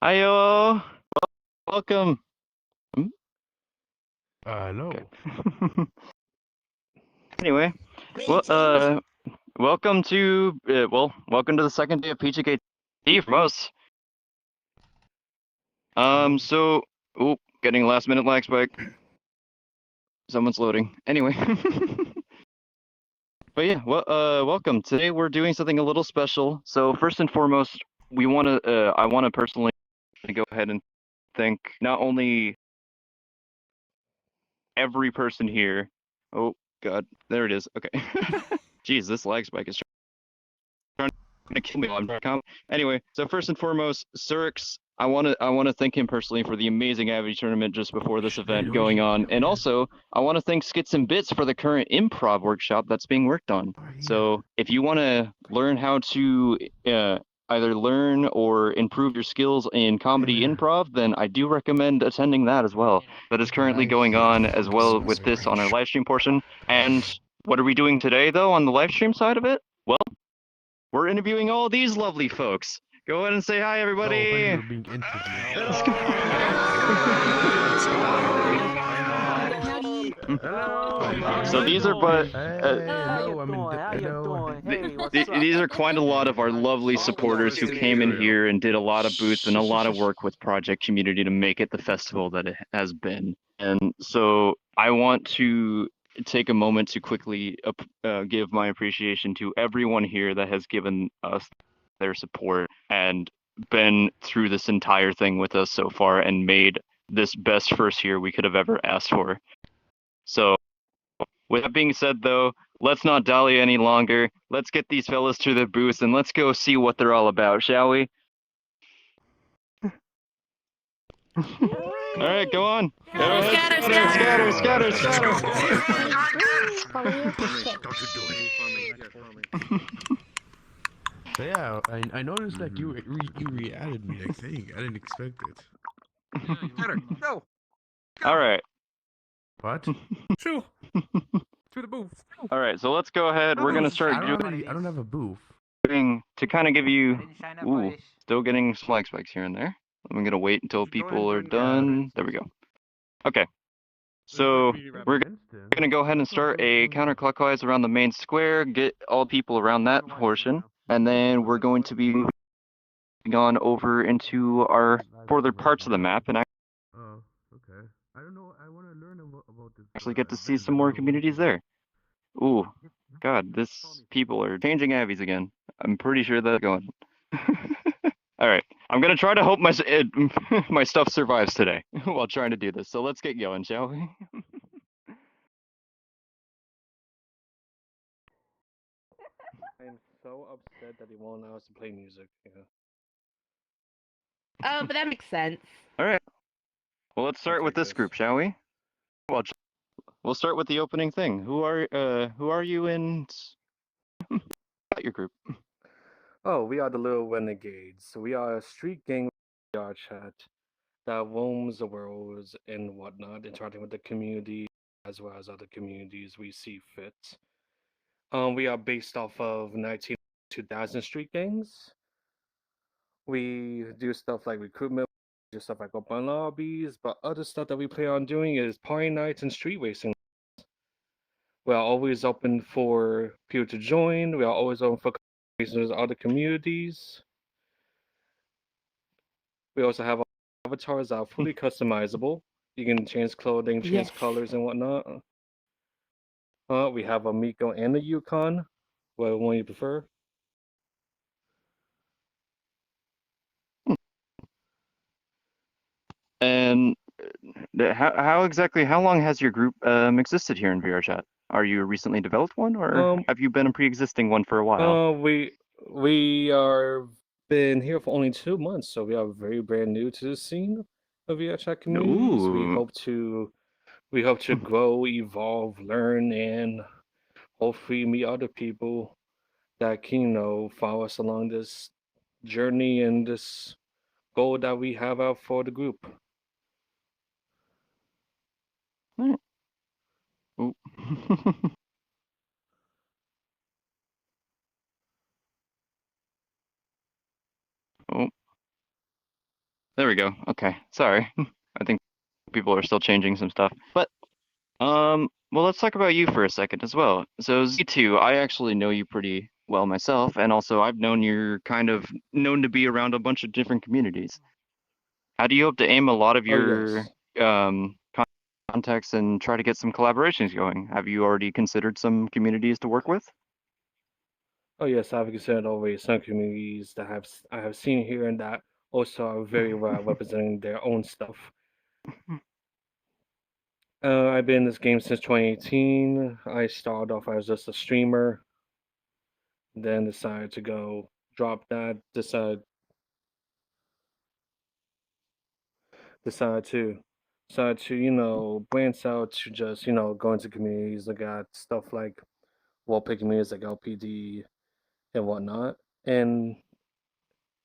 Hiyo, welcome. Hmm? Hello. Okay. Anyway, well, welcome to welcome to the second day of PJKT from us. So, getting a last minute lag spike. Someone's loading. Anyway, but yeah, welcome. Today we're doing something a little special. So first and foremost, I want to personally go ahead and thank not only every person here. Oh God, there it is. Okay. Jeez, this lag spike is trying to kill me while I'm trying to comment. Anyway, so first and foremost, Surix, I wanna thank him personally for the amazing Avi tournament just before this event going on. And also I wanna thank Skits and Bits for the current improv workshop that's being worked on. So if you wanna learn how to either learn or improve your skills in comedy improv, then I do recommend attending that as well. That is currently going on as well with this on our live stream portion. And what are we doing today though on the live stream side of it? Well, we're interviewing all these lovely folks. Go ahead and say hi, everybody. We're being interviewed. Let's go. So these are these are quite a lot of our lovely supporters who came in here and did a lot of booths and a lot of work with Projekt community to make it the festival that it has been. And so I want to take a moment to quickly give my appreciation to everyone here that has given us their support and been through this entire thing with us so far and made this best first year we could have ever asked for. So with that being said though, let's not dally any longer. Let's get these fellas to their booths and let's go see what they're all about, shall we? All right, go on. Scatter. So yeah, I noticed that you re-added me. I think I didn't expect it. Go. All right. What? True. To the booth. All right, so let's go ahead. We're gonna start I don't have a booth. doing to kind of give you. Ooh, still getting slag spikes here and there. I'm gonna wait until people are done. There we go. Okay. So we're gonna go ahead and start a counterclockwise around the main square, get all people around that portion, and then we're going to be moving on over into our further parts of the map and Oh, okay. I don't know. I want to learn about this. actually get to see some more communities there. Ooh, God, this people are changing avies again. I'm pretty sure that's going. All right, I'm gonna try to hope my my stuff survives today while trying to do this. So let's get going, shall we? I'm so upset that he won't allow us to play music. Yeah. Oh, but that makes sense. All right. Well, let's start with this group, shall we? Well, we'll start with the opening thing. Who are you in? Your group. Oh, we are the Little Renegades. We are a street gang VR chat that roams the world and whatnot, interacting with the community as well as other communities we see fit. We are based off of 2000 street gangs. We do stuff like recruitment, do stuff like open lobbies, but other stuff that we plan on doing is party nights and street racing. We are always open for people to join. We are always open for conversations with other communities. We also have avatars that are fully customizable. You can change clothing, change colors, and whatnot. We have a Miko and a Yukon. What one you prefer? And how long has your group existed here in VR Chat? Are you a recently developed one, or have you been a pre-existing one for a while? We are been here for only 2 months, so we are very brand new to the scene of VR Chat communities. We hope to grow, evolve, learn, and hopefully meet other people that can, follow us along this journey and this goal that we have out for the group. Oh. Oh. There go. Okay, sorry. I think people are still changing some stuff. But well, let's talk about you for a second as well. So Z2, I actually know you pretty well myself, and also I've known you're kind of known to be around a bunch of different communities. How do you hope to aim a lot of Oh your yes. contacts and try to get some collaborations going? Have you already considered some communities to work with? Oh yes, I've considered always some communities that I have seen here and that also are very well representing their own stuff. I've been in this game since 2018. I started off as just a streamer, then decided to go drop that, decided to branch out to just, go into communities, look at stuff like roleplay communities like LPD and whatnot. And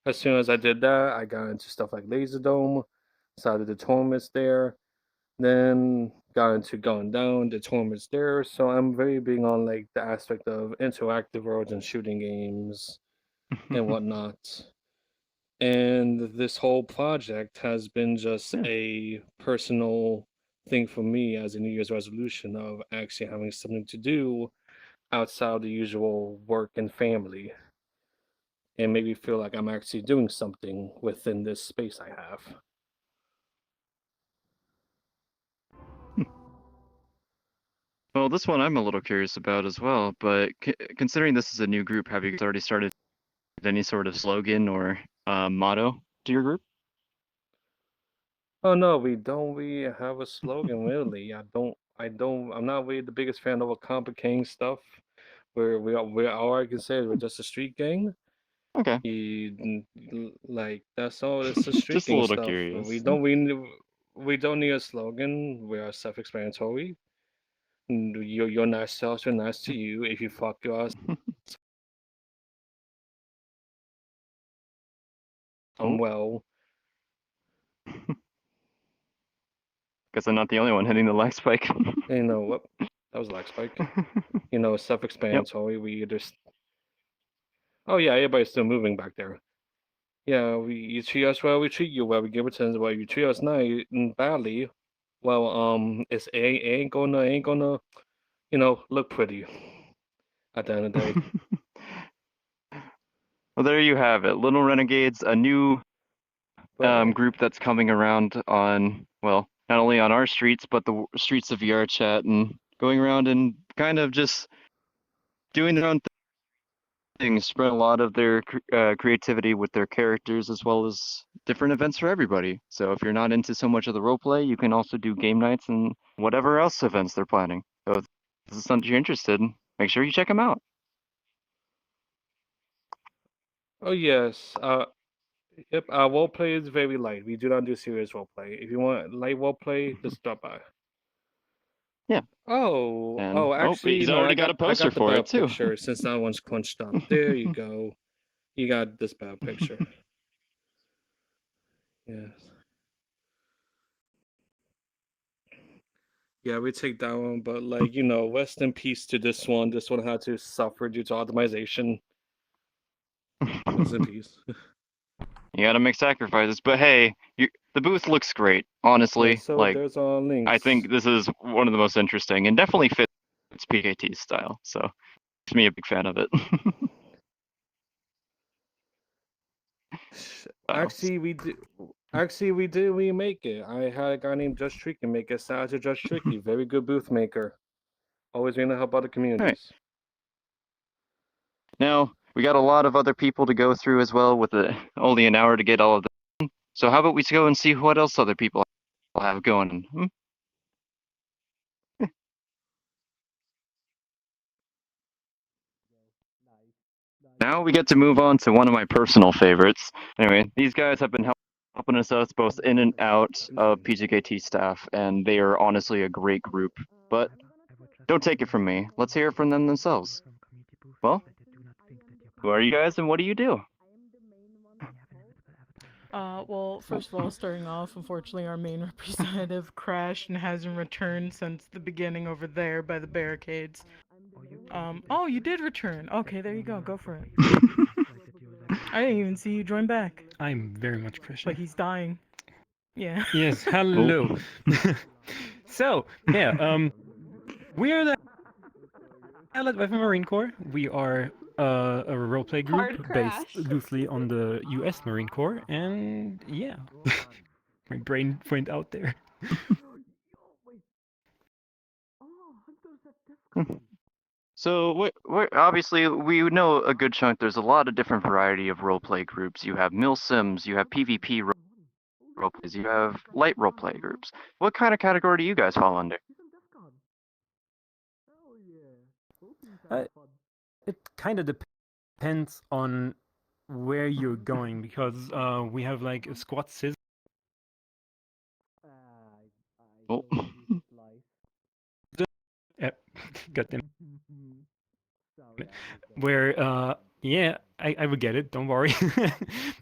as soon as I did that, I got into stuff like Laserdome, started the tournaments there, then got into going down the tournaments there. So I'm very big on like the aspect of interactive worlds and shooting games and whatnot. And this whole project has been just Yeah. a personal thing for me as a New Year's resolution of actually having something to do outside the usual work and family and make me feel like I'm actually doing something within this space I have. Well, this one I'm a little curious about as well, but considering this is a new group, have you already started any sort of slogan or motto to your group? Oh no, we don't really have a slogan really. I'm not really the biggest fan of a complicating stuff. We're all I can say is we're just a street gang. Okay, Like that's all. It's a street just a gang little stuff. curious. We don't need a slogan. We are self-explanatory. Your nice selves are nice to you. If you fuck your ass Oh, well, guess I'm not the only one hitting the lag spike. you know what? That was lag spike. Yep. Self-explanatory. We just. Oh yeah, everybody's still moving back there. Yeah, you treat us well, we treat you well. We give returns well. You treat us nice and badly, well, ain't gonna, look pretty at the end of the day. Well, there you have it. Little Renegades, a new But group that's coming around on, well, not only on our streets, but the streets of VRChat and going around and kind of just doing their own things, spread a lot of their creativity with their characters as well as different events for everybody. So if you're not into so much of the role play, you can also do game nights and whatever else events they're planning. So if this is something you're interested in, make sure you check them out. oh yes, yep, our role play is very light. We do not do serious role play. If you want light role play, just stop by. Yeah. Oh, And oh, actually, he's no, already got a I poster got the for better it too. picture since that one's crunched up. There you go. You got this better picture. Yes. Yeah, we take that one, but like, rest in peace to this one. This one had to suffer due to optimization. Rest in peace. You gotta make sacrifices, but hey, the booth looks great. Yeah, Honestly, so like there's our I links. think this is one of the most interesting and definitely fits PKT's style. So makes me a big fan of it. Wow. Actually, we did remake it. I had a guy named Judge Tricky make it. Shout out to Judge Tricky, very good booth maker. Always going to help other All right. communities. Now we got a lot of other people to go through as well, with only an hour to get all of them. So how about we go and see what else other people have going? Now we get to move on to one of my personal favorites. Anyway, these guys have been helping us both in and out of PJKT staff, and they are honestly a great group. But don't take it from me. Let's hear it from them themselves. Well, who are you guys and what do you do? Well, first of all, starting off, unfortunately, our main representative crashed and hasn't returned since the beginning over there by the barricades. Oh, you did return. Okay, there you go. Go for it. I didn't even see you join back. I'm very much Christian. Like he's dying. Yeah. Yes, hello. So, yeah, we are the Allied Weapon Marine Corps. We are a roleplay group Hard based crash. loosely on the US Marine Corps, and yeah, my brain went out there. So obviously we know a good chunk. There's a lot of different variety of roleplay groups. You have mil sims, you have PvP roleplays, you have light roleplay groups. What kind of category do you guys fall under? Uh, it kind of depends on where you're going because we have like a squad sys. Oh. Goddamn. Where yeah, I will get it. Don't worry.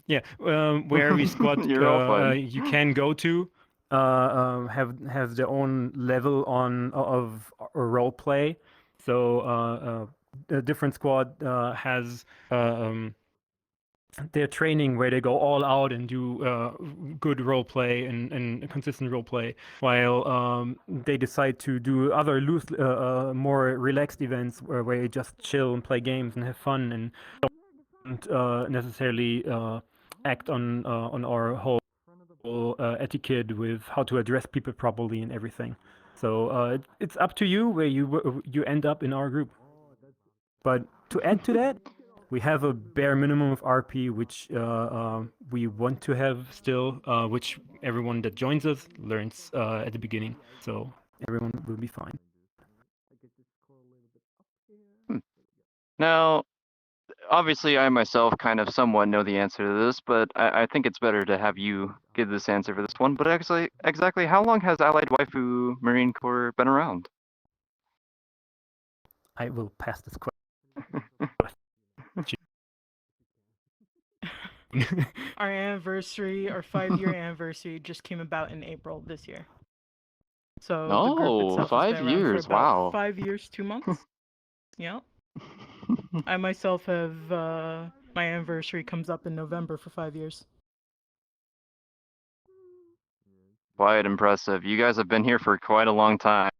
Yeah, where every squad You're all fine. you can go to have their own level of role play. So a different squad has their training where they go all out and do good role play and consistent role play, while they decide to do other loose, more relaxed events where you just chill and play games and have fun and don't necessarily act on our whole etiquette with how to address people properly and everything. So it's up to you where you end up in our group. But to add to that, we have a bare minimum of RP, which we want to have still, which everyone that joins us learns at the beginning. So everyone will be fine. Now, obviously, I myself kind of somewhat know the answer to this, but I think it's better to have you give this answer for this one. But actually, exactly how long has Allied Waifu Marine Corps been around? I will pass this question. Our anniversary, our 5-year anniversary, just came about in April this year. So the group Oh, itself has 5 been around for years, about wow. 5 years, 2 months. Yeah. I myself have my anniversary comes up in November for 5 years. Quite impressive. You guys have been here for quite a long time.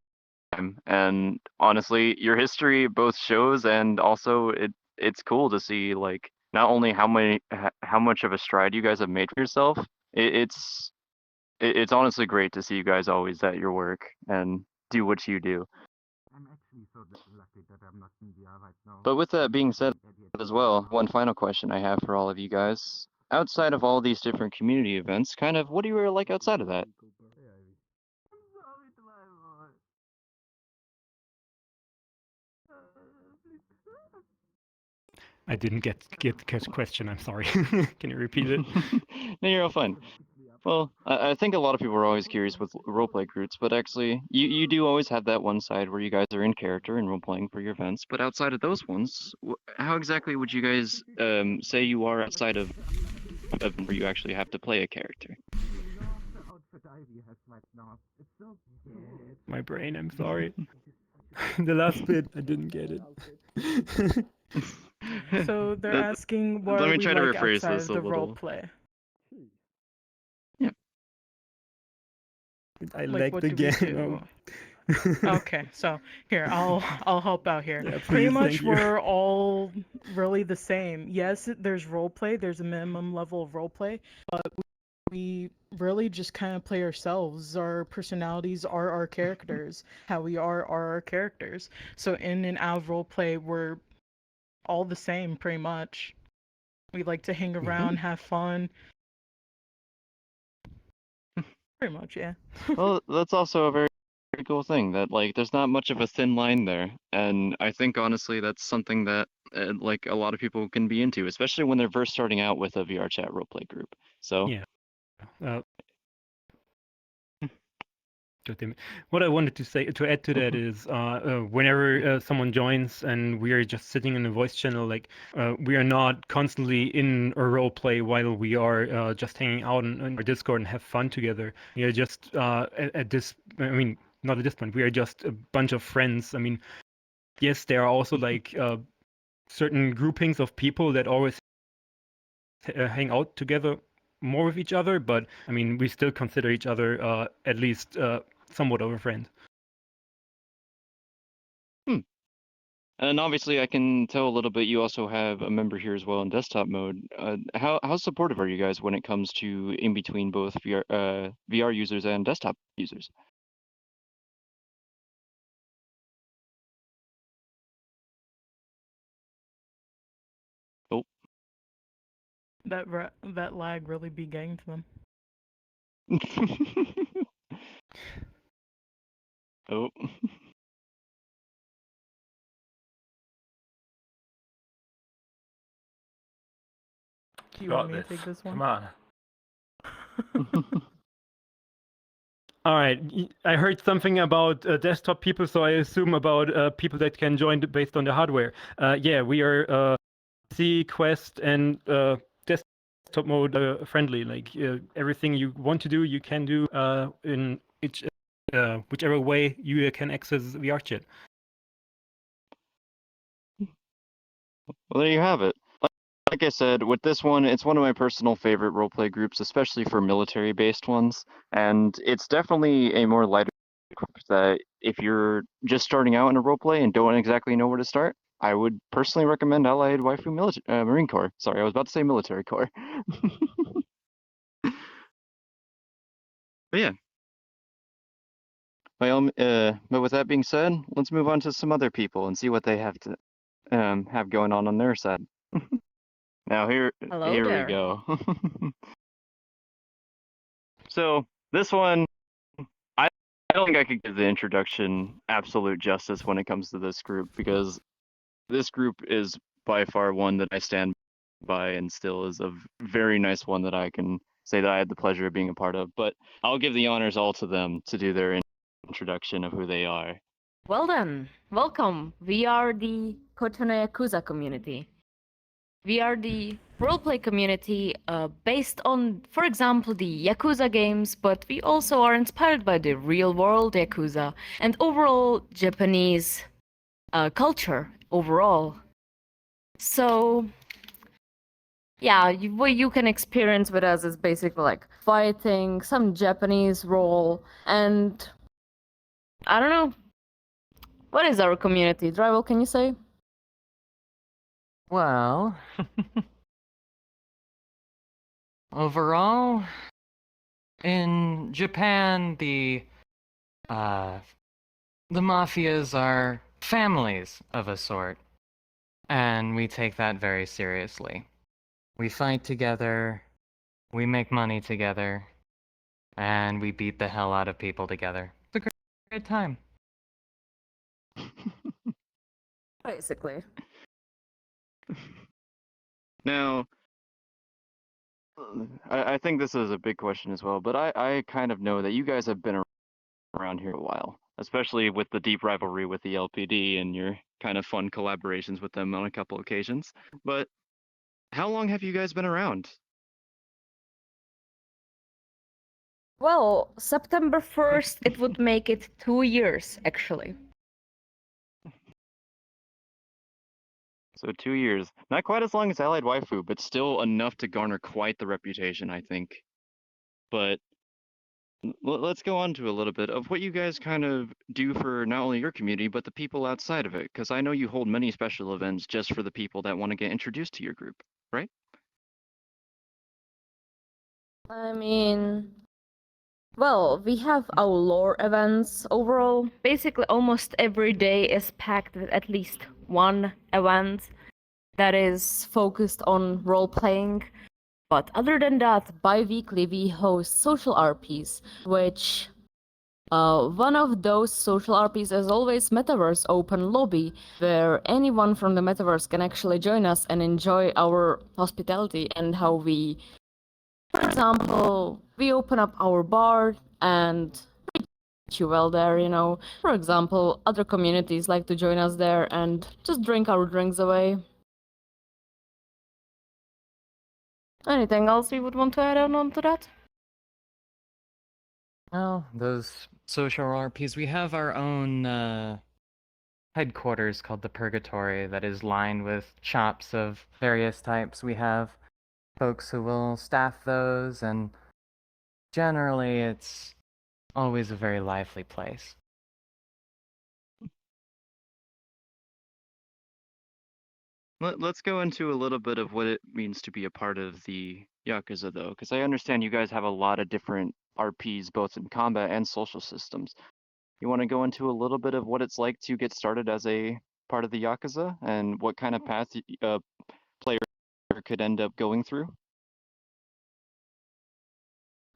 And honestly, your history both shows and also it's cool to see like not only how much of a stride you guys have made for yourself. It's honestly great to see you guys always at your work and do what you do. I'm actually so lucky that I'm not in VR right now. But with that being said as well, one final question I have for all of you guys. Outside of all these different community events, kind of what do you like outside of that? I didn't get the question. I'm sorry. Can you repeat it? No, you're all fine. Well, I think a lot of people are always curious with roleplay groups, but actually, you do always have that one side where you guys are in character and roleplaying for your events. But outside of those ones, how exactly would you guys say you are outside of where you actually have to play a character? My brain, I'm sorry. The last bit, I didn't get it. So they're asking what Let me we try to like rephrase outside this of a the little. role play. I Like, like what the do we game. do? Okay, so here I'll help out here. Yeah, Pretty please, much thank you. we're all really the same. Yes, there's role play, there's a minimum level of role play, but we really just kind of play ourselves. Our personalities are our characters. How we are our characters. So in and out of role play, we're all the same pretty much. We like to hang around, have fun. Pretty much, yeah. Well, that's also a very cool thing that like there's not much of a thin line there, and I think honestly that's something that like a lot of people can be into, especially when they're first starting out with a VR chat roleplay group. So Yeah. What I wanted to say to add to that is whenever someone joins and we are just sitting in a voice channel, like we are not constantly in a role play while we are just hanging out on our Discord and have fun together. We are just at this, I mean, not at this point, we are just a bunch of friends. I mean, yes, there are also like certain groupings of people that always hang out together more with each other, but I mean, we still consider each other at least somewhat of a friend. And obviously, I can tell a little bit. You also have a member here as well in desktop mode. How supportive are you guys when it comes to in between both VR users and desktop users? Oh, That lag really be getting to them. oh. Do you want me to take this one? Come on. All right, I heard something about desktop people, so I assume about people that can join based on the hardware. Yeah, we are PC, Quest, and desktop mode friendly. Like everything you want to do, you can do in whichever way you can access VR chat. Well, there you have it. Like I said, with this one, it's one of my personal favorite roleplay groups, especially for military-based ones. And it's definitely a more lighter group that if you're just starting out in a roleplay and don't exactly know where to start, I would personally recommend Allied Waifu Marine Corps. Sorry, I was about to say Military Corps. But yeah. But with that being said, let's move on to some other people and see what they have to have going on their side. Now here Hello there. we go. So this one, I don't think I could give the introduction absolute justice when it comes to this group, because this group is by far one that I stand by and still is a very nice one that I can say that I had the pleasure of being a part of. But I'll give the honors all to them to do their introduction of who they are. Well then, welcome. We are the Kotono Yakuza community. We are the roleplay community based on, for example, the Yakuza games, but we also are inspired by the real world Yakuza and overall Japanese culture overall. So, yeah, what you can experience with us is basically like fighting, some Japanese role, and I don't know. What is our community? Drival, can you say? Well, overall, in Japan, the mafias are families of a sort, and we take that very seriously. We fight together, we make money together, and we beat the hell out of people together. It's a great time. Basically. Now, I think this is a big question as well, but I kind of know that you guys have been around here a while, especially with the deep rivalry with the LPD and your kind of fun collaborations with them on a couple occasions. But how long have you guys been around? Well, September 1st, it would make it 2 years, actually. So 2 years. Not quite as long as Allied Waifu, but still enough to garner quite the reputation, I think. But let's go on to a little bit of what you guys kind of do for not only your community, but the people outside of it. Because I know you hold many special events just for the people that want to get introduced to your group, right? I mean, well, we have our lore events overall. Basically, almost every day is packed with at least one event that is focused on role playing. But other than that, bi-weekly we host social RPs, which one of those social RPs is always Metaverse Open Lobby, where anyone from the Metaverse can actually join us and enjoy our hospitality and how we, for example, we open up our bar and treat you well there, you know. For example, other communities like to join us there and just drink our drinks away. Anything else you would want to add on to that? Well, those social RPs, we have our own headquarters called the Purgatory that is lined with shops of various types. We have folks who will staff those, and generally it's always a very lively place. Let's go into a little bit of what it means to be a part of the Yakuza, though, because I understand you guys have a lot of different RPs, both in combat and social systems. You want to go into a little bit of what it's like to get started as a part of the Yakuza and what kind of path a player could end up going through?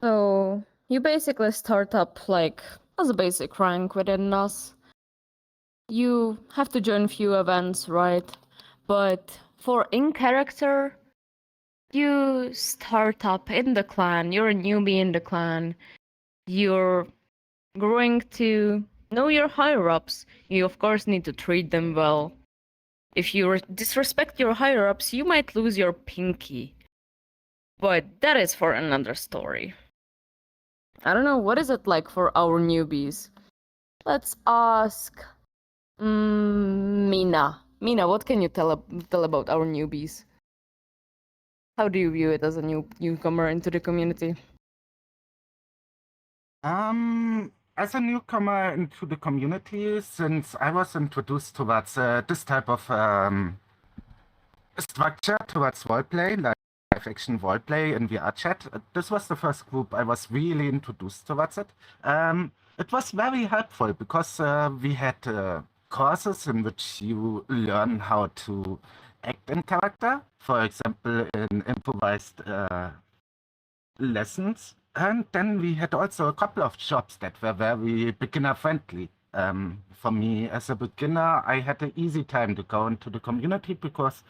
So you basically start up like as a basic rank within us. You have to join few events, right? But for in character, you start up in the clan. You're a newbie in the clan. You're growing to know your higher ups. You of course need to treat them well. If you disrespect your higher ups, you might lose your pinky. But that is for another story. I don't know, what is it like for our newbies? Let's ask Mina. Mina, what can you tell about our newbies? How do you view it as a newcomer into the community? As a newcomer into the community, since I was introduced towards this type of structure towards roleplay, like live action roleplay in VR chat, this was the first group I was really introduced towards it. It was very helpful because we had courses in which you learn how to act in character, for example, in improvised lessons. And then we had also a couple of jobs that were very beginner friendly. For me, as a beginner, I had an easy time to go into the community because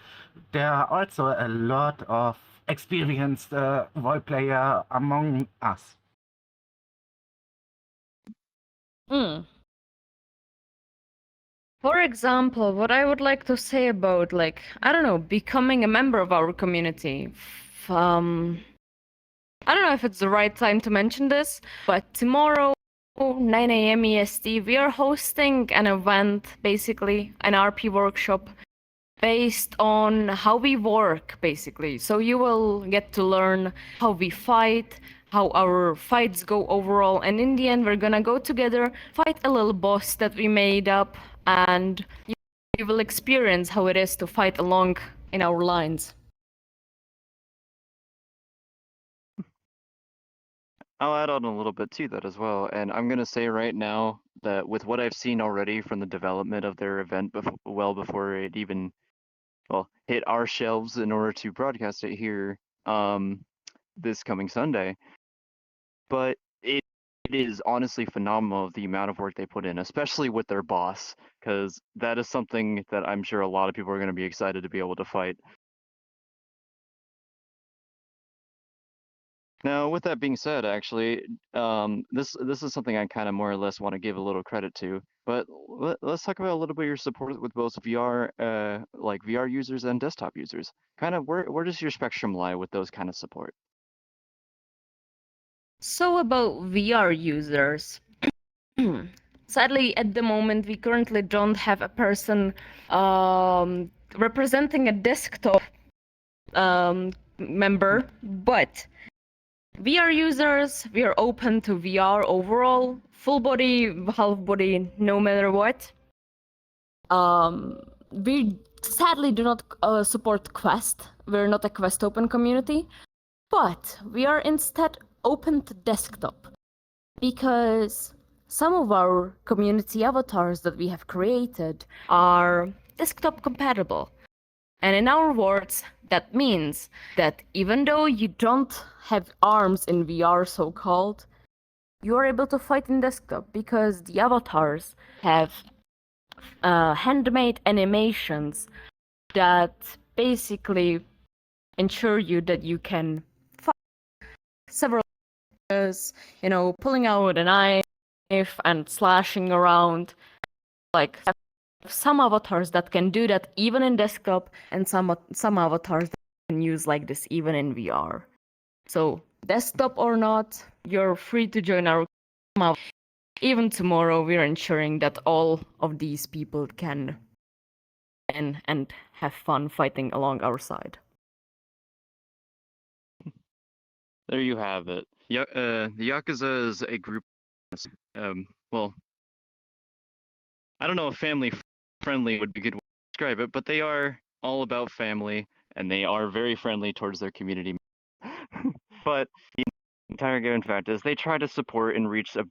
there are also a lot of experienced role player among us. For example, what I would like to say about, like, I don't know, becoming a member of our community. I don't know if it's the right time to mention this, but tomorrow, 9 a.m. EST, we are hosting an event, basically, an RP workshop, based on how we work, basically. So you will get to learn how we fight, how our fights go overall, and in the end, we're gonna go together, fight a little boss that we made up, and you will experience how it is to fight along in our lines. I'll add on a little bit to that as well, and I'm gonna say right now that with what I've seen already from the development of their event well before it even hit our shelves in order to broadcast it here this coming Sunday, but it is honestly phenomenal the amount of work they put in, especially with their boss, because that is something that I'm sure a lot of people are going to be excited to be able to fight. Now, with that being said, actually, this is something I kind of more or less want to give a little credit to. But let's talk about a little bit of your support with both VR, like VR users and desktop users. Kind of where does your spectrum lie with those kind of support? So about VR users. Sadly, at the moment, we currently don't have a person representing a desktop member, but VR users, we are open to VR overall, full body, half body, no matter what. We sadly do not support Quest. We're not a Quest open community, but we are instead open to desktop because some of our community avatars that we have created are desktop compatible. And in our words, that means that even though you don't have arms in VR, so-called, you are able to fight in desktop because the avatars have handmade animations that basically ensure you that you can fight several ways, pulling out a knife and slashing around. Like, some avatars that can do that even in desktop, and some avatars that can use like this even in VR. So desktop or not, you're free to join our community. Even tomorrow, we're ensuring that all of these people can and have fun fighting along our side. There you have it. The Yakuza is a group. Well, I don't know if family friendly would be a good way to describe it, but they are all about family, and they are very friendly towards their community. But the entire given fact is they try to support and reach a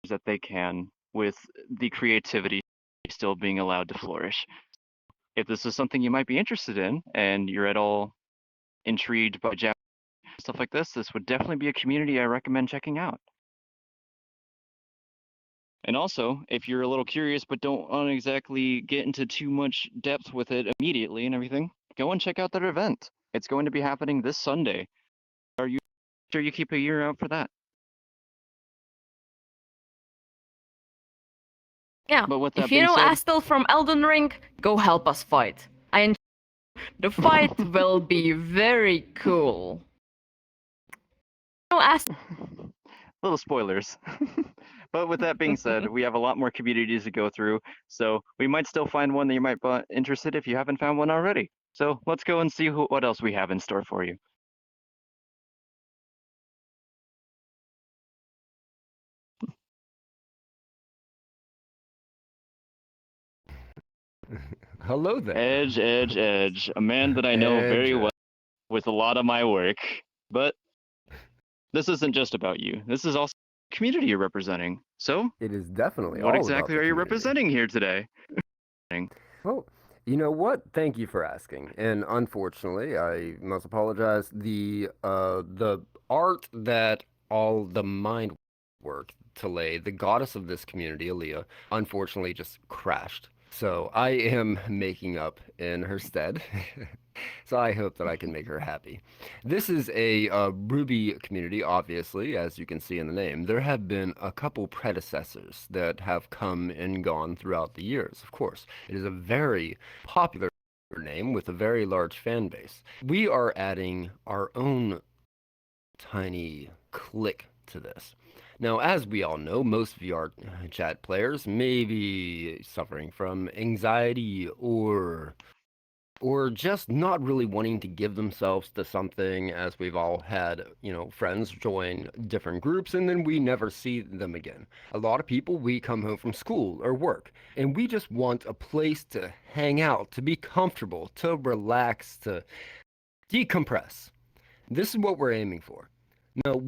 that they can with the creativity still being allowed to flourish. If this is something you might be interested in, and you're at all intrigued by Japanese stuff like this would definitely be a community I recommend checking out. And also, if you're a little curious but don't want to exactly get into too much depth with it immediately and everything, go and check out their event. It's going to be happening this Sunday. Are you sure you keep a ear out for that? Yeah. But with that If you being know said, Astel from Elden Ring, go help us fight. The fight will be very cool. No, Astel. little spoilers. But with that being said, we have a lot more communities to go through, so we might still find one that you might be interested if you haven't found one already. So let's go and see what else we have in store for you. Hello there. Edge, a man that I know very well with a lot of my work. But this isn't just about you. This is also the community you're representing. So, It is definitely what all exactly about are the you community. representing here today? Well, you know what? Thank you for asking. And unfortunately, I must apologize. The art that all the mind work to lay, the goddess of this community, Aaliyah, unfortunately just crashed. So I am making up in her stead. So I hope that I can make her happy. This is a Ruby community, obviously, as you can see in the name. There have been a couple predecessors that have come and gone throughout the years, of course. It is a very popular name with a very large fan base. We are adding our own tiny click to this. Now, as we all know, most VR chat players may be suffering from anxiety or just not really wanting to give themselves to something, as we've all had, friends join different groups and then we never see them again. A lot of people, we come home from school or work and we just want a place to hang out, to be comfortable, to relax, to decompress. This is what we're aiming for. Now,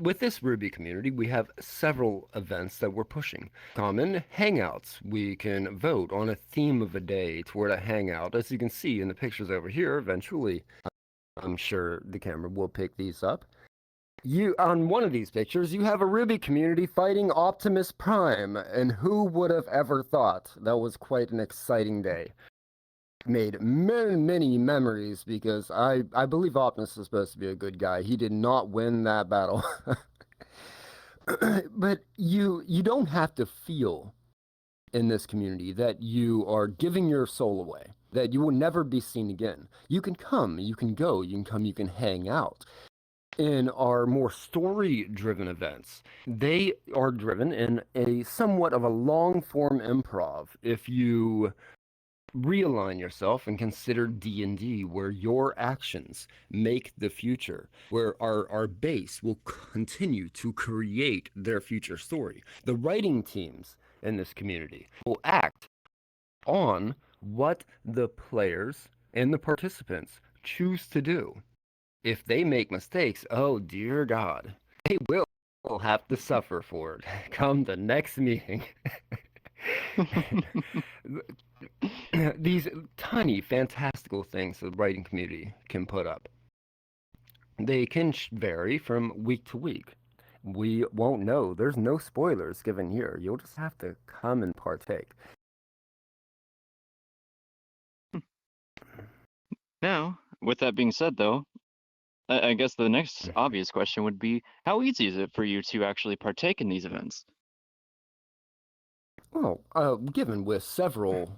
with this Ruby community, we have several events that we're pushing. Common hangouts. We can vote on a theme of a day toward a hangout. As you can see in the pictures over here, eventually, I'm sure the camera will pick these up. On one of these pictures, you have a Ruby community fighting Optimus Prime, and who would have ever thought? That was quite an exciting day. Made many memories because I believe Optimus is supposed to be a good guy. He did not win that battle. But you don't have to feel in this community that you are giving your soul away, that you will never be seen again. You can come, you can go, you can hang out. In our more story-driven events, they are driven in a somewhat of a long-form improv. If you realign yourself and consider D&D, where your actions make the future, where our base will continue to create their future story. The writing teams in this community will act on what the players and the participants choose to do. If they make mistakes, oh dear God, they will have to suffer for it come the next meeting. These tiny, fantastical things the writing community can put up. They can vary from week to week. We won't know. There's no spoilers given here. You'll just have to come and partake. Now, with that being said, though, I guess the next obvious question would be, how easy is it for you to actually partake in these events? Well, given with several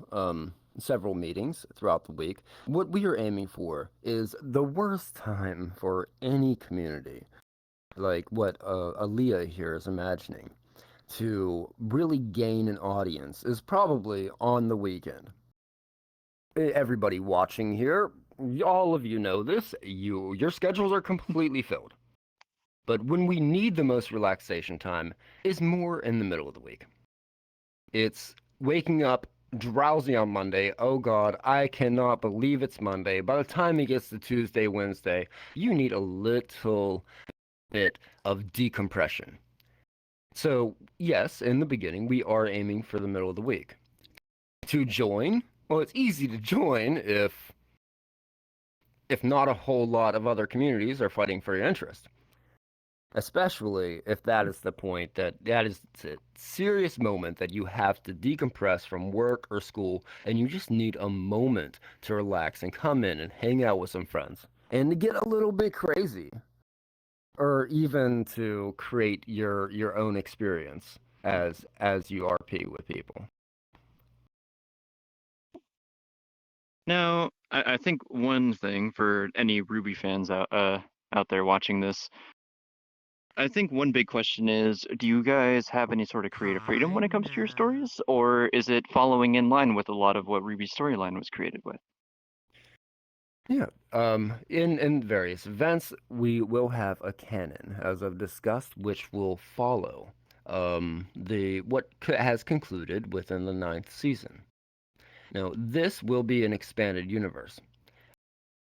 meetings throughout the week, what we are aiming for is the worst time for any community, like what Aaliyah here is imagining, to really gain an audience is probably on the weekend. Everybody watching here, all of you know this, your schedules are completely filled. But when we need the most relaxation time is more in the middle of the week. It's waking up drowsy on Monday. Oh God, I cannot believe it's Monday. By the time it gets to Tuesday, Wednesday, you need a little bit of decompression. So, yes, in the beginning, we are aiming for the middle of the week. To join, well, it's easy to join if not a whole lot of other communities are fighting for your interest. Especially if that is the point that is a serious moment that you have to decompress from work or school and you just need a moment to relax and come in and hang out with some friends and to get a little bit crazy or even to create your own experience as you RP with people. Now, I think one thing for any Ruby fans out there watching this, I think one big question is, do you guys have any sort of creative freedom when it comes to your stories, or is it following in line with a lot of what Ruby's storyline was created with? Yeah. In various events, we will have a canon, as I've discussed, which will follow what has concluded within the 9th season. Now, this will be an expanded universe.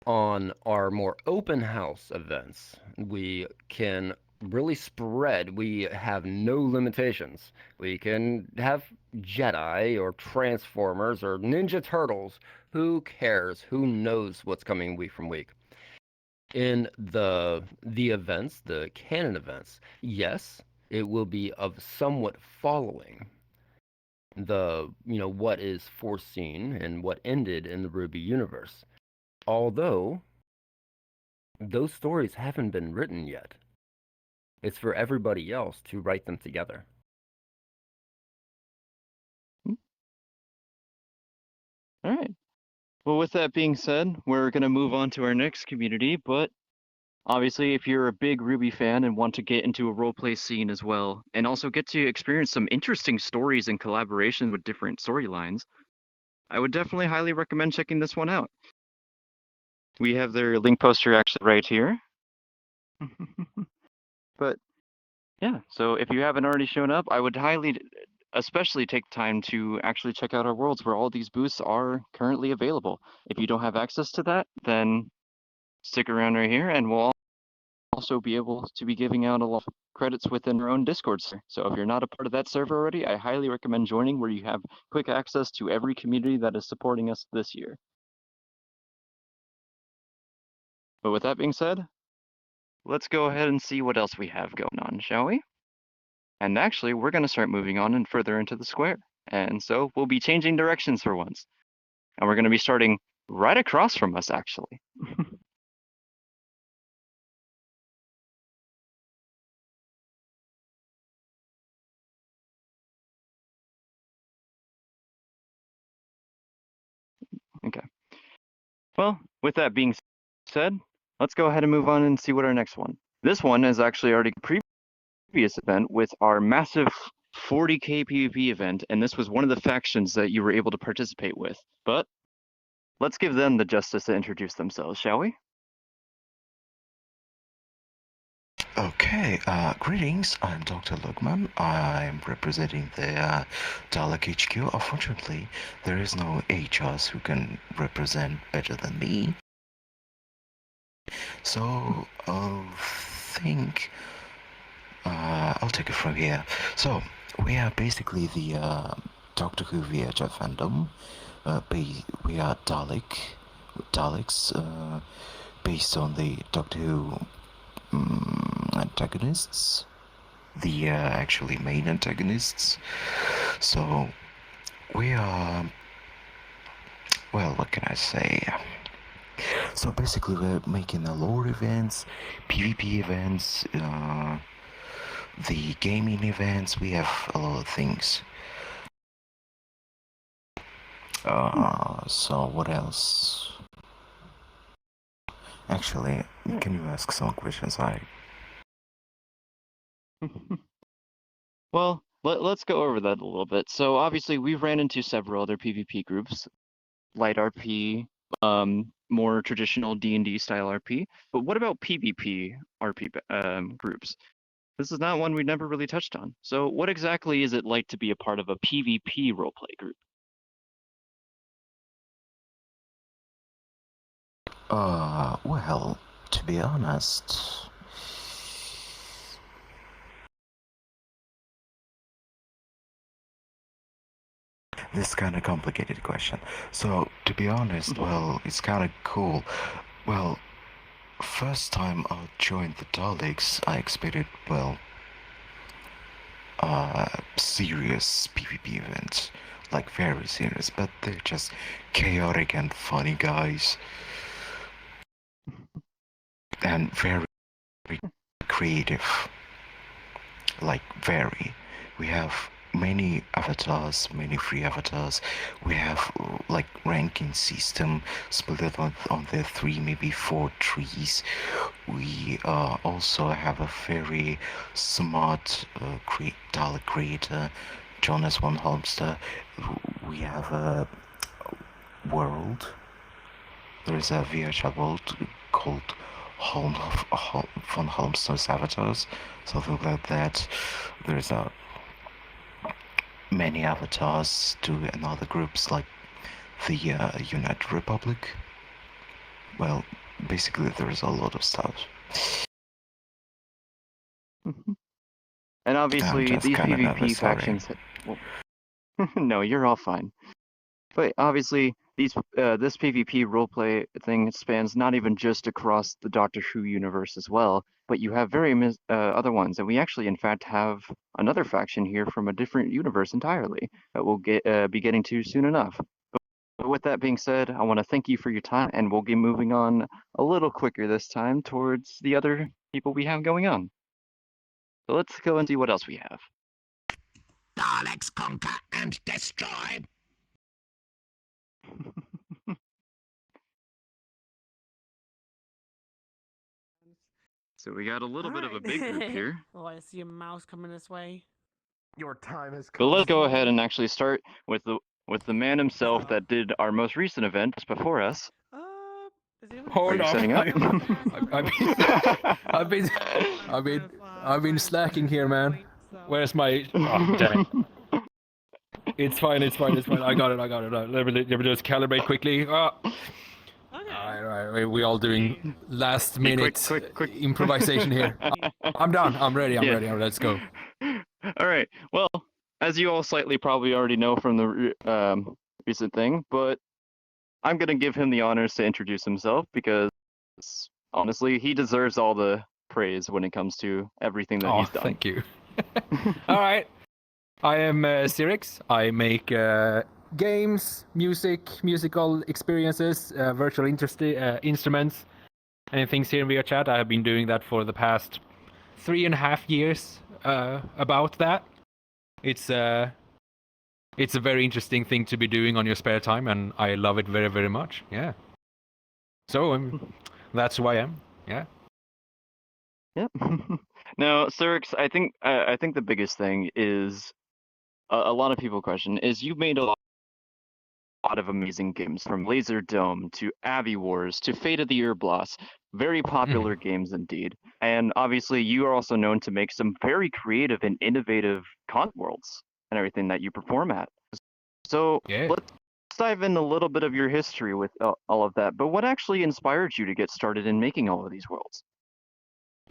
On our more open house events, we can really spread. We have no limitations. We can have Jedi or Transformers or Ninja Turtles. Who cares? Who knows what's coming week from week? In the events, the canon events, yes, it will be of somewhat following the, what is foreseen and what ended in the Ruby universe. Although those stories haven't been written yet. It's for everybody else to write them together. All right. Well, with that being said, we're going to move on to our next community, but obviously, if you're a big Ruby fan and want to get into a roleplay scene as well, and also get to experience some interesting stories and collaboration with different storylines, I would definitely highly recommend checking this one out. We have their link poster actually right here. But yeah, so if you haven't already shown up, I would highly, especially take time to actually check out our worlds where all these booths are currently available. If you don't have access to that, then stick around right here and we'll also be able to be giving out a lot of credits within our own Discord server. So if you're not a part of that server already, I highly recommend joining where you have quick access to every community that is supporting us this year. But with that being said, let's go ahead and see what else we have going on, shall we? And actually, we're going to start moving on and further into the square. And so we'll be changing directions for once. And we're going to be starting right across from us, actually. Okay. Well, with that being said, let's go ahead and move on and see what our next one. This one is actually already a previous event with our massive 40k PvP event, and this was one of the factions that you were able to participate with. But let's give them the justice to introduce themselves, shall we? Okay, greetings, I'm Dr. Lugman. I'm representing the Dalek HQ. Unfortunately, there is no HRs who can represent better than me. So, I'll take it from here. So, we are basically the Doctor Who VHF fandom. We are Daleks, based on the Doctor Who antagonists, the actually main antagonists. So we are, well, what can I say? So basically we're making the lore events, PvP events, the gaming events. We have a lot of things. So what else? Actually, can you ask some questions? Well, let's go over that a little bit. So obviously we've ran into several other PvP groups, Light RP, more traditional D&D style RP. But what about PvP RP groups? This is not one we never really touched on. So what exactly is it like to be a part of a PvP roleplay group? Well, to be honest, this is kind of complicated question. So, to be honest, well, it's kind of cool. Well, first time I joined the Daleks, I expected, well, serious PvP events, like very serious, but they're just chaotic and funny guys, and very creative. Like very. We have many avatars, many free avatars. We have like ranking system split it on the 3, maybe 4 trees. We also have a very smart Dalek creator, Jonas von Holmster. We have a world. There is a VHR world called von Holmster's Avatars, something like that. There's many avatars to another groups like the United Republic. Well, basically there's a lot of stuff. And obviously just these kinda PvP nervous, sorry. factions. Well, no, you're all fine. But obviously, this PvP roleplay thing spans not even just across the Doctor Who universe as well, but you have other ones, and we actually, in fact, have another faction here from a different universe entirely that we'll be getting to soon enough. But with that being said, I want to thank you for your time, and we'll get moving on a little quicker this time towards the other people we have going on. So let's go and see what else we have. Daleks conquer and destroy. So we got a little bit of a big group here. Oh, I see a mouse coming this way. Your time has But come. let's go ahead and actually start with the man himself that did our most recent event just before us. Hold you on. setting up? I've been slacking here, man. Where's my? Oh, damn it. It's fine. I got it. Let me just calibrate quickly. All right. We all doing last minute quick. improvisation here. I'm done. I'm ready. Let's go. All right. Well, as you all slightly probably already know from the recent thing, but I'm gonna give him the honors to introduce himself because honestly, he deserves all the praise when it comes to everything that he's done. Thank you. All right. I am Cyrix. I make games, musical experiences, virtual instruments, and things here in VRChat. I have been doing that for the past 3.5 years. About that, it's a very interesting thing to be doing on your spare time, and I love it very, very much. Yeah. So that's who I am. Yeah. Yep. Now, Cyrix, I think the biggest thing is a lot of people question is you made a lot of amazing games from Laser Dome to Abbey Wars to Fate of the Urbloss. Very popular games indeed. And obviously you are also known to make some very creative and innovative content worlds and everything that you perform at. So let's dive in a little bit of your history with all of that. But what actually inspired you to get started in making all of these worlds?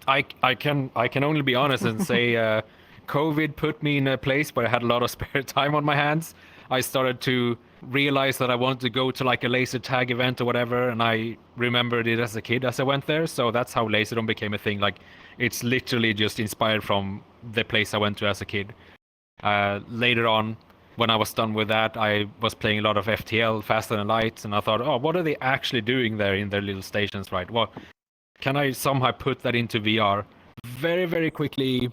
I can only be honest and say COVID put me in a place where I had a lot of spare time on my hands. I started to realize that I wanted to go to like a laser tag event or whatever, and I remembered it as a kid as I went there. So that's how Laserdome became a thing. Like, it's literally just inspired from the place I went to as a kid. Later on, when I was done with that, I was playing a lot of FTL, Faster Than Light, and I thought, oh, what are they actually doing there in their little stations, right? Well, can I somehow put that into VR? Very, very quickly,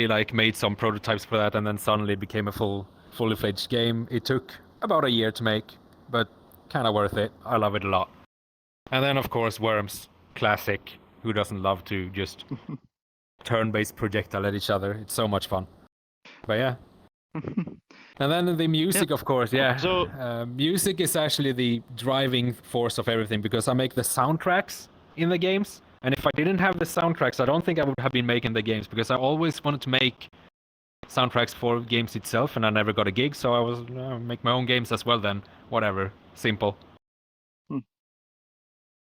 like made some prototypes for that, and then suddenly it became a fully fledged game. It took about a year to make, but kind of worth it. I love it a lot. And then of course Worms, classic. Who doesn't love to just turn-based projectile at each other? It's so much fun. But yeah, And then the music, of course, yeah. So- Music is actually the driving force of everything because I make the soundtracks in the games. And if I didn't have the soundtracks, I don't think I would have been making the games because I always wanted to make soundtracks for games itself, and I never got a gig, so I was make my own games as well. Then whatever, simple.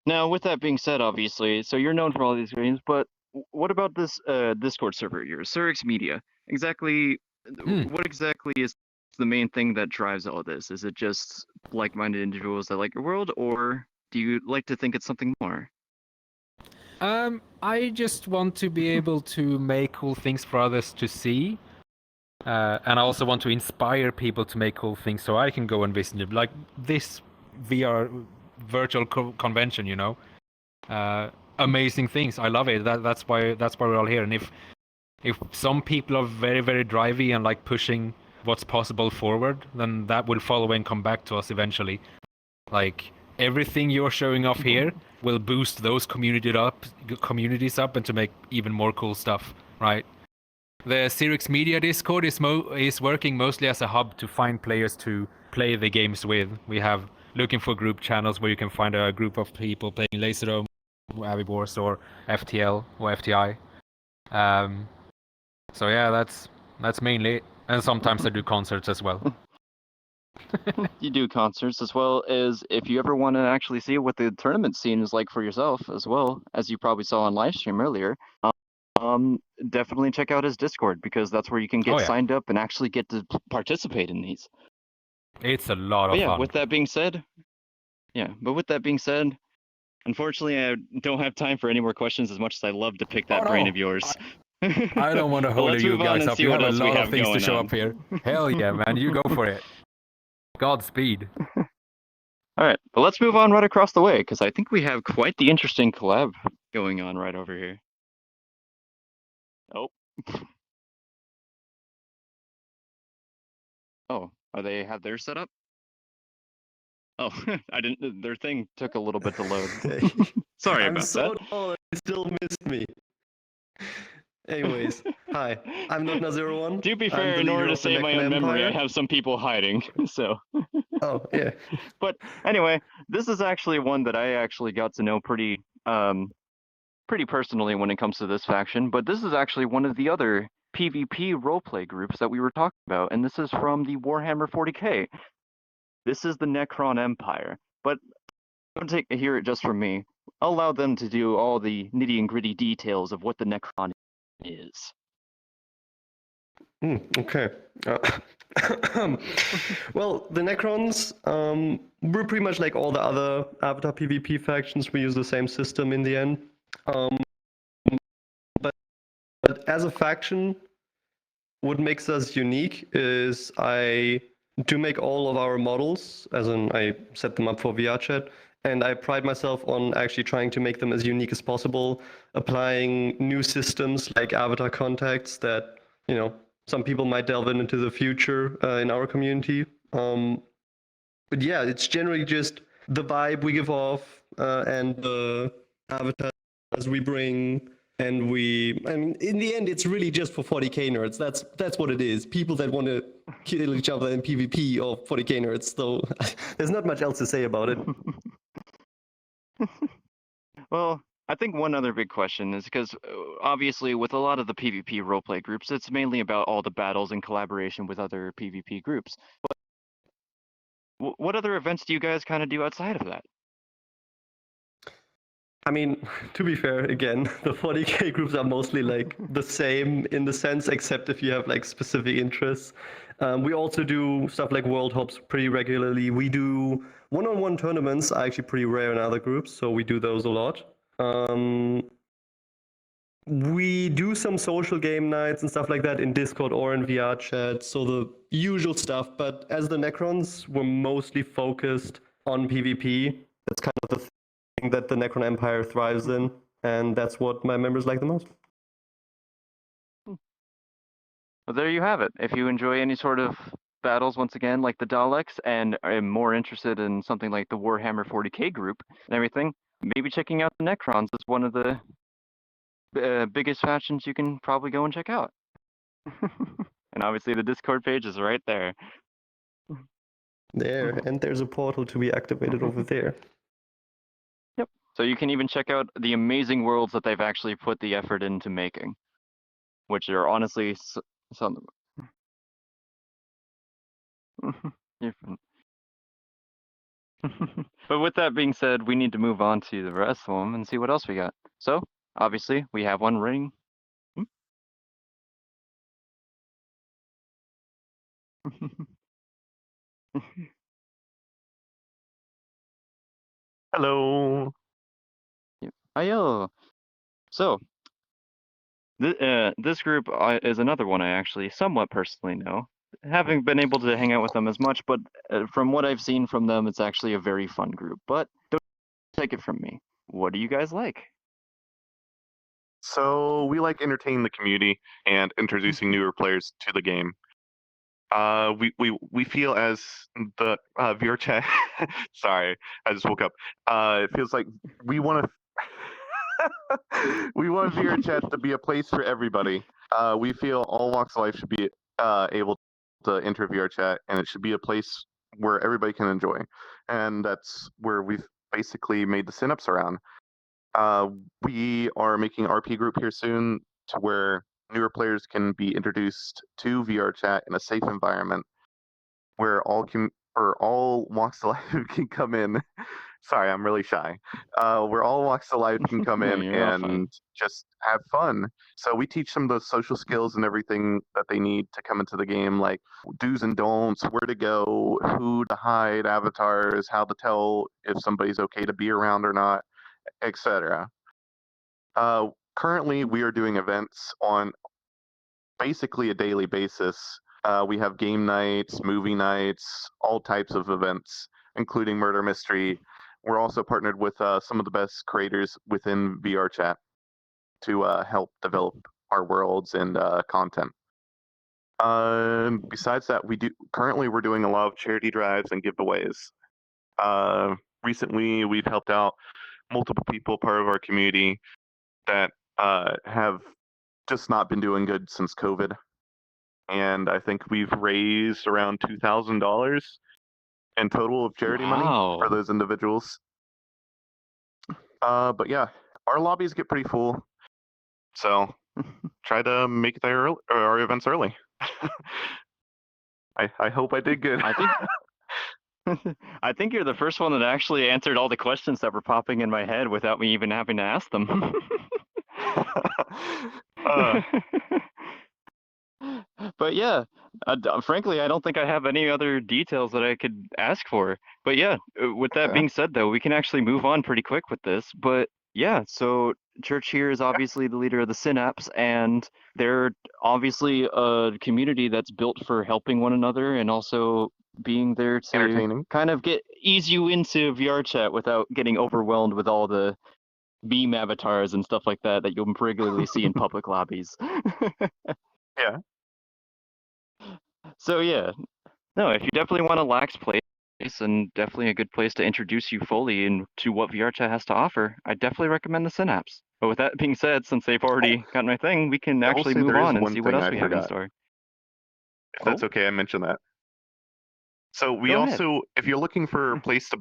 Now, with that being said, obviously, so you're known for all these games, but what about this Discord server of yours, Surix Media? Exactly, what exactly is the main thing that drives all this? Is it just like-minded individuals that like your world, or do you like to think it's something more? I just want to be able to make cool things for others to see. And I also want to inspire people to make cool things so I can go and visit it. Like this VR virtual convention, you know. Amazing things. I love it. That's why we're all here. And if some people are very, very drivey and like pushing what's possible forward, then that will follow and come back to us eventually. Like everything you're showing off here will boost those communities up and to make even more cool stuff, right? The Sirix Media Discord is working mostly as a hub to find players to play the games with. We have looking for group channels where you can find a group of people playing Laserdome, Abbey Wars, or FTL or FTI. So yeah, that's mainly it. And sometimes I do concerts as well. You do concerts as well as if you ever want to actually see what the tournament scene is like for yourself as well, as you probably saw on live stream earlier. Definitely check out his Discord because that's where you can get signed up and actually get to participate in these. It's a lot of fun. With that being said, unfortunately, I don't have time for any more questions as much as I love to pick that brain of yours. I don't want to hold you guys up. You have a lot of things to show up here. Hell yeah, man. You go for it. Godspeed. All right, but let's move on right across the way because I think we have quite the interesting collab going on right over here. Oh. Oh, are they have theirs set up? Oh, I didn't. Their thing took a little bit to load. Sorry about that. Tall, you still missed me. Anyways, hi. I'm not Nazir1. To be fair, in order to save my own memory, I have some people hiding. So. Oh yeah. But anyway, this is actually one that I actually got to know pretty personally when it comes to this faction. But this is actually one of the other PvP roleplay groups that we were talking about, and this is from the Warhammer 40k. This is the Necron Empire, but don't hear it just from me. I'll allow them to do all the nitty and gritty details of what the Necron is. Okay. Well, the Necrons, we're pretty much like all the other Avatar PvP factions. We use the same system in the end. But as a faction, what makes us unique is I do make all of our models, as in I set them up for VR chat, and I pride myself on actually trying to make them as unique as possible, applying new systems like avatar contacts that, you know, some people might delve into the future in our community. But yeah, it's generally just the vibe we give off and the avatars we bring. And I mean, in the end, it's really just for 40k nerds. That's what it is. People that want to kill each other in PvP or 40k nerds. So there's not much else to say about it. Well, I think one other big question is because obviously with a lot of the PvP roleplay groups, it's mainly about all the battles and collaboration with other PvP groups. But what other events do you guys kind of do outside of that? I mean, to be fair, again, the 40k groups are mostly like the same in the sense, except if you have like specific interests. We also do stuff like world hops pretty regularly. We do one-on-one tournaments are actually pretty rare in other groups, so we do those a lot. We do some social game nights and stuff like that in Discord or in VR chat, so the usual stuff. But as the Necrons, we're mostly focused on PvP. That's kind of the thing that the Necron Empire thrives in, and that's what my members like the most. Well, there you have it. If you enjoy any sort of battles, once again, like the Daleks, and are more interested in something like the Warhammer 40k group and everything, maybe checking out the Necrons is one of the biggest factions you can probably go and check out. And obviously the Discord page is right there. There, and there's a portal to be activated over there. Yep. So you can even check out the amazing worlds that they've actually put the effort into making, which are honestly some. You're fine. But with that being said, we need to move on to the rest of them and see what else we got. So, obviously, we have one ring. Hello. Yep. Ayo. So, this group is another one I actually somewhat personally know. Haven't been able to hang out with them as much, but from what I've seen from them, it's actually a very fun group. But don't take it from me. What do you guys like? So we entertaining the community and introducing newer players to the game. We feel as the VR chat. Sorry, I just woke up. It feels like we want to. We want VR chat to be a place for everybody. We feel all walks of life should be able to enter VR chat, and it should be a place where everybody can enjoy. And that's where we've basically made the synapse around. We are making an RP group here soon to where newer players can be introduced to VR chat in a safe environment where all walks of life can come in. Sorry, I'm really shy. Where all walks of life can come No, in you're all fine. and just have fun. So we teach them the social skills and everything that they need to come into the game, like do's and don'ts, where to go, who to hide, avatars, how to tell if somebody's okay to be around or not, etc. Currently, we are doing events on basically a daily basis. We have game nights, movie nights, all types of events, including murder mystery. We're also partnered with some of the best creators within VR chat to help develop our worlds and content. Besides that, we're doing a lot of charity drives and giveaways. Recently, we've helped out multiple people, part of our community, that have just not been doing good since COVID. And I think we've raised around $2,000 in total of charity money for those individuals. But yeah, our lobbies get pretty full, so try to make our events early. I hope I did good. I think I think you're the first one that actually answered all the questions that were popping in my head without me even having to ask them. But yeah, frankly, I don't think I have any other details that I could ask for. But yeah, with that being said, though, we can actually move on pretty quick with this. But yeah, so Church here is obviously the leader of the Synapse, and they're obviously a community that's built for helping one another and also being there to kind of ease you into VR chat without getting overwhelmed with all the meme avatars and stuff like that you'll regularly see in public lobbies. Yeah. So yeah, no, if you definitely want a lax place and definitely a good place to introduce you fully into what VR chat has to offer, I definitely recommend the Synapse. But with that being said, since they've already gotten my thing, we can I will actually say move there is on and one see what thing else I we have in forgot. store. If that's okay, I mentioned that. So we Go also, ahead. if you're looking for a place to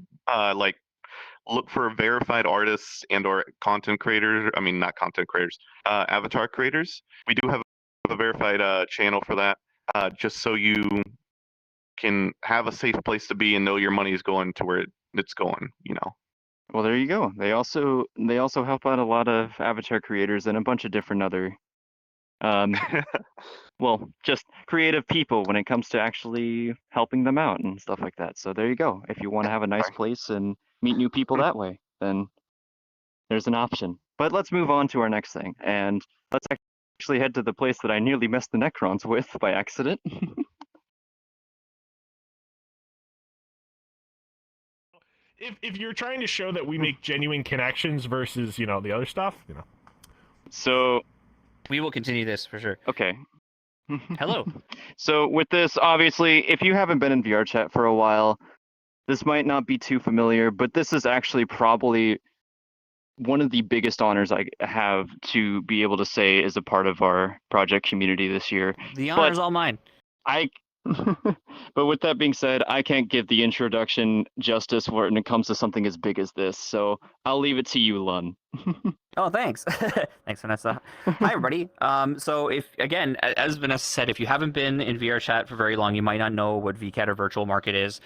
look for verified artists and or content creators, I mean not content creators, avatar creators, we do have a verified channel for that, just so you can have a safe place to be and know your money is going to where it's going, you know. Well, there you go. They also help out a lot of avatar creators and a bunch of different other well, just creative people when it comes to actually helping them out and stuff like that. So there you go. If you want to have a nice place and meet new people that way, then there's an option. But let's move on to our next thing. And let's actually head to the place that I nearly messed the Necrons with by accident. If you're trying to show that we make genuine connections versus, the other stuff, So we will continue this for sure. Okay. Hello. So with this, obviously, if you haven't been in VR chat for a while, this might not be too familiar, but this is actually probably one of the biggest honors I have to be able to say is a part of our project community this year. The But honor's all mine. I but with that being said, I can't give the introduction justice when it comes to something as big as this. So I'll leave it to you, Lun. Oh, thanks. Thanks, Vanessa. Hi, everybody. So if, again, as Vanessa said, if you haven't been in VR chat for very long, you might not know what VCAT or Virtual Market is.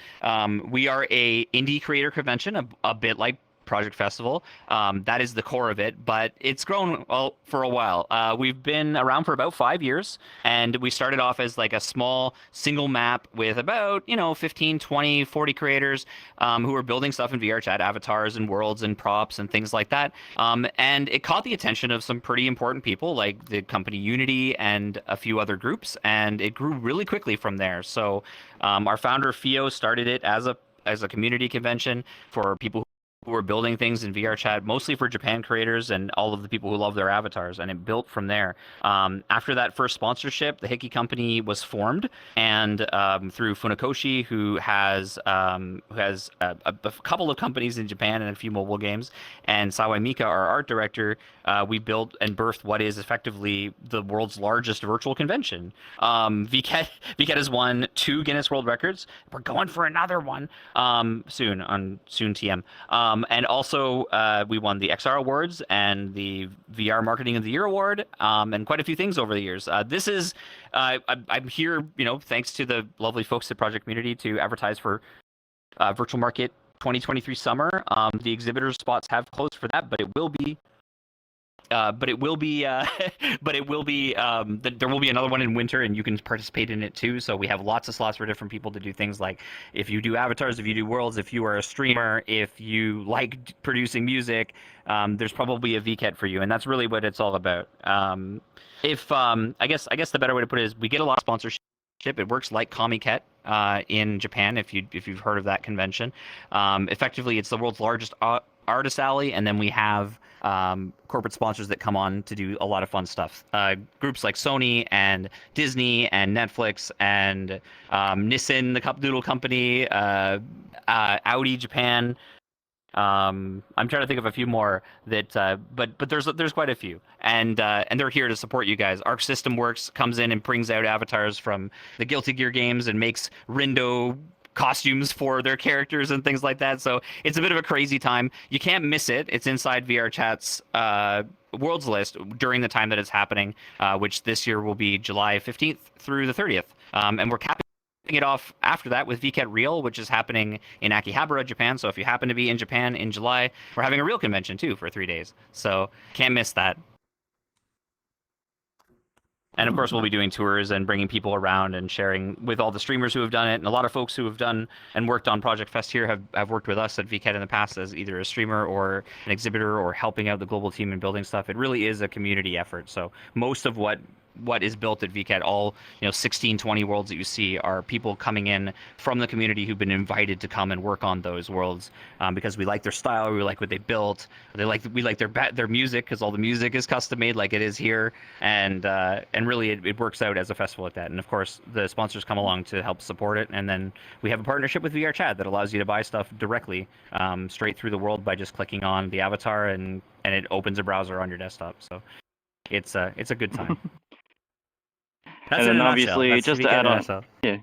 We are a indie creator convention, a bit like Project Festival. That is the core of it, but it's grown for a while. We've been around for about 5 years, and we started off as like a small single map with about 15, 20, 40 creators who were building stuff in VR chat, avatars and worlds and props and things like that. And it caught the attention of some pretty important people like the company Unity and a few other groups, and it grew really quickly from there. So our founder Fio started it as a community convention for people who were building things in VR chat, mostly for Japan creators and all of the people who love their avatars, and it built from there. After that first sponsorship, the Hickey Company was formed, and through Funakoshi, who has a couple of companies in Japan and a few mobile games, and Sawai Mika, our art director, we built and birthed what is effectively the world's largest virtual convention. VCAT has won 2 Guinness World Records. We're going for another one soon TM. And also, we won the XR Awards and the VR Marketing of the Year Award, and quite a few things over the years. This is, I'm here, thanks to the lovely folks at Project Community to advertise for Virtual Market 2023 Summer. The exhibitor spots have closed for that, but it will be. There will be another one in winter, and you can participate in it too. So we have lots of slots for different people to do things like if you do avatars, if you do worlds, if you are a streamer, if you like producing music, there's probably a VCAT for you, and that's really what it's all about. I guess the better way to put it is we get a lot of sponsorship. It works like Comiket in Japan, if you've heard of that convention. Effectively, it's the world's largest artist alley, and then we have corporate sponsors that come on to do a lot of fun stuff. Groups like Sony and Disney and Netflix and Nissan, the Cup Noodle Company, Audi Japan. I'm trying to think of a few more that, but there's quite a few, and they're here to support you guys. Arc System Works comes in and brings out avatars from the Guilty Gear games and makes Rindo costumes for their characters and things like that. So it's a bit of a crazy time. You can't miss it. It's inside VR Chat's Worlds list during the time that it's happening, which this year will be July 15th through the 30th. And we're capping it off after that with VCAT Real, which is happening in Akihabara, Japan. So if you happen to be in Japan in July, we're having a real convention too for 3 days. So can't miss that. And of course, we'll be doing tours and bringing people around and sharing with all the streamers who have done it. And a lot of folks who have done and worked on Project Fest here have worked with us at VCAT in the past as either a streamer or an exhibitor or helping out the global team and building stuff. It really is a community effort. So most of what is built at VCAT, all 16, 20 worlds that you see are people coming in from the community who've been invited to come and work on those worlds because we like their style, we like what they built, we like their music because all the music is custom made like it is here, and really it works out as a festival like that. And of course the sponsors come along to help support it, and then we have a partnership with VR Chat that allows you to buy stuff directly straight through the world by just clicking on the avatar, and it opens a browser on your desktop. So it's a good time. That's and then in a obviously, nutshell. just to add on, yeah.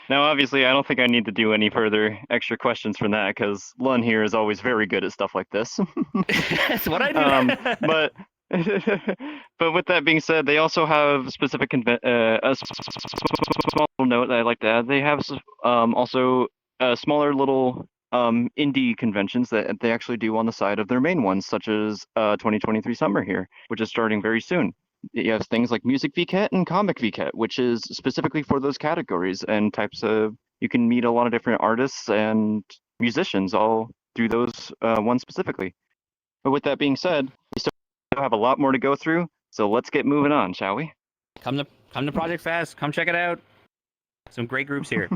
Now, obviously, I don't think I need to do any further extra questions from that because Lun here is always very good at stuff like this. That's what I do. But with that being said, they also have specific a small note that I'd like to add. They have also smaller little indie conventions that they actually do on the side of their main ones, such as 2023 Summer here, which is starting very soon. You have things like Music VCAT and Comic VCAT, which is specifically for those categories and types of. You can meet a lot of different artists and musicians all through those ones specifically. But with that being said, we still have a lot more to go through, so let's get moving on, shall we? Come to Project Fest. Come check it out. Some great groups here.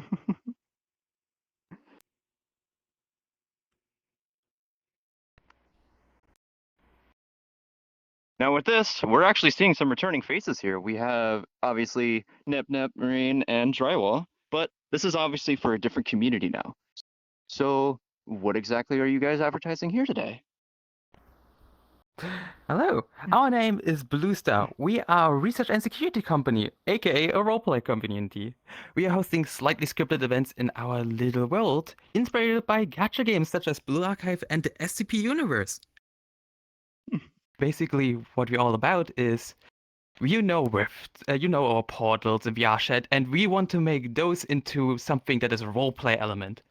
Now with this, we're actually seeing some returning faces here. We have, obviously, Nep, Marine, and Drywall, but this is obviously for a different community now. So what exactly are you guys advertising here today? Hello, our name is Blue Star. We are a research and security company, aka a roleplay community. We are hosting slightly scripted events in our little world, inspired by gacha games such as Blue Archive and the SCP universe. Basically, what we're all about is, Rift, our portals in VRChat, and we want to make those into something that is a roleplay element.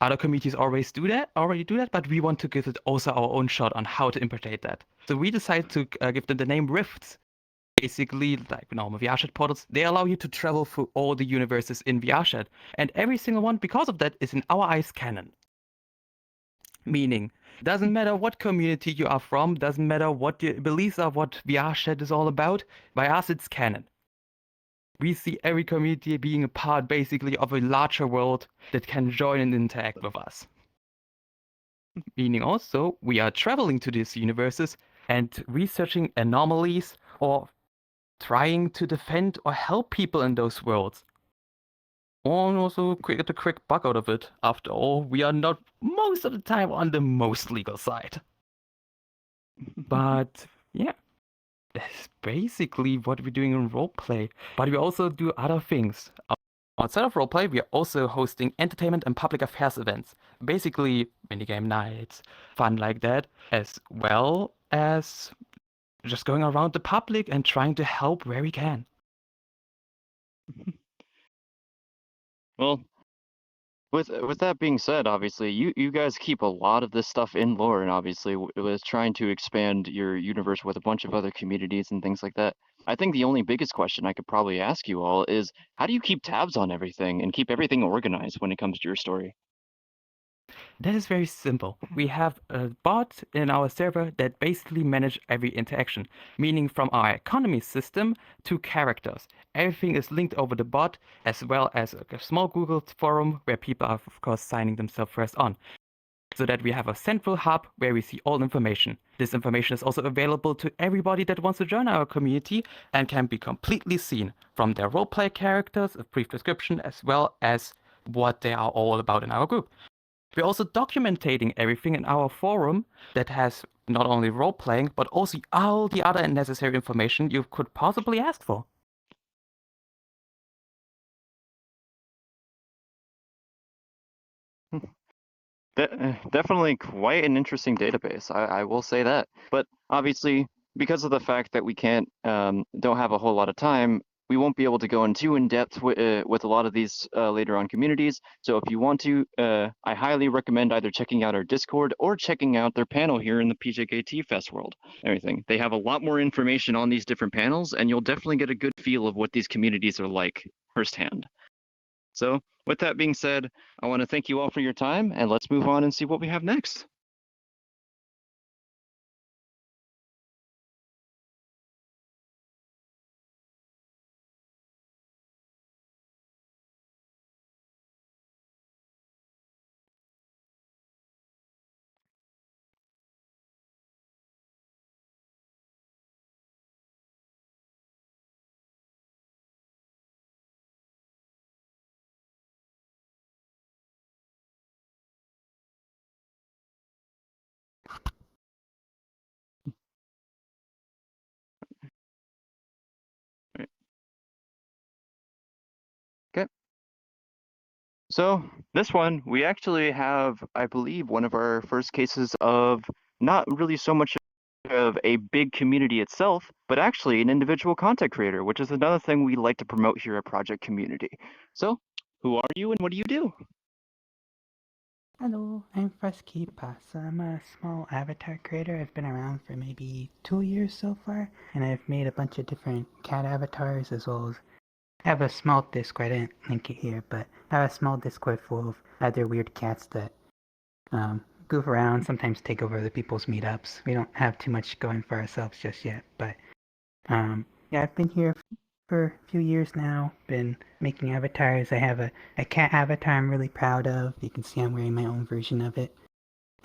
Other communities already do that, but we want to give it also our own shot on how to interpret that. So we decided to give them the name Rifts. Basically, like normal VRChat portals, they allow you to travel through all the universes in VRChat, and every single one, because of that, is in our eyes canon. Meaning, doesn't matter what community you are from, doesn't matter what your beliefs are, what VRChat is all about, by us it's canon. We see every community being a part, basically, of a larger world that can join and interact with us. Meaning also, we are traveling to these universes and researching anomalies or trying to defend or help people in those worlds. Or also get a quick buck out of it. After all, we are not most of the time on the most legal side. But yeah, that's basically what we're doing in roleplay. But we also do other things. Outside of roleplay, we are also hosting entertainment and public affairs events. Basically, minigame nights, fun like that, as well as just going around the public and trying to help where we can. Well, with that being said, obviously, you guys keep a lot of this stuff in lore, and obviously, was trying to expand your universe with a bunch of other communities and things like that. I think the only biggest question I could probably ask you all is, how do you keep tabs on everything and keep everything organized when it comes to your story? That is very simple. We have a bot in our server that basically manages every interaction, meaning from our economy system to characters. Everything is linked over the bot, as well as a small Google forum where people are, of course, signing themselves first on. So that we have a central hub where we see all information. This information is also available to everybody that wants to join our community and can be completely seen from their roleplay characters, a brief description, as well as what they are all about in our group. We're also documenting everything in our forum that has not only role-playing, but also all the other necessary information you could possibly ask for. Definitely quite an interesting database. I will say that. But obviously, because of the fact that we don't have a whole lot of time, we won't be able to go in too in depth with a lot of these later on communities. So if you want to, I highly recommend either checking out our Discord or checking out their panel here in the PJKT Fest world. Everything. They have a lot more information on these different panels, and you'll definitely get a good feel of what these communities are like firsthand. So with that being said, I want to thank you all for your time, and let's move on and see what we have next. Okay. So this one, we actually have, I believe, one of our first cases of not really so much of a big community itself, but actually an individual content creator, which is another thing we like to promote here at Project Community. So, who are you and what do you do? Hello, I'm Fresky Pass. I'm a small avatar creator. I've been around for maybe 2 years so far, and I've made a bunch of different cat avatars as well as I have a small Discord. I didn't link it here, but I have a small Discord full of other weird cats that goof around, sometimes take over other people's meetups. We don't have too much going for ourselves just yet, but yeah, I've been here for a few years now, been making avatars. I have a cat avatar I'm really proud of. You can see I'm wearing my own version of it.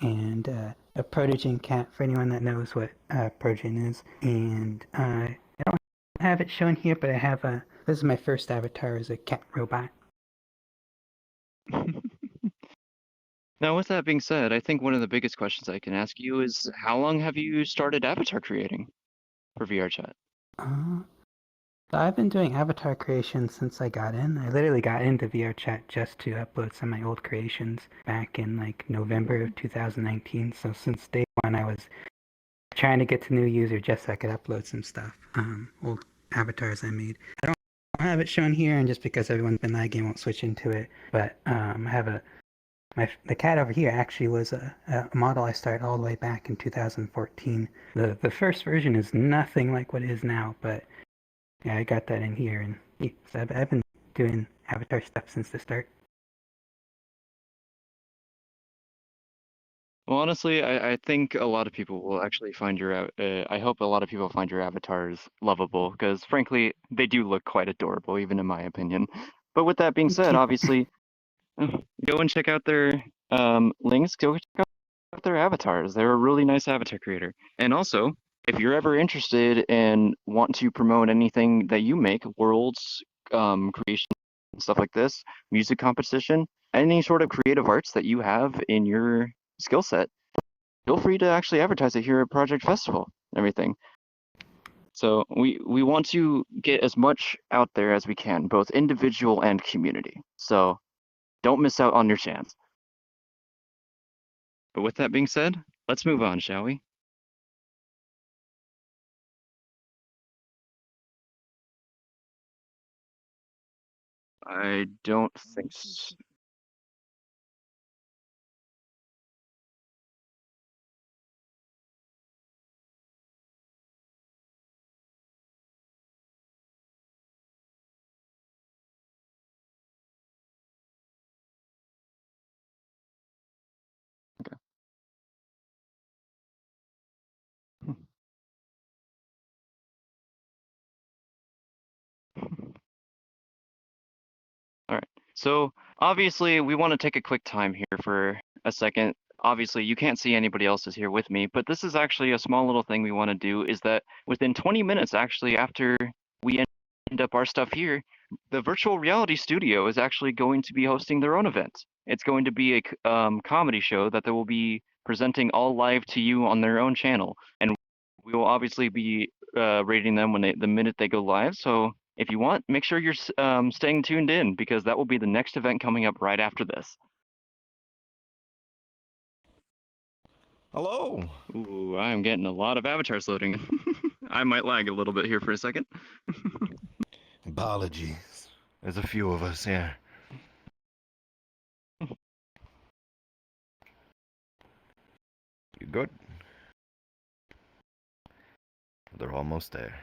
And a protogen cat, for anyone that knows what protogen is. And I don't have it shown here, but I have this is my first avatar as a cat robot. Now, with that being said, I think one of the biggest questions I can ask you is how long have you started avatar creating for VR chat? So I've been doing avatar creation since I got in. I literally got into VR chat just to upload some of my old creations back in like November of 2019. So since day one, I was trying to get to new user just so I could upload some stuff, old avatars I made. I don't have it shown here, and just because everyone's been lagging, I won't switch into it. But I have the cat over here actually was a model I started all the way back in 2014. The first version is nothing like what it is now, but yeah, I got that in here, and yeah, so I've been doing avatar stuff since the start. Well, honestly, I think a lot of people will actually find I hope a lot of people find your avatars lovable, because frankly, they do look quite adorable, even in my opinion. But with that being said, obviously, go and check out their links. Go check out their avatars. They're a really nice avatar creator. And also, if you're ever interested and want to promote anything that you make, worlds, creation, stuff like this, music competition, any sort of creative arts that you have in your skill set, feel free to actually advertise it here at Projekt Festival and everything. So we want to get as much out there as we can, both individual and community. So don't miss out on your chance. But with that being said, let's move on, shall we? I don't think so. All right. So obviously, we want to take a quick time here for a second. Obviously, you can't see anybody else is here with me, but this is actually a small little thing we want to do is that within 20 minutes, actually, after we end up our stuff here, the virtual reality studio is actually going to be hosting their own event. It's going to be a comedy show that they will be presenting all live to you on their own channel, and we will obviously be rating them when the minute they go live. So if you want, make sure you're staying tuned in, because that will be the next event coming up right after this. Hello. Ooh, I'm getting a lot of avatars loading. I might lag a little bit here for a second. Apologies. There's a few of us here. You good? They're almost there.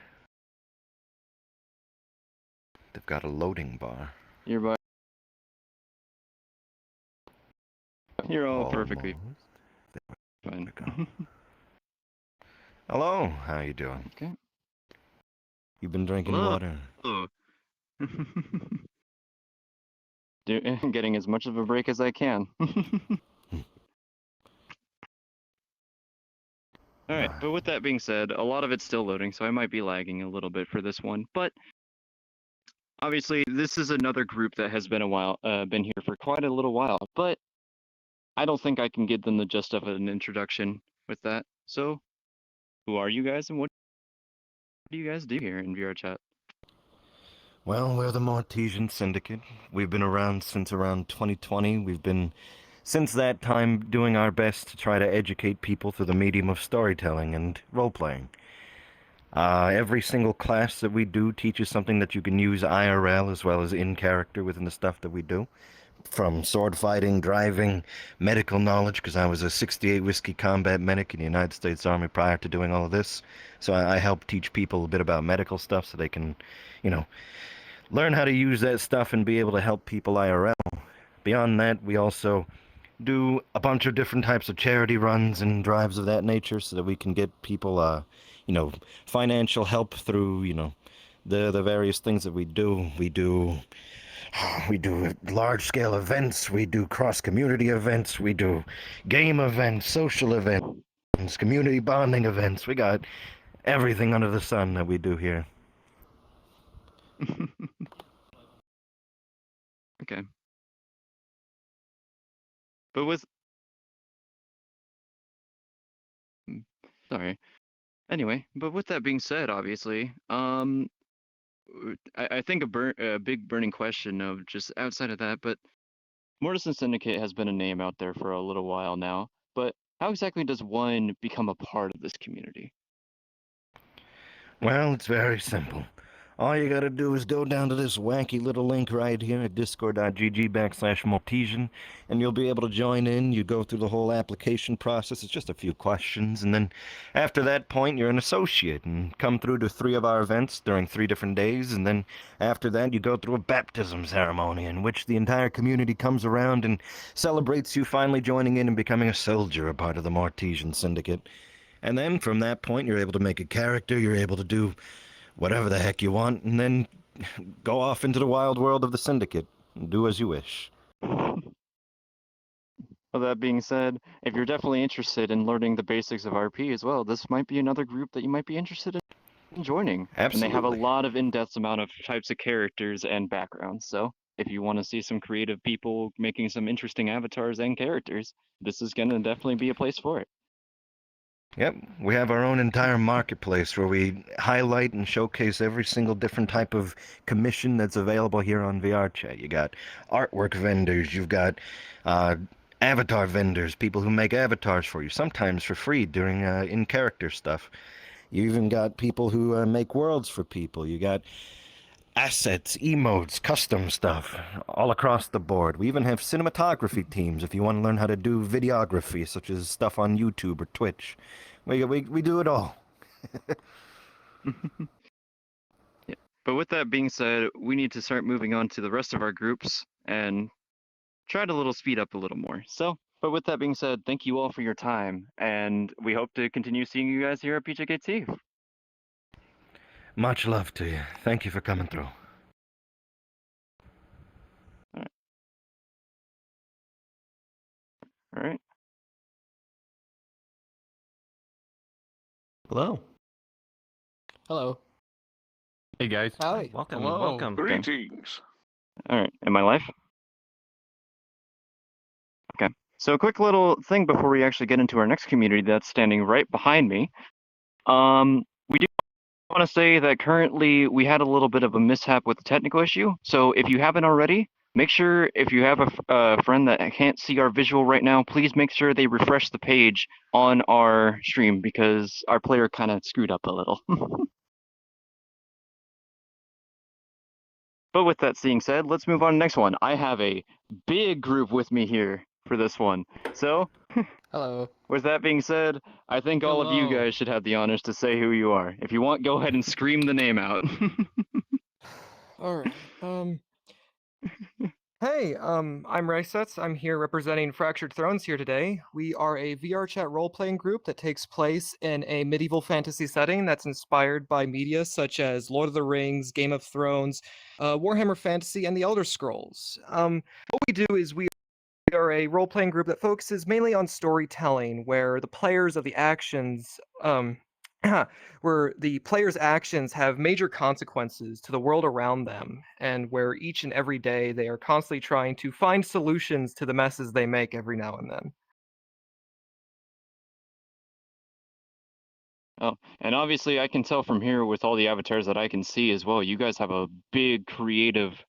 They've got a loading bar. You're all perfectly fine. Hello, how you doing? Okay. You've been drinking Hello. water. Hello. Getting as much of a break as I can. All right, but with that being said, a lot of it's still loading, so I might be lagging a little bit for this one. But obviously, this is another group that has been been here for quite a little while. But I don't think I can give them the gist of an introduction with that. So, who are you guys, and what do you guys do here in VR Chat? Well, we're the Mortesian Syndicate. We've been around since around 2020. We've been, since that time, doing our best to try to educate people through the medium of storytelling and role-playing. Every single class that we do teaches something that you can use IRL as well as in character within the stuff that we do. From sword fighting, driving, medical knowledge, because I was a 68 Whiskey combat medic in the United States Army prior to doing all of this. So I help teach people a bit about medical stuff so they can, you know, learn how to use that stuff and be able to help people IRL. Beyond that, we also do a bunch of different types of charity runs and drives of that nature so that we can get people, you know, financial help through, you know, the various things that we do. We do large-scale events, we do cross-community events, we do game events, social events, community bonding events. We got everything under the sun that we do here. Okay. But with Sorry. Anyway, but with that being said, obviously, I think a big burning question of just outside of that, but Mortison Syndicate has been a name out there for a little while now. But how exactly does one become a part of this community? Well, it's very simple. All you gotta do is go down to this wacky little link right here at discord.gg/Maltesian, and you'll be able to join in. You go through the whole application process. It's just a few questions, and then after that point, you're an associate and come through to 3 of our events during 3 different days, and then after that, you go through a baptism ceremony in which the entire community comes around and celebrates you finally joining in and becoming a soldier, a part of the Maltesian Syndicate. And then from that point, you're able to make a character, you're able to do whatever the heck you want, and then go off into the wild world of the Syndicate and do as you wish. Well, that being said, if you're definitely interested in learning the basics of RP as well, this might be another group that you might be interested in joining. And they have a Absolutely. lot of in-depth amount of types of characters and backgrounds. So if you want to see some creative people making some interesting avatars and characters, this is going to definitely be a place for it. Yep, we have our own entire marketplace where we highlight and showcase every single different type of commission that's available here on VRChat. You got artwork vendors, you've got avatar vendors, people who make avatars for you, sometimes for free during in-character stuff. You even got people who make worlds for people. You got assets, emotes, custom stuff, all across the board. We even have cinematography teams if you want to learn how to do videography, such as stuff on YouTube or Twitch. We do it all. Yeah. But with that being said, we need to start moving on to the rest of our groups and try to speed up a little more. So, but with that being said, thank you all for your time, and we hope to continue seeing you guys here at PJKT. Much love to you. Thank you for coming through. All right. Hello. Hello. Hey guys. Howdy. Welcome. Hello. Welcome. Greetings. All right. Am I live? Okay. So a quick little thing before we actually get into our next community that's standing right behind me. We do want to say that currently we had a little bit of a mishap with the technical issue. So if you haven't already, make sure if you have a friend that can't see our visual right now, please make sure they refresh the page on our stream because our player kind of screwed up a little. But with that being said, let's move on to the next one. I have a big group with me here for this one. So, hello. With that being said, I think all of you Hello. guys should have the honors to say who you are. If you want, go ahead and scream the name out. All right. Hey, I'm Rysets. I'm here representing Fractured Thrones here today. We are a VRChat role-playing group that takes place in a medieval fantasy setting that's inspired by media such as Lord of the Rings, Game of Thrones, Warhammer Fantasy, and the Elder Scrolls. What we do is we are a role-playing group that focuses mainly on storytelling, where the players of the actions, where the players' actions have major consequences to the world around them, and where each and every day they are constantly trying to find solutions to the messes they make every now and then. Oh, and obviously I can tell from here with all the avatars that I can see as well, you guys have a big creative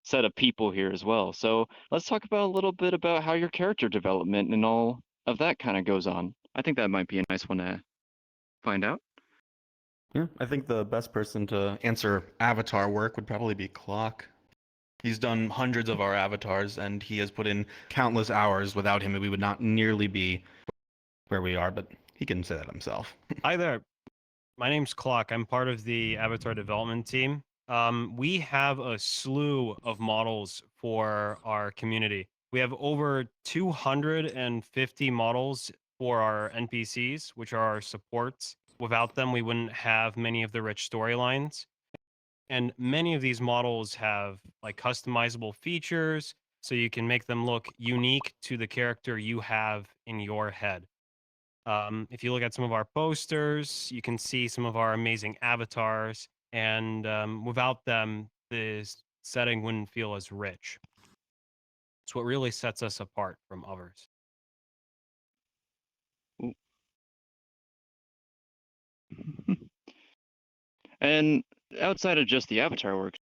set of people here as well. So let's talk about a little bit about how your character development and all of that kind of goes on. I think that might be a nice one to find out. Yeah, I think the best person to answer avatar work would probably be Clock. He's done hundreds of our avatars, and he has put in countless hours. Without him, we would not nearly be where we are, but he can say that himself. Hi there. My name's Clock. I'm part of the avatar development team. We have a slew of models for our community. We have over 250 models for our NPCs, which are our supports. Without them, we wouldn't have many of the rich storylines. And many of these models have like customizable features, so you can make them look unique to the character you have in your head. If you look at some of our posters, you can see some of our amazing avatars, and without them, this setting wouldn't feel as rich. It's what really sets us apart from others. And outside of just the avatar work,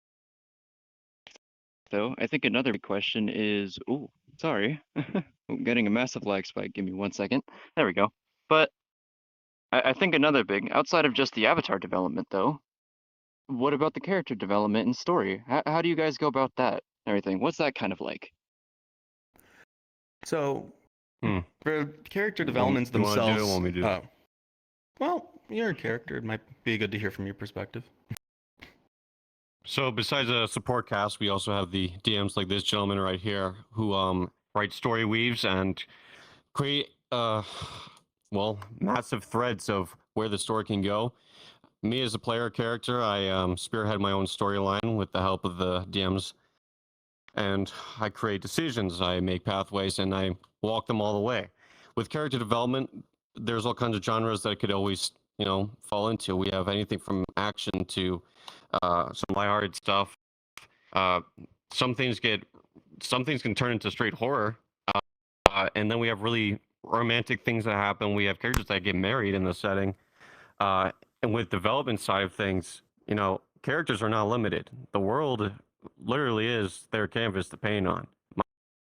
though, I think another big question is, ooh, sorry, I'm getting a massive lag spike. Give me 1 second. There we go. But I think another big, outside of just the avatar development, though, what about the character development and story? How do you guys go about that? Everything. What's that kind of like? So, Hmm. for character You developments wanna do it, themselves, want me to do it? well, you're a character. It might be good to hear from your perspective. So besides a support cast, we also have the DMs like this gentleman right here who write story weaves and create well, massive threads of where the story can go. Me as a player character, I spearhead my own storyline with the help of the DMs, and I create decisions, I make pathways, and I walk them all the way. With character development, there's all kinds of genres that it could always, fall into. We have anything from action to some lighthearted stuff. Uh, some things can turn into straight horror, and then we have really romantic things that happen. We have characters that get married in the setting, and with development side of things, characters are not limited. The world literally is their canvas to paint on.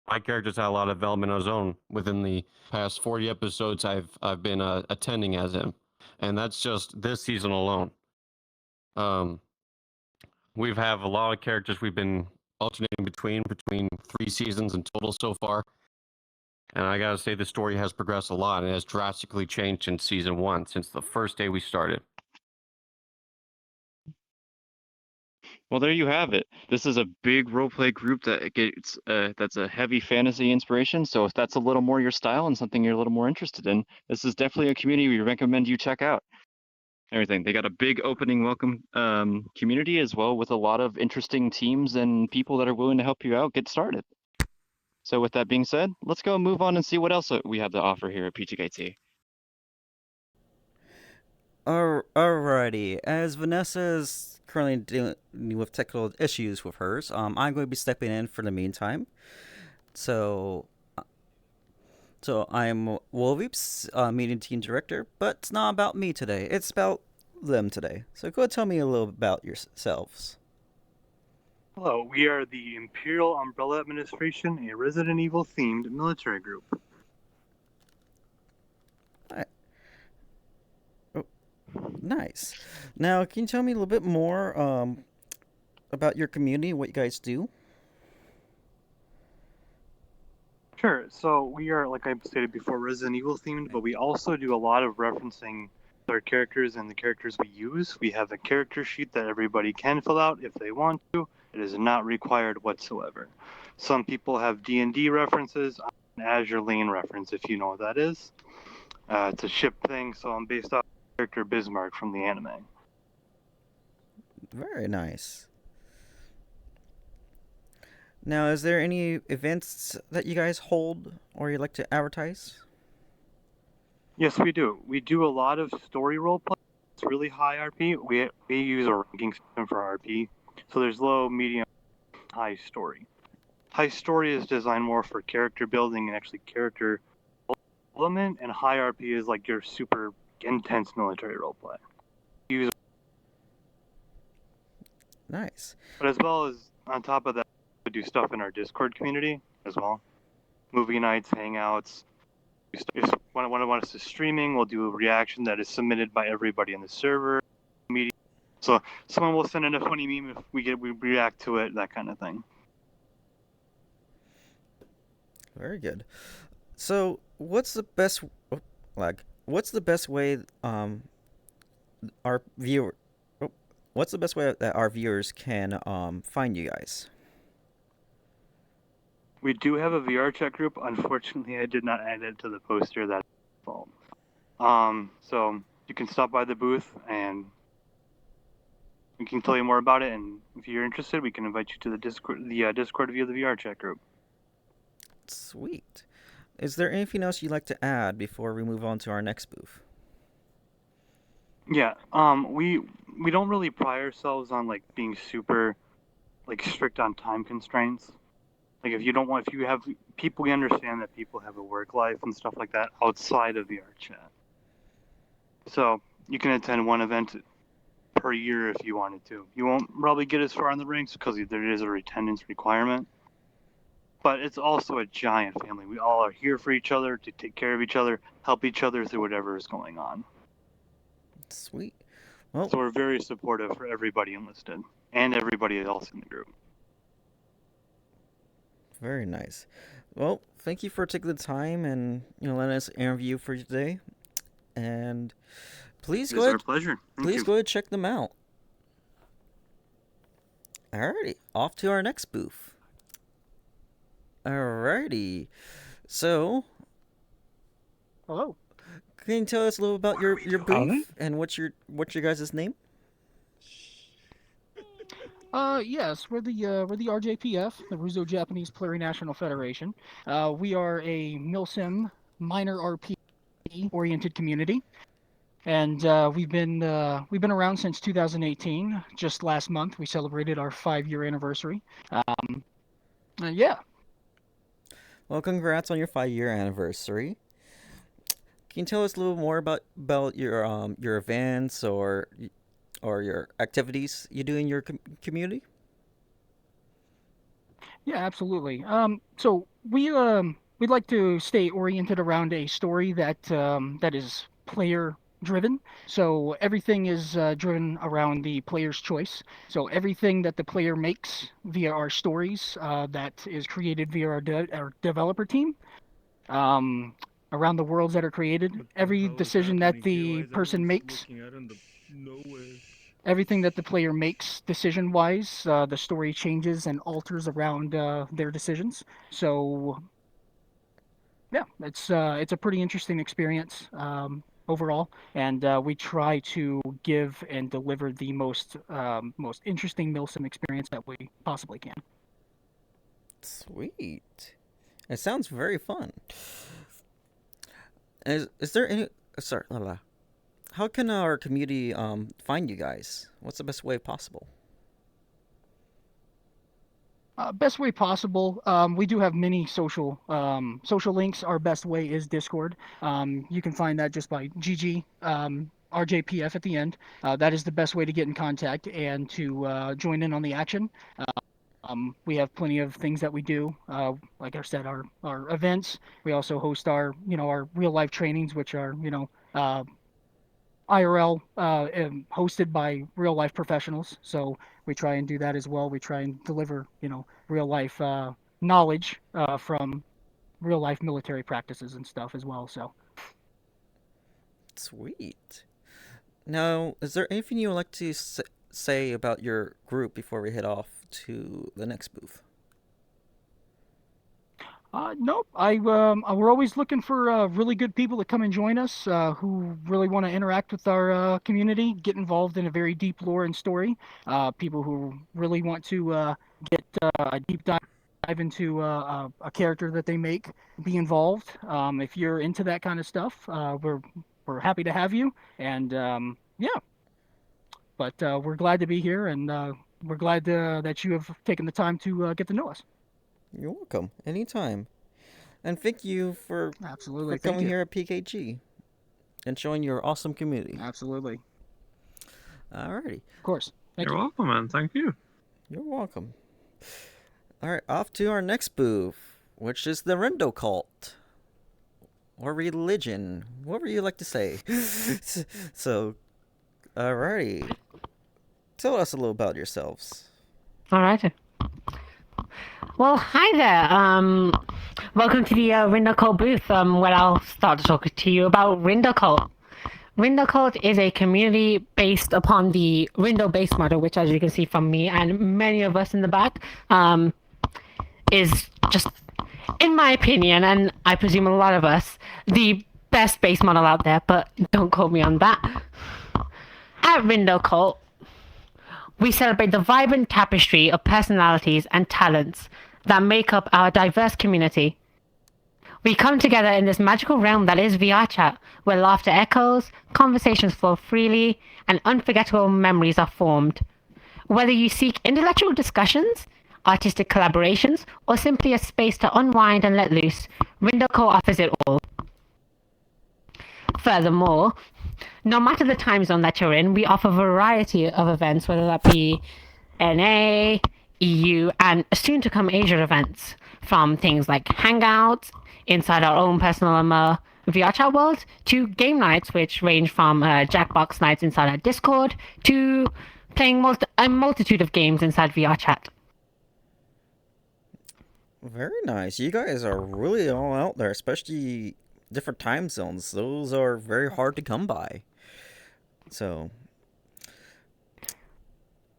My character's had a lot of development on his own within the past 40 episodes I've been attending as him, and that's just this season alone. We've have a lot of characters we've been alternating between 3 seasons in total so far. And I gotta say, the story has progressed a lot and has drastically changed in season 1 since the first day we started. Well, there you have it. This is a big roleplay group that gets that's a heavy fantasy inspiration. So if that's a little more your style and something you're a little more interested in, this is definitely a community we recommend you check out. Everything. They got a big opening welcome community as well, with a lot of interesting teams and people that are willing to help you out get started. So with that being said, let's go move on and see what else we have to offer here at PJKT. Alrighty, as Vanessa is currently dealing with technical issues with hers, I'm going to be stepping in for the meantime. So I'm Wolveeps, meeting team director, but it's not about me today. It's about them today. So go tell me a little about yourselves. Hello, we are the Imperial Umbrella Administration, a Resident Evil themed military group. Nice. Now, can you tell me a little bit more about your community, what you guys do? Sure, so we are, like I stated before, Resident Evil themed, but we also do a lot of referencing our characters and the characters we use. We have a character sheet that everybody can fill out if they want to. It is not required whatsoever. Some people have D&D references, an Azure Lane reference, if you know what that is. It's a ship thing, so I'm based off the character Bismarck from the anime. Very nice. Now, is there any events that you guys hold or you like to advertise? Yes, we do. We do a lot of story roleplay. It's really high RP. We use a ranking system for RP. So there's low, medium, high story. High story is designed more for character building and actually character development, and high RP is like your super intense military roleplay. Nice. But as well as on top of that, we do stuff in our Discord community as well. Movie nights, hangouts. If want us to streaming, we'll do a reaction that is submitted by everybody in the server. Media. So someone will send in a funny meme if we react to it, that kind of thing. Very good. So, what's the best way our viewer what's the best way that our viewers can find you guys? We do have a VR chat group. Unfortunately, I did not add it to the poster. That's my fault. So you can stop by the booth and we can tell you more about it. And if you're interested, we can invite you to the Discord view of the VR chat group. Sweet. Is there anything else you'd like to add before we move on to our next booth? Yeah. We don't really pride ourselves on like being super like strict on time constraints. Like if you have people, we understand that people have a work life and stuff like that outside of VR chat. So you can attend one event per year if you wanted to. You won't probably get as far in the ranks because there is a attendance requirement. But it's also a giant family. We all are here for each other, to take care of each other, help each other through whatever is going on. Sweet. Well, so we're very supportive for everybody enlisted and everybody else in the group. Very nice. Well, thank you for taking the time and letting us interview for today. And please go It's ahead. our pleasure. Thank Please you. go ahead and check them out. Alrighty, off to our next booth. Alrighty, so hello. Can you tell us a little about your booth and what's your guys' name? Yes, we're the RJPF, the Russo Japanese Plurinational Federation. We are a milsim minor RP oriented community, and we've been around since 2018. Just last month, we celebrated our 5-year anniversary. Yeah. Well, congrats on your 5-year anniversary. Can you tell us a little more about your events or your activities you do in your community? Yeah, absolutely. So we'd like to stay oriented around a story that is player driven. So everything is driven around the player's choice. So everything that the player makes via our stories that is created via our developer team. Around the worlds that are created, every decision that the person makes, everything that the player makes decision-wise, the story changes and alters around their decisions. So, yeah, it's a pretty interesting experience overall, and we try to give and deliver the most interesting milsim experience that we possibly can. Sweet. It sounds very fun. Is there any... Sorry, how can our community find you guys? What's the best way possible? Best way possible. We do have many social links. Our best way is Discord. You can find that just by GG RJPF at the end. That is the best way to get in contact and to join in on the action. We have plenty of things that we do. Like I said, our events. We also host our real life trainings, which are IRL hosted by real life professionals. So we try and do that as well. We try and deliver real life knowledge from real life military practices and stuff as well. So sweet. Now, is there anything you would like to say about your group before we head off to the next booth? Nope. We're always looking for really good people to come and join us who really want to interact with our community, get involved in a very deep lore and story. People who really want to get a deep dive into a character that they make, be involved. If you're into that kind of stuff, we're happy to have you. And yeah. But we're glad to be here, and we're glad that you have taken the time to get to know us. You're welcome. Anytime. And thank you for coming here at PKG and showing your awesome community. Absolutely. Alrighty. Of course. You're welcome, man. Thank you. You're welcome. Alright, off to our next booth, which is the Rendo Cult. Or religion. Whatever you like to say. So, alrighty. Tell us a little about yourselves. Alright. Well, hi there. Welcome to the Rindo Cult booth, where I'll start to talk to you about Rindo Cult. Rindo Cult is a community based upon the Rindo base model, which, as you can see from me and many of us in the back, is just, in my opinion, and I presume a lot of us, the best base model out there, but don't quote me on that. At Rindo Cult, we celebrate the vibrant tapestry of personalities and talents that make up our diverse community. We come together in this magical realm that is VR chat, where laughter echoes, conversations flow freely, and unforgettable memories are formed. Whether you seek intellectual discussions, artistic collaborations, or simply a space to unwind and let loose, Rindo Cult offers it all. Furthermore, no matter the time zone that you're in, we offer a variety of events, whether that be NA, EU, and soon to come Asia events, from things like hangouts inside our own personal VR chat world to game nights, which range from Jackbox nights inside our Discord to playing a multitude of games inside VR chat. Very nice. You guys are really all out there, especially different time zones. Those are very hard to come by. So,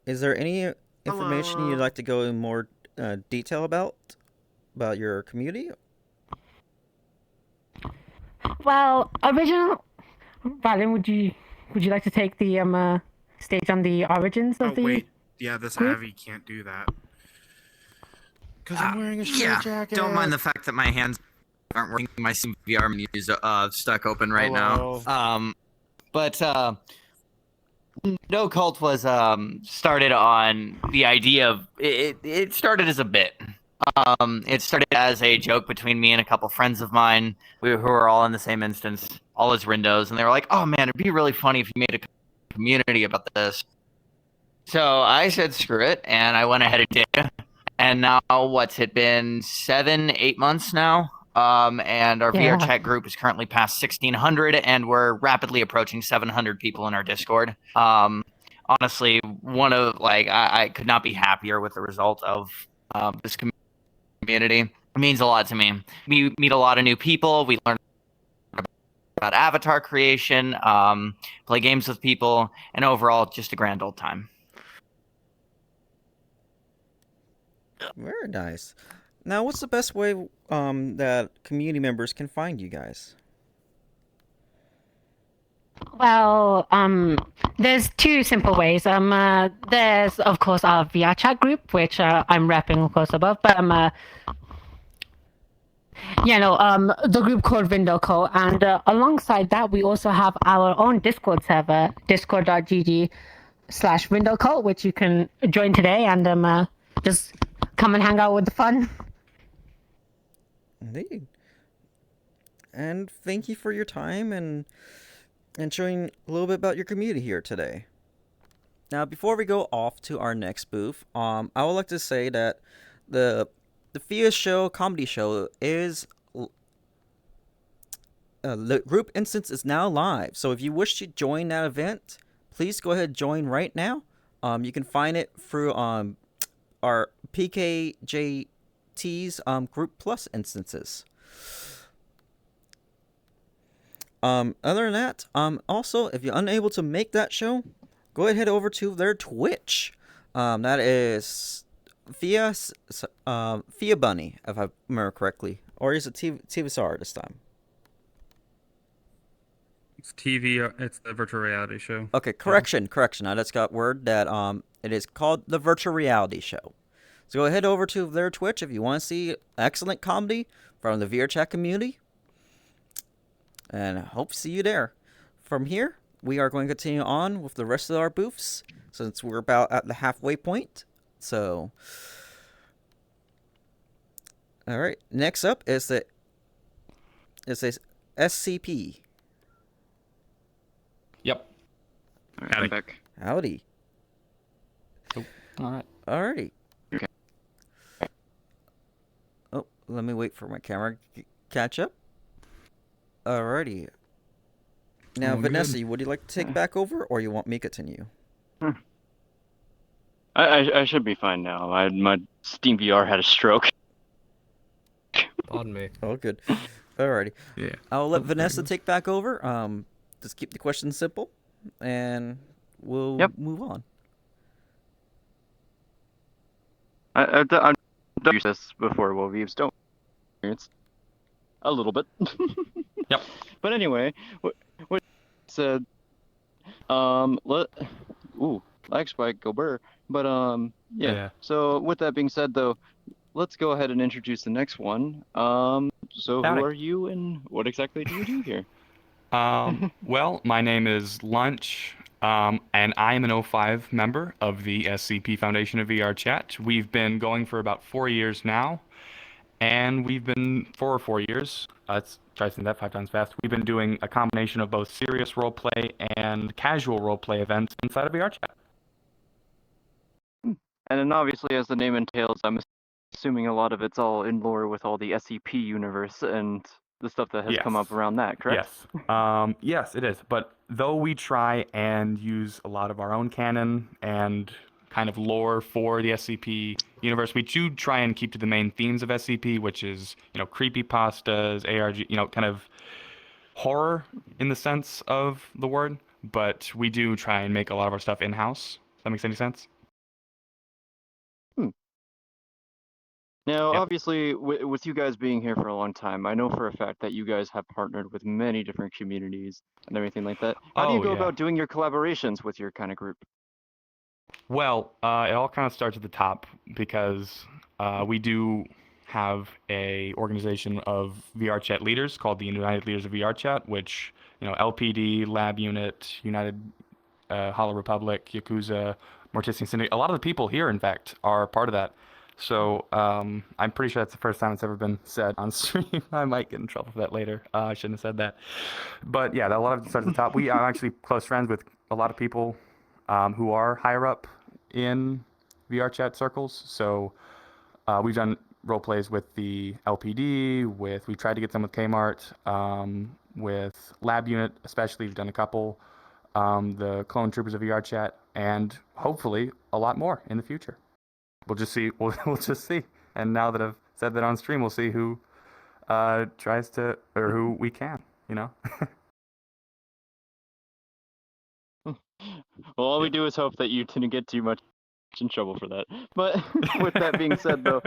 is there any information you'd like to go in more detail about your community? Well, Valen, would you like to take the stage on the origins of the? Wait, yeah, this group? Avi can't do that. Because I'm wearing a straight jacket. Don't mind the fact that my hands aren't working. My VR menu's stuck open right Hello. now. But No Cult was started on the idea of it started as a bit. It started as a joke between me and a couple friends of mine who were all in the same instance, all as Rindos, and they were like, "Oh man, it'd be really funny if you made a community about this." So I said, "Screw it," and I went ahead and did. And now, what's it been 7-8 months now? And our VR chat group is currently past 1,600, and we're rapidly approaching 700 people in our Discord. Honestly, I could not be happier with the result of this community. It means a lot to me. We meet a lot of new people. We learn about avatar creation, play games with people, and overall, just a grand old time. Very nice. Now, what's the best way that community members can find you guys? Well, there's two simple ways. There's of course our VR chat group, which I'm repping of course above, but the group called Vindoco, and alongside that we also have our own Discord server, discord.gg/Vindoco, which you can join today and just come and hang out with the fun. Indeed. And thank you for your time and showing a little bit about your community here today. Now, before we go off to our next booth, I would like to say that the FIA show, comedy show, is the group instance is now live. So if you wish to join that event, please go ahead and join right now. You can find it through our PKJT's Group Plus instances. Other than that, also, if you're unable to make that show, go ahead and head over to their Twitch. That is Fia Bunny, if I remember correctly. Or is it TVSR this time? It's TV, it's the virtual reality show. Okay, correction. I just got word that it is called the Virtual Reality Show. So go ahead over to their Twitch if you want to see excellent comedy from the VR chat community. And I hope to see you there. From here, we are going to continue on with the rest of our booths, since we're about at the halfway point. So, alright, next up is the SCP. Yep. Howdy. Howdy. Oh, alright. Alrighty. Okay. Oh, let me wait for my camera to catch up. Alrighty. Now, Vanessa, would you like to take back over, or you want me to continue? I should be fine now. My Steam VR had a stroke. Pardon me. Oh, good. Alrighty. Yeah. I'll let Vanessa take back over. Just keep the questions simple, and we'll move on. I've done this before. Well, we've don't experience a little bit. Yep. But anyway, what said? Lag spike, go burr. But yeah. So with that being said, though, let's go ahead and introduce the next one. So Howdy. who are you, and what exactly do you do here? Well, my name is Lunch, and I am an 05 member of the SCP Foundation of VR Chat. We've been going for about 4 years now, And we've been, for 4 years, let's try to say that 5 times fast, we've been doing a combination of both serious roleplay and casual roleplay events inside of VRChat. And then obviously, as the name entails, I'm assuming a lot of it's all in lore with all the SCP universe and the stuff that has come up Yes. around that, correct? Yes. Yes, it is. But though we try and use a lot of our own canon and kind of lore for the SCP universe, we do try and keep to the main themes of SCP, which is, creepypastas, ARG, kind of horror in the sense of the word. But we do try and make a lot of our stuff in-house. If that makes any sense? Now, obviously, with you guys being here for a long time, I know for a fact that you guys have partnered with many different communities and everything like that. How do you Oh, go yeah. about doing your collaborations with your kind of group? Well, it all kind of starts at the top because we do have a organization of VRChat leaders called the United Leaders of VRChat, which, LPD, Lab Unit, United Hollow Republic, Yakuza, Mortician Syndicate, a lot of the people here, in fact, are part of that. So I'm pretty sure that's the first time it's ever been said on stream. I might get in trouble for that later. I shouldn't have said that. But yeah, a lot of it starts at the top. We are actually close friends with a lot of people who are higher up in VRChat circles. So we've done role plays with the LPD, we've tried to get some with Kmart, with Lab Unit especially, we've done a couple, the Clone Troopers of VRChat, and hopefully a lot more in the future. We'll just see. We'll just see. And now that I've said that on stream, we'll see who tries to, or who we can, Well, all we do is hope that you didn't get too much in trouble for that. But with that being said, though,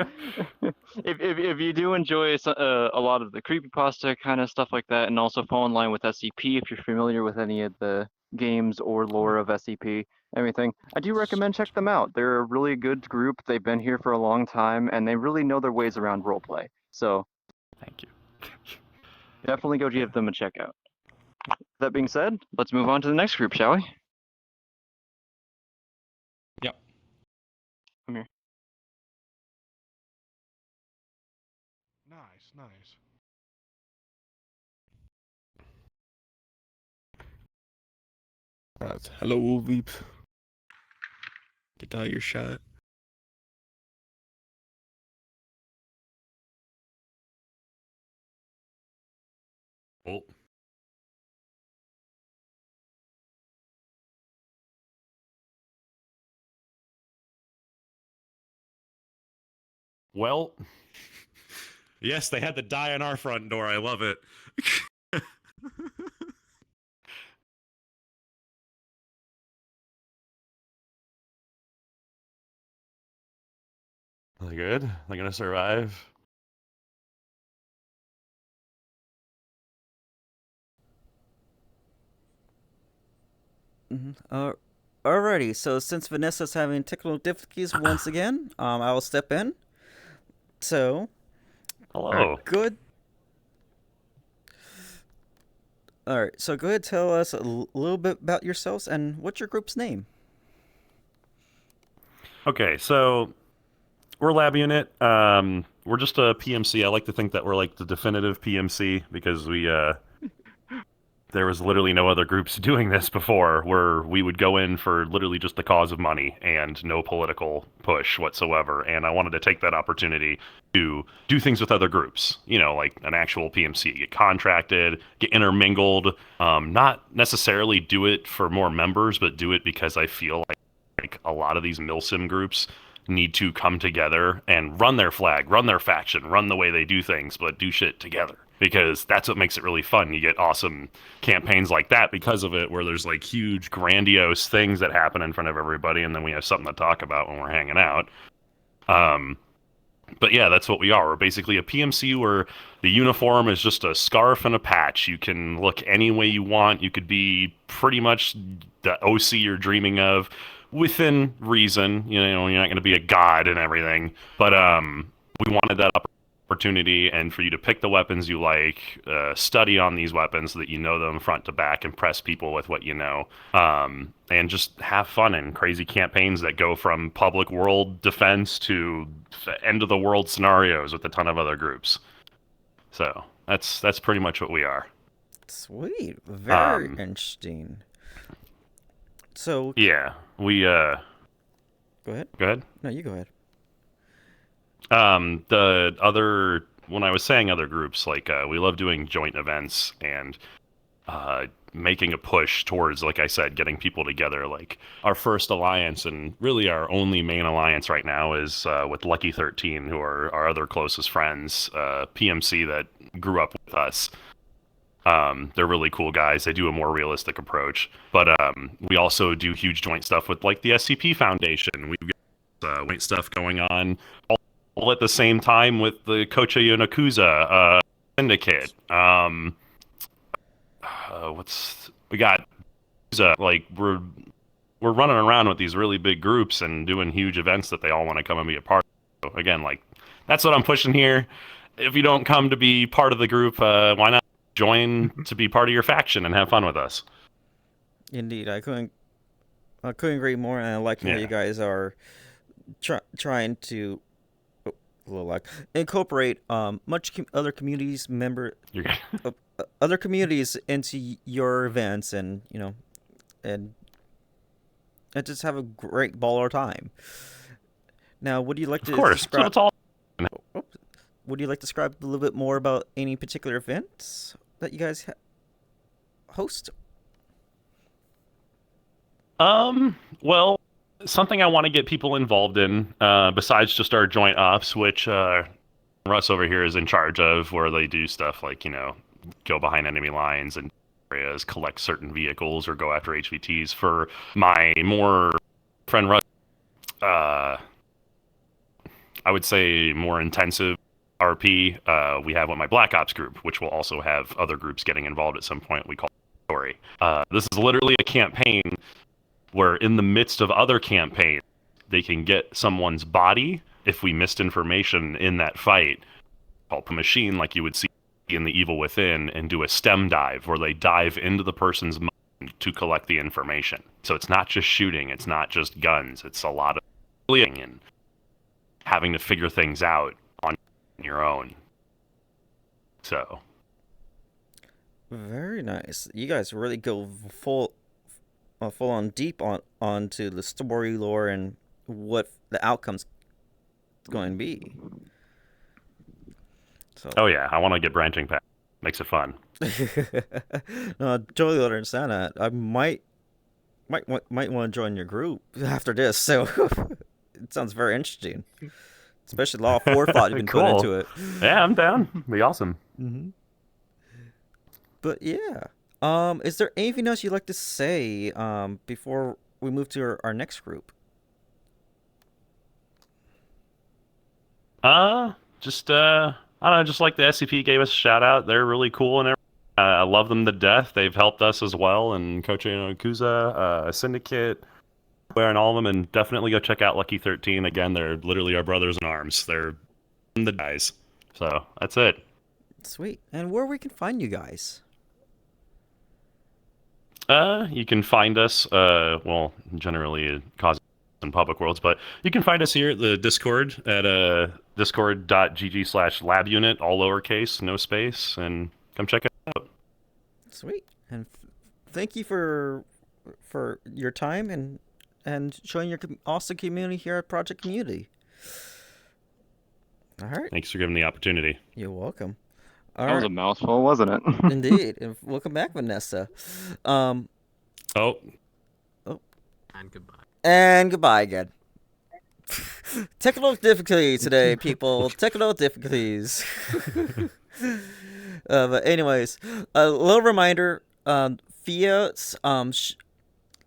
if you do enjoy a lot of the creepypasta kind of stuff like that, and also fall in line with SCP, if you're familiar with any of the games or lore of SCP, everything, I do recommend check them out. They're a really good group. They've been here for a long time, and they really know their ways around roleplay. So, thank you. Definitely go give them a check out. That being said, let's move on to the next group, shall we? Yep. Come here. Nice, nice. Hello, Veep. Get out your shot. Oh. Well, yes, they had to die on our front door. I love it. Are they good? Are they gonna survive? Alrighty, so since Vanessa's having technical difficulties once again, I will step in. So, hello. Good. Alright, so go ahead and tell us a little bit about yourselves and what's your group's name? Okay, so we're Lab Unit. We're just a PMC. I like to think that we're like the definitive PMC because there was literally no other groups doing this before, where we would go in for literally just the cause of money and no political push whatsoever. And I wanted to take that opportunity to do things with other groups, like an actual PMC, get contracted, get intermingled, not necessarily do it for more members, but do it because I feel like a lot of these milsim groups need to come together and run their flag, run their faction, run the way they do things, but do shit together. Because that's what makes it really fun. You get awesome campaigns like that because of it, where there's like huge, grandiose things that happen in front of everybody, and then we have something to talk about when we're hanging out. But yeah, that's what we are. We're basically a PMC where the uniform is just a scarf and a patch. You can look any way you want. You could be pretty much the OC you're dreaming of, within reason. You're not going to be a god and everything. But we wanted that opportunity and for you to pick the weapons you like, study on these weapons so that you know them front to back, impress people with what you know, and just have fun in crazy campaigns that go from public world defense to end of the world scenarios with a ton of other groups. So that's pretty much what we are. Sweet, very interesting. So yeah, we Go ahead. Go ahead. No, you go ahead. The other, when I was saying other groups, like we love doing joint events and making a push towards, like I said, getting people together. Like our first alliance and really our only main alliance right now is with Lucky 13, who are our other closest friends, PMC that grew up with us. They're really cool guys. They do a more realistic approach, but we also do huge joint stuff with like the SCP Foundation. We've got joint stuff going on all at the same time with the Kocha Yonakuza Syndicate. We got like we're running around with these really big groups and doing huge events that they all want to come and be a part of. So again, like that's what I'm pushing here. If you don't come to be part of the group, why not join to be part of your faction and have fun with us? Indeed, I couldn't agree more, and I like how you guys are trying to incorporate other communities other communities into your events, and and just have a great baller time. Now, would you like to describe? Would you like to describe a little bit more about any particular events that you guys host? Well, something I want to get people involved in, besides just our joint ops, which Russ over here is in charge of, where they do stuff like, go behind enemy lines and areas, collect certain vehicles, or go after HVTs. For my more friend Russ, I would say more intensive RP, we have my Black Ops group, which will also have other groups getting involved at some point. We call it Story. This is literally a campaign where in the midst of other campaigns, they can get someone's body if we missed information in that fight, help a machine like you would see in The Evil Within, and do a STEM dive where they dive into the person's mind to collect the information. So it's not just shooting, it's not just guns, it's a lot of bleeding and having to figure things out on your own. So very nice. You guys really go full on deep onto the story lore and what the outcome's going to be. So. Oh yeah, I want to get branching paths. Makes it fun. No, I totally understand that. I might want to join your group after this. So it sounds very interesting, especially a lot of forethought you've been Cool. putting into it. Yeah, I'm down. It'd be awesome. Mm-hmm. But yeah. Is there anything else you'd like to say before we move to our next group? Just I don't know, just like the SCP gave us a shout out. They're really cool and everything. I love them to death. They've helped us as well, and Kocha Yonakuza, Syndicate, and all of them. And definitely go check out Lucky 13. Again, they're literally our brothers in arms. They're the guys. So that's it. Sweet. And where we can find you guys? You can find us, well, generally cause in public worlds, but you can find us here at the Discord at discord.gg/labunit, all lowercase, no space, and come check it out. Sweet. And thank you for your time and showing your awesome community here at Project Community. All right. Thanks for giving the opportunity. You're welcome. That was a mouthful, wasn't it? Indeed. And welcome back, Vanessa. Oh. And goodbye. And goodbye again. Technical difficulties today, people. Technical difficulties. But anyways, a little reminder, Fia's the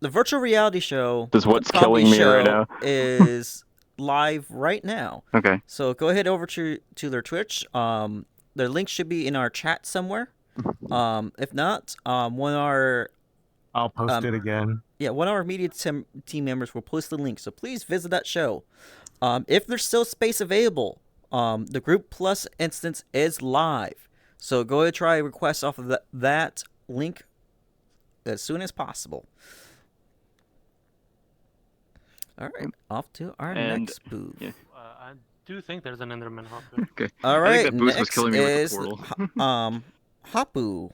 virtual reality show. This is what's killing me right now. Is live right now. Okay. So go ahead over to their Twitch. Their link should be in our chat somewhere. If not, one of our I'll post it again. Yeah, one of our media team members will post the link. So please visit that show. If there's still space available, The Group Plus instance is live, so go ahead and try request off of that link as soon as possible. All right, off to our next booth. Yeah. I do think there's an Enderman hop. Okay. All I right, think that boost was next killing me with the is portal. Hapu.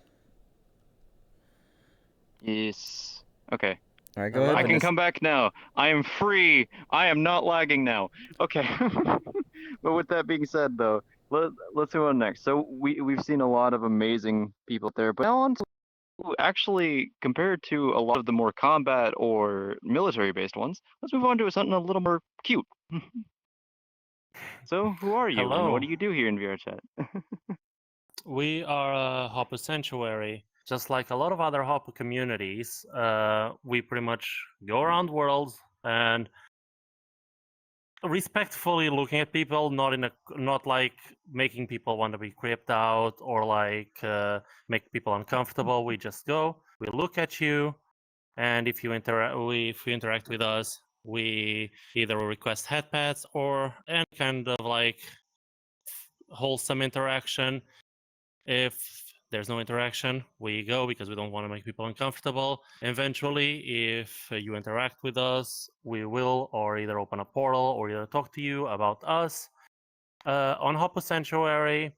Yes. Okay. All right, go ahead. I can come back now. I am free. I am not lagging now. Okay. But with that being said, though, let's move on next. So we've seen a lot of amazing people there, but now on to actually compared to a lot of the more combat or military-based ones, let's move on to something a little more cute. So who are you, and Hello. what do you do here in VR chat? We are a Hopper sanctuary. Just like a lot of other Hopper communities, we pretty much go around worlds and respectfully looking at people, not like making people want to be creeped out or like make people uncomfortable. We just go, we look at you, and if you interact with us, we either request head pats or any kind of like wholesome interaction. If there's no interaction, we go because we don't want to make people uncomfortable. Eventually, if you interact with us, we will or either open a portal or either talk to you about us. On Hopper Sanctuary,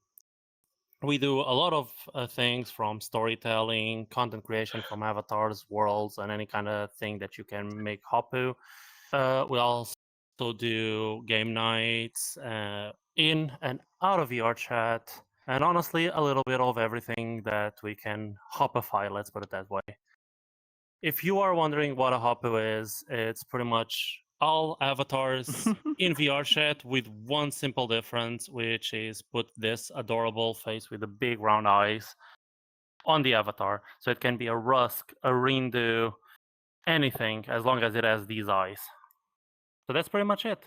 we do a lot of things from storytelling, content creation from avatars, worlds, and any kind of thing that you can make Hoppu. We also do game nights in and out of VR chat, and honestly, a little bit of everything that we can Hopify, let's put it that way. If you are wondering what a Hoppu is, it's pretty much all avatars in VR chat with one simple difference, which is put this adorable face with the big round eyes on the avatar. So it can be a Rusk, a Rindu, anything, as long as it has these eyes. So that's pretty much it.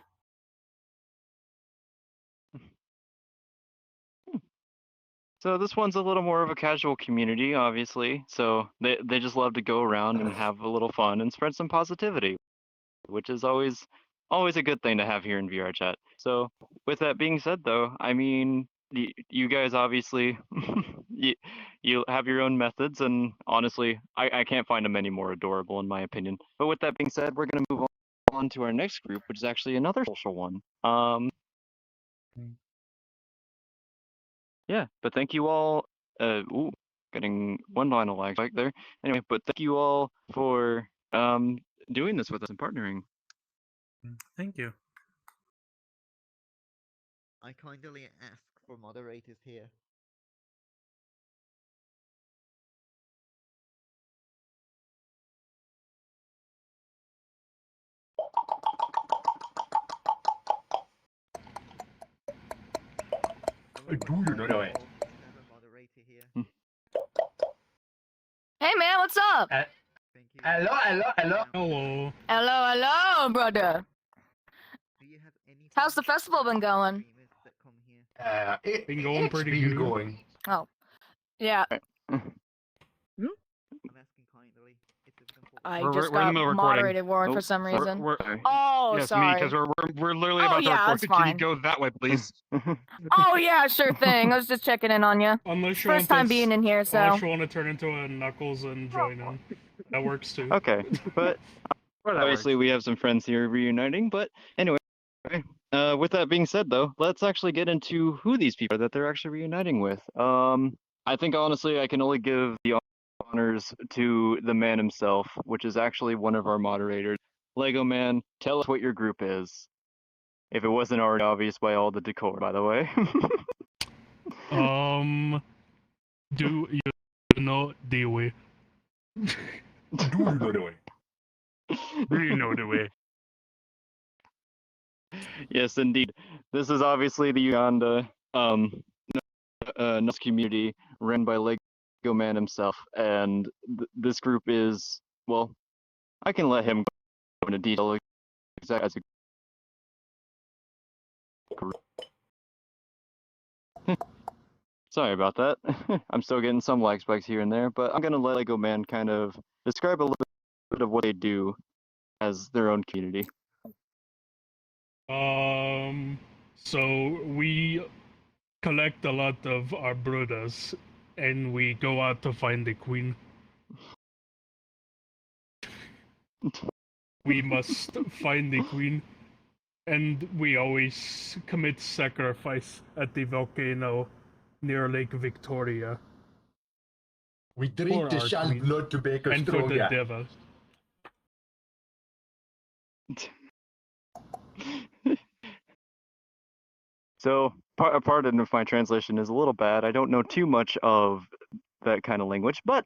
So this one's a little more of a casual community, obviously. So they just love to go around and have a little fun and spread some positivity, which is always a good thing to have here in VR chat. So with that being said, though, I mean, you guys obviously you have your own methods, and honestly, I can't find them any more adorable in my opinion. But with that being said, we're gonna move on to our next group, which is actually another social one. Yeah, but thank you all. Ooh, getting one line of lag right there. Anyway, but thank you all for doing this with us and partnering. Thank you. I kindly ask for moderators here. Hey man, what's up? Hello, hello, hello. Hello. Hello, hello, brother. How's the festival been going? It's been going pretty good. Going. Oh, yeah. I just got moderated Warren for some reason. Oh, yes, sorry. me, because we're literally Oh, about to yeah, record. that's So can you fine. go that way, please? Oh yeah, sure thing. I was just checking in on you. Unless you First want time this- being in here, so. Unless you want to turn into a Knuckles and join in. That works too. Okay, but obviously we have some friends here reuniting. But anyway, with that being said, though, let's actually get into who these people are that they're actually reuniting with. I think honestly, I can only give the honors to the man himself, which is actually one of our moderators. Lego Man, tell us what your group is. If it wasn't already obvious by all the decor, by the way. Do you know the way? Do you know the way? Do you know the way? Yes, indeed. This is obviously the Uganda NUS community run by Lego Man himself, and this group is, well, I can let him go into detail exactly as a group. Sorry about that. I'm still getting some lag spikes here and there, but I'm gonna let Lego Man kind of describe a little bit of what they do as their own community. So we collect a lot of our brothers, and we go out to find the queen. We must find the queen, and we always commit sacrifice at the volcano near Lake Victoria. We drink the shan's blood to make us and for the stronger. devil. So, pardon if my translation is a little bad. I don't know too much of that kind of language, but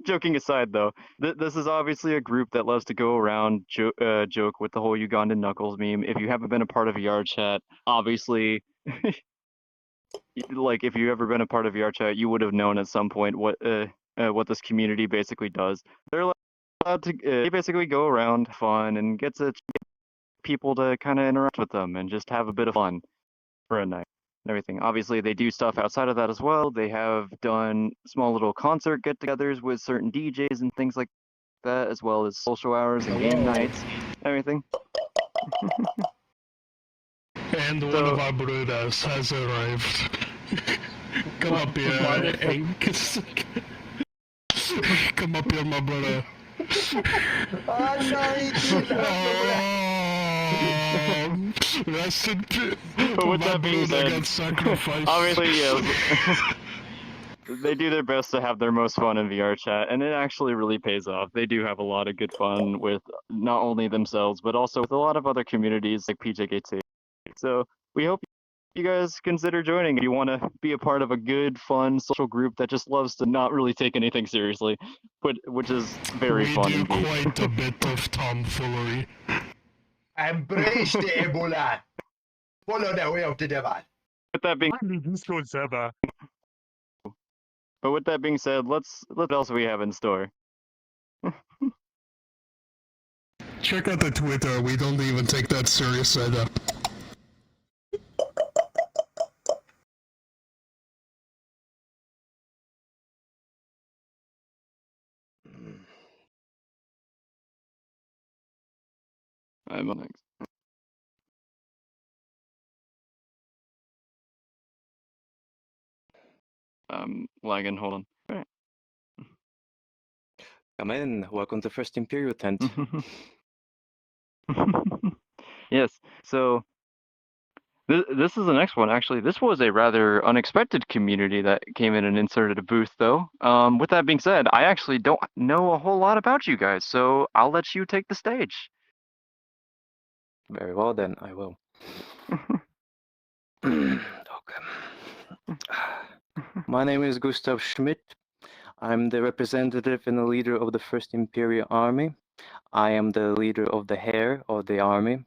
joking aside, though, this is obviously a group that loves to go around joke with the whole Ugandan Knuckles meme. If you haven't been a part of VR chat, obviously, like if you've ever been a part of VR chat, you would have known at some point what this community basically does. They're allowed to they basically go around fun and get to people to kind of interact with them and just have a bit of fun for a night and everything. Obviously, they do stuff outside of that as well. They have done small little concert get-togethers with certain DJs and things like that, as well as social hours and game nights, everything. And one of our brothers has arrived. Come up here, Angus. Come up here, my brother. Rest in peace. But with that being said, obviously, yes, they do their best to have their most fun in VR chat, and it actually really pays off. They do have a lot of good fun with not only themselves, but also with a lot of other communities like PJKT. So we hope you guys consider joining if you want to be a part of a good, fun social group that just loves to not really take anything seriously, which is very fun We do indeed. quite a bit of tomfoolery. Embrace the Ebola. Follow the way of the devil. With that being But with that being said, let's what else we have in store. Check out the Twitter. We don't even take that serious either. I'm on next. Lagging, hold on. All right. Come in. Welcome to First Imperial Tent. Yes, so this is the next one, actually. This was a rather unexpected community that came in and inserted a booth, though. With that being said, I actually don't know a whole lot about you guys, so I'll let you take the stage. Very well, then. I will. Okay. My name is Gustav Schmidt. I'm the representative and the leader of the First Imperial Army. I am the leader of the hair of the army.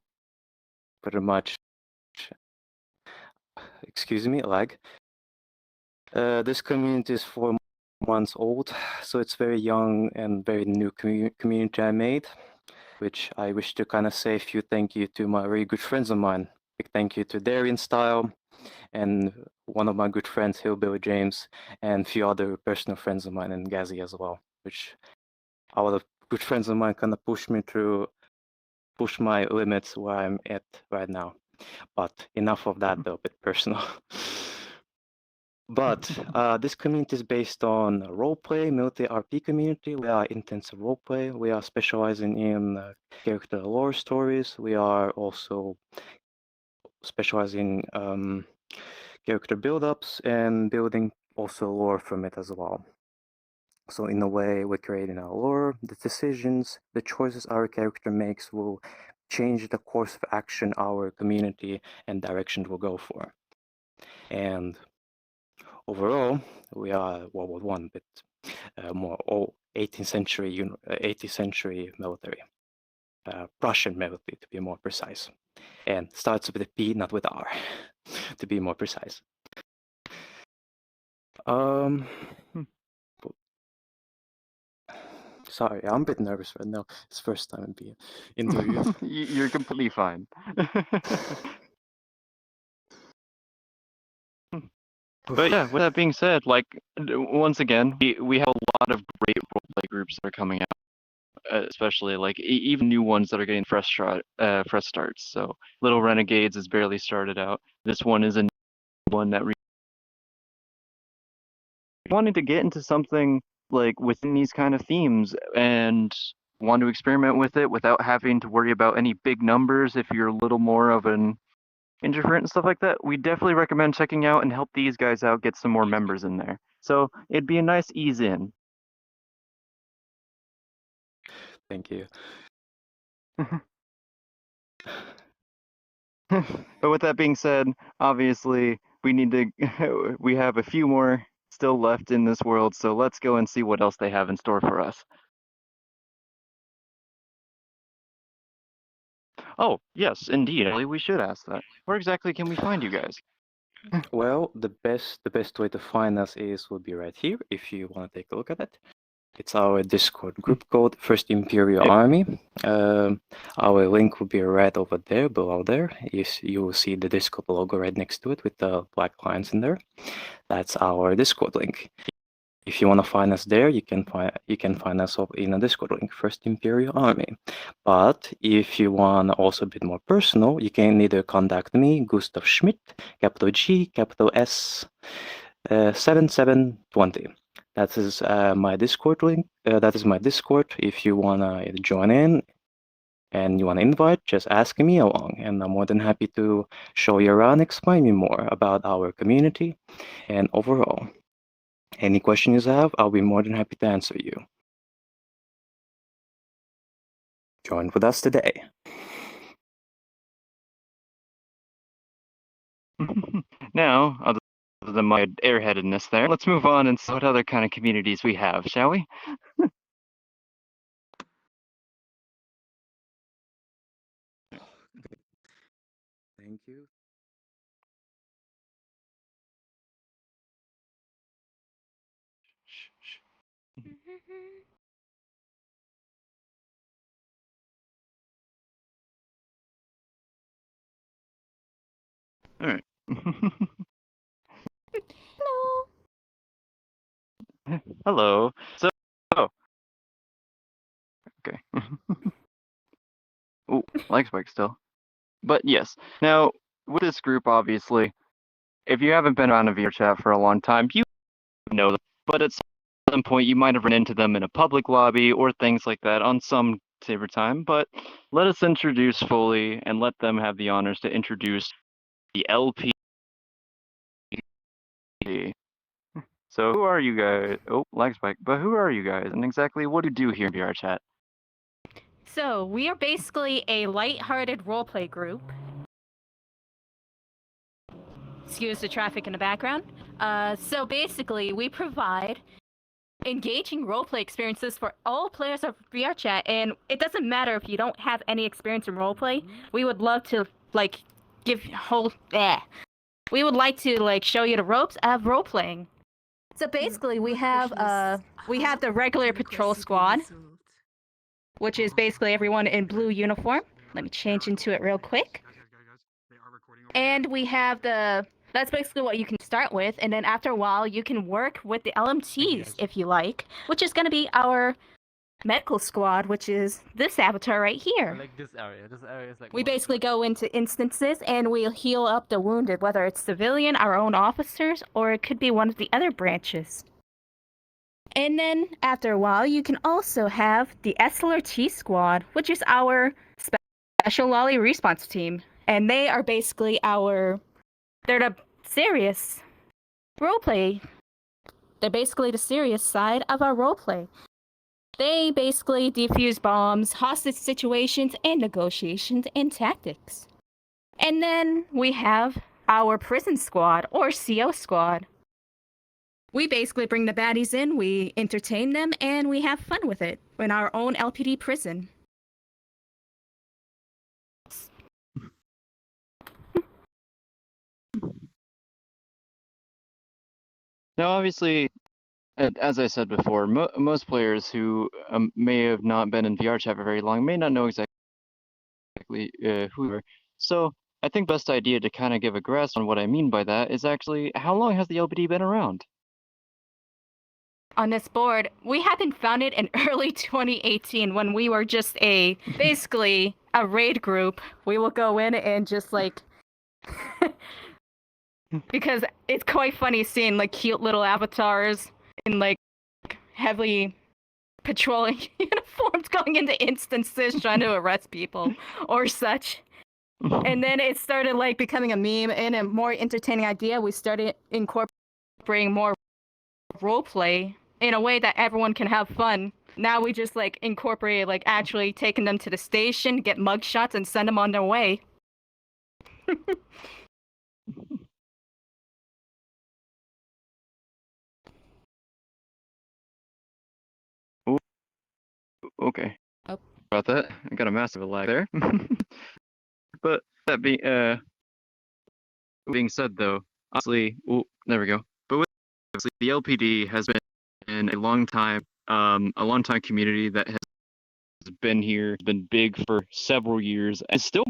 Pretty much. Excuse me, lag. This community is 4 months old, so it's very young and very new community I made, which I wish to kind of say a few thank you to my very good friends of mine. Big thank you to Darian Style and one of my good friends, Hillbilly James, and a few other personal friends of mine, and Gazzy as well, which all the good friends of mine kind of push my limits where I'm at right now. But enough of that, though, a bit personal. But this community is based on roleplay, military RP community. We are intensive roleplay. We are specializing in character lore stories. We are also specializing character build-ups and building also lore from it as well. So in a way, we're creating our lore. The decisions, the choices our character makes will change the course of action our community and direction will go for. And overall, we are World War I, but more 18th century military, Prussian military to be more precise, and starts with a P, not with R, to be more precise. Sorry, I'm a bit nervous right now. It's the first time I'm being interviewed. You're completely fine. But yeah, with that being said, like once again, we have a lot of great roleplay groups that are coming out. especially like even new ones that are getting fresh starts. So Little Renegades is barely started out. This one is a new one that wanting to get into something like within these kind of themes and want to experiment with it without having to worry about any big numbers if you're a little more of an introvert and stuff like that, we definitely recommend checking out and help these guys out get some more members in there. So it'd be a nice ease in. Thank you. But with that being said, obviously we need to we have a few more still left in this world, so let's go and see what else they have in store for us. Oh, yes, indeed. We should ask that. Where exactly can we find you guys? Well, the best way to find us would be right here if you want to take a look at it. It's our Discord group called First Imperial Army. Our link will be right over there, below there. You will see the Discord logo right next to it with the black lines in there. That's our Discord link. If you want to find us there, you can find us in a Discord link, First Imperial Army. But if you want also a bit more personal, you can either contact me, Gustav Schmidt, capital G, capital S, 7720. That is my Discord link. That is my Discord. If you wanna join in and you wanna invite, just ask me along, and I'm more than happy to show you around, explain me more about our community, and overall. Any questions you have, I'll be more than happy to answer you. Join with us today. Now, other than my airheadedness there, let's move on and see what other kind of communities we have, shall we? Thank you. All right. Hello. So, okay. Oh, lag spike still. But yes, now with this group, obviously, if you haven't been on a VR chat for a long time, you know them. But at some point, you might have run into them in a public lobby or things like that on some saber time. But let us introduce fully and let them have the honors to introduce the LP. So who are you guys? Oh, lag spike. But who are you guys, and exactly what do you do here in VR chat? So, we are basically a light-hearted roleplay group. Excuse the traffic in the background. So basically, we provide engaging roleplay experiences for all players of VR chat, and it doesn't matter if you don't have any experience in roleplay. We would love to we would like to show you the ropes of roleplaying. So basically, we have the regular patrol squad, which is basically everyone in blue uniform. Let me change into it real quick. And we have that's basically what you can start with, and then after a while, you can work with the LMTs if you like, which is going to be our medical squad, which is this avatar right here. Like this area. This area is like. We basically go into instances and we'll heal up the wounded, whether it's civilian, our own officers, or it could be one of the other branches. And then after a while, you can also have the SLRT squad, which is our special lolly response team. And they are basically they're the serious roleplay. They're basically the serious side of our roleplay. They basically defuse bombs, hostage situations, and negotiations and tactics. And then we have our prison squad, or CO squad. We basically bring the baddies in, we entertain them, and we have fun with it in our own LPD prison. Now, obviously, as I said before, most players who may have not been in VR chat for very long may not know exactly who we are. So I think best idea to kind of give a grasp on what I mean by that is actually how long has the LBD been around? on this board, we had been founded in early 2018 when we were just basically a raid group. We will go in and just like, because it's quite funny seeing like cute little avatars in like heavily patrolling uniforms going into instances trying to arrest people or such. And then it started like becoming a meme and a more entertaining idea. We started incorporating more roleplay in a way that everyone can have fun. Now we just like incorporate like actually taking them to the station, get mugshots, and send them on their way. Okay. About that, I got a massive lag there. But that being said, though, honestly, there we go. But obviously, the LPD has been a long time community that has been here, been big for several years, and still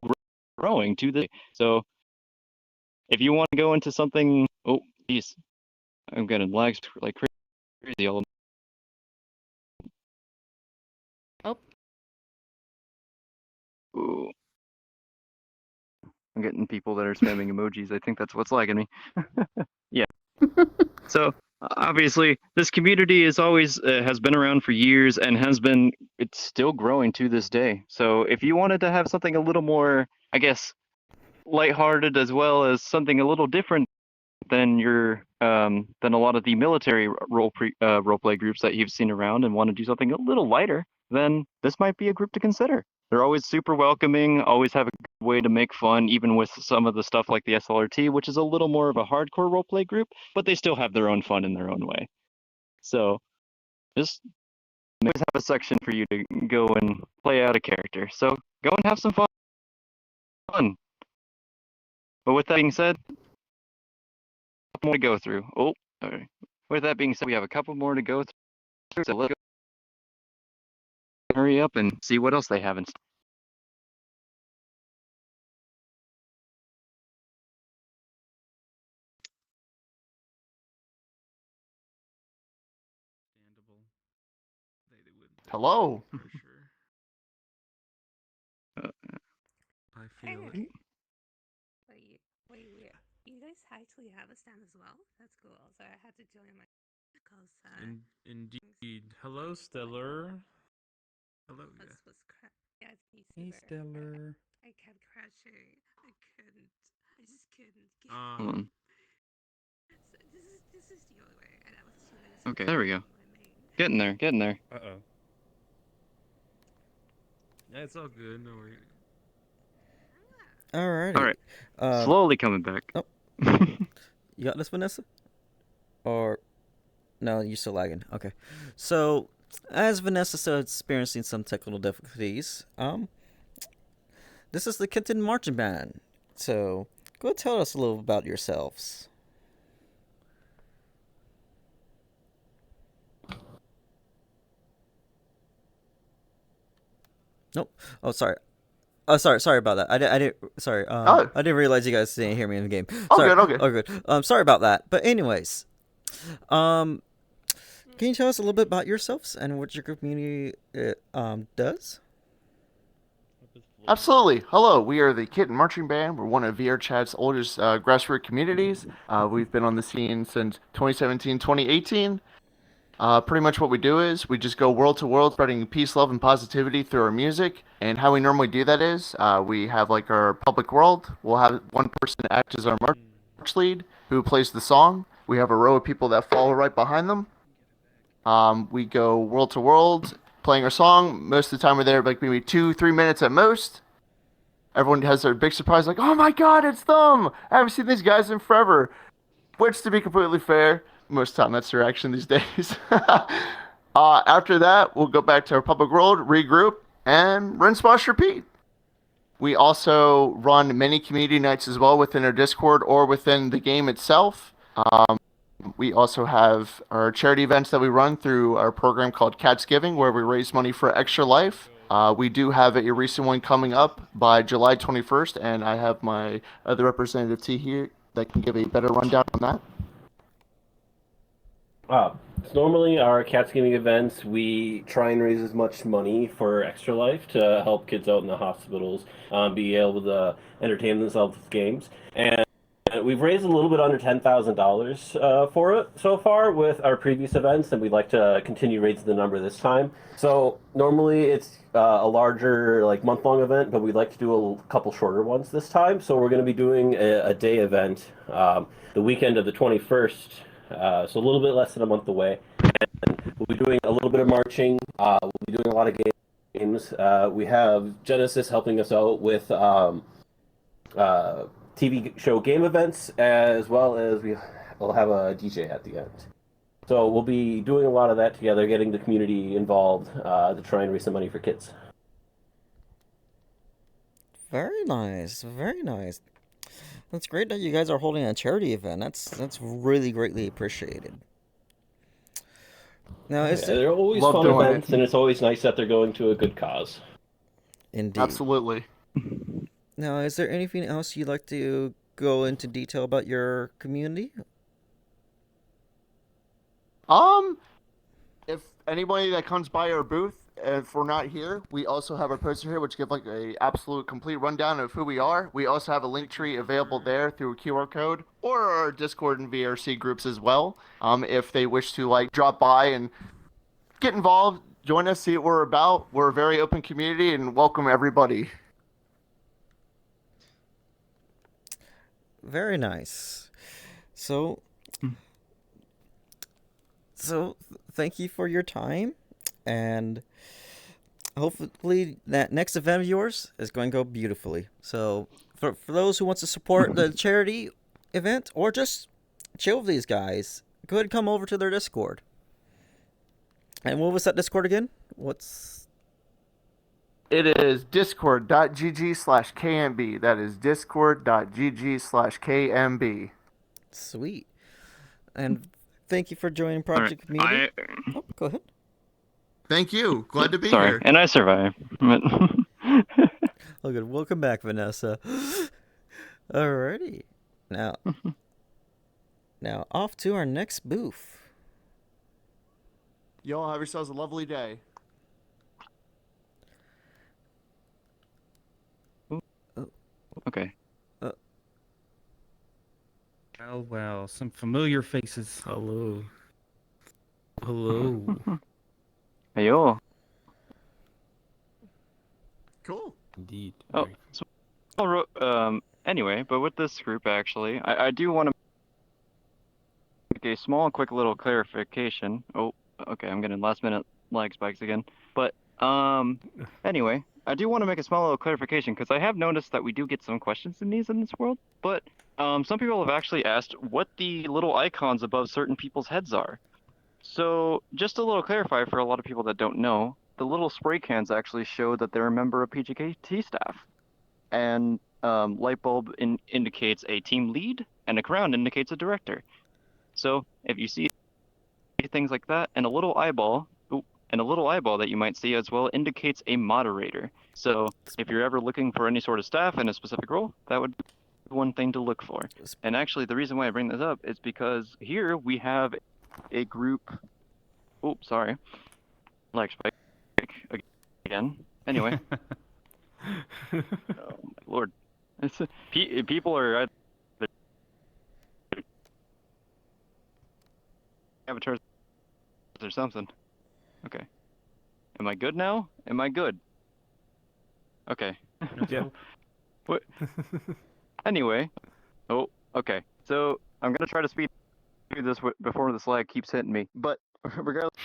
growing to this day. So, if you want to go into something, geez, I'm getting lags like crazy. Ooh. I'm getting people that are spamming emojis. I think that's what's lagging me. Yeah. So obviously, this community is always has been around for years and it's still growing to this day. So if you wanted to have something a little more, I guess, lighthearted as well as something a little different than than a lot of the military roleplay groups that you've seen around and want to do something a little lighter, then this might be a group to consider. They're always super welcoming, always have a good way to make fun, even with some of the stuff like the SLRT, which is a little more of a hardcore roleplay group, but they still have their own fun in their own way. So just always have a section for you to go and play out a character. So go and have some fun. But with that being said, more to go through. With that being said, we have a couple more to go through. So let's hurry up and see what else they have in store. Hello. I feel it. Wait, you guys actually have a stand as well? That's cool. So I had to join my because Indeed. Hello, Stellar. Hello. Yeah, Hey, Stellar. I kept crashing. I just couldn't get Hold on. So this is the only way, and I was 2 minutes. Okay, there we go. Getting there. Uh-oh. Yeah, it's all good. No worries. Alrighty. All right. Slowly coming back. Oh. You got this, Vanessa? Or no, you're still lagging. Okay. So, as Vanessa started experiencing some technical difficulties, this is the Kitten Marching Band. So, go tell us a little about yourselves. Nope. Oh, sorry. Oh, sorry about that. I didn't. Sorry. I didn't realize you guys didn't hear me in the game. Sorry. Okay. Oh, good. Sorry about that. But anyways, can you tell us a little bit about yourselves and what your group community does? Absolutely. Hello, we are the Kitten Marching Band. We're one of VRChat's oldest grassroots communities. We've been on the scene since 2017, 2018. Pretty much what we do is we just go world to world spreading peace, love, and positivity through our music. And how we normally do that is we have like our public world. We'll have one person act as our march lead who plays the song. We have a row of people that follow right behind them. We go world to world playing our song. Most of the time we're there like maybe 2-3 minutes at most. Everyone has their big surprise like, oh my god, it's them! I haven't seen these guys in forever. Which, to be completely fair, most of the time that's their action these days. After that, we'll go back to our public world, regroup, and rinse, wash, repeat. We also run many community nights as well within our Discord or within the game itself. We also have our charity events that we run through our program called Cats Giving, where we raise money for Extra Life. We do have a recent one coming up by July 21st, and I have my other representative T here that can give a better rundown on that. So normally our Cats Gaming events, we try and raise as much money for Extra Life to help kids out in the hospitals be able to entertain themselves with games. And we've raised a little bit under $10,000 for it so far with our previous events, and we'd like to continue raising the number this time. So normally it's a larger, like month-long event, but we'd like to do a couple shorter ones this time. So we're going to be doing a day event the weekend of the 21st. So a little bit less than a month away. And we'll be doing a little bit of marching. We'll be doing a lot of games. We have Genesis helping us out with TV show game events, as well as we'll have a DJ at the end. So we'll be doing a lot of that together, getting the community involved to try and raise some money for kids. Very nice, very nice. That's great that you guys are holding a charity event. That's really greatly appreciated. Now, They're always fun events, and it's always nice that they're going to a good cause. Indeed. Absolutely. Now, is there anything else you'd like to go into detail about your community? If anybody that comes by our booth, if we're not here, we also have our poster here, which give like a absolute complete rundown of who we are. We also have a link tree available there through a QR code, or our Discord and VRC groups as well. If they wish to like drop by and get involved, join us, see what we're about. We're a very open community and welcome everybody. Very nice. So thank you for your time, and hopefully that next event of yours is going to go beautifully. So for those who want to support the charity event or just chill with these guys, go ahead and come over to their Discord. And what was that Discord again? It is discord.gg/KMB. That is discord.gg/KMB. Sweet. And thank you for joining Project Community. Oh, go ahead. Thank you. Glad to be Sorry, here. and I survived. Oh, good. Welcome back, Vanessa. Alrighty. Now off to our next booth. Y'all have yourselves a lovely day. Okay. Well, some familiar faces. Hello. Hello. Heyo. Cool. Indeed. Oh, so, anyway, but with this group, actually, I do want to make a small, quick little clarification. Oh, okay, I'm getting last-minute lag spikes again. But, anyway, I do want to make a small little clarification, because I have noticed that we do get some questions in this world, but some people have actually asked what the little icons above certain people's heads are. So, just a little clarifier for a lot of people that don't know, the little spray cans actually show that they're a member of PJKT staff. And light bulb indicates a team lead, and a crown indicates a director. So, if you see things like that, and a little eyeball that you might see as well indicates a moderator. So, if you're ever looking for any sort of staff in a specific role, that would be one thing to look for. And actually, the reason why I bring this up is because here we have a group. Oh, sorry. Lag spike again. Anyway. Oh my lord. People are either avatars or something. Okay. Am I good now? Am I good? Okay. Yeah. What? Anyway. Oh, okay. So I'm gonna try to speed through this before this lag keeps hitting me. But regardless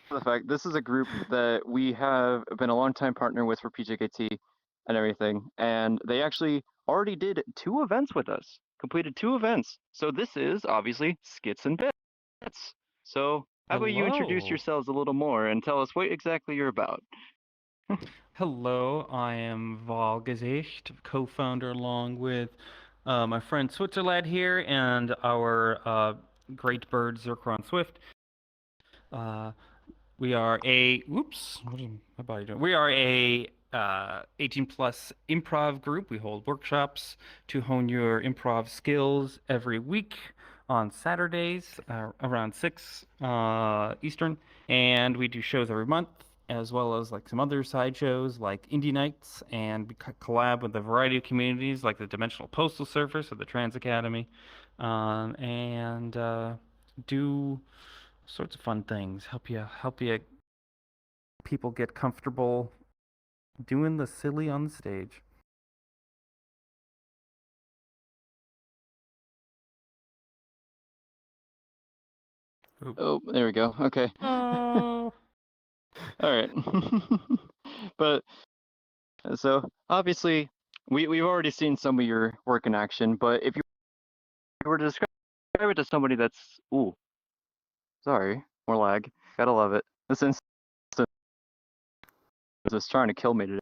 of the fact, this is a group that we have been a long-time partner with for PJKT and everything, and they actually already did 2 events with us. Completed 2 events. So this is obviously Skits and Bits. So how about you introduce Hello. yourselves a little more and tell us what exactly you're about? Hello, I am Valgesicht, co-founder along with my friend Switzerland here and our great bird Zircron Swift. We are a what is my body doing? We are a 18 plus improv group. We hold workshops to hone your improv skills every week. on Saturdays around 6 Eastern, and we do shows every month, as well as like some other side shows like Indie Nights, and we collab with a variety of communities like the Dimensional Postal Service or the Trans Academy, and do sorts of fun things. Help you people get comfortable doing the silly on the stage. Oh, there we go. Okay. Oh. All right. But so obviously we've already seen some of your work in action, but if you were to describe it to somebody that's sorry, more lag. Gotta love it. This instance is trying to kill me today.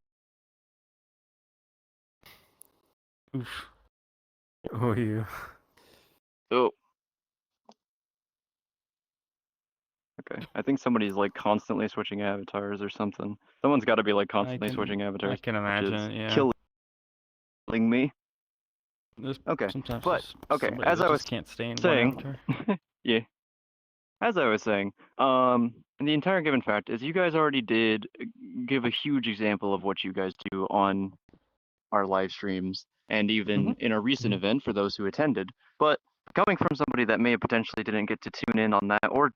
Oof. Oh, you. Oh. Okay. I think somebody's like constantly switching avatars or something. Someone's got to be like constantly switching avatars. I can imagine, yeah. Killing me. Okay. Sometimes But okay, somebody as that I was just can't stay in one saying, avatar. yeah. As I was saying, the entire given fact is you guys already did give a huge example of what you guys do on our live streams and even in a recent event for those who attended. But coming from somebody that may have potentially didn't get to tune in on that or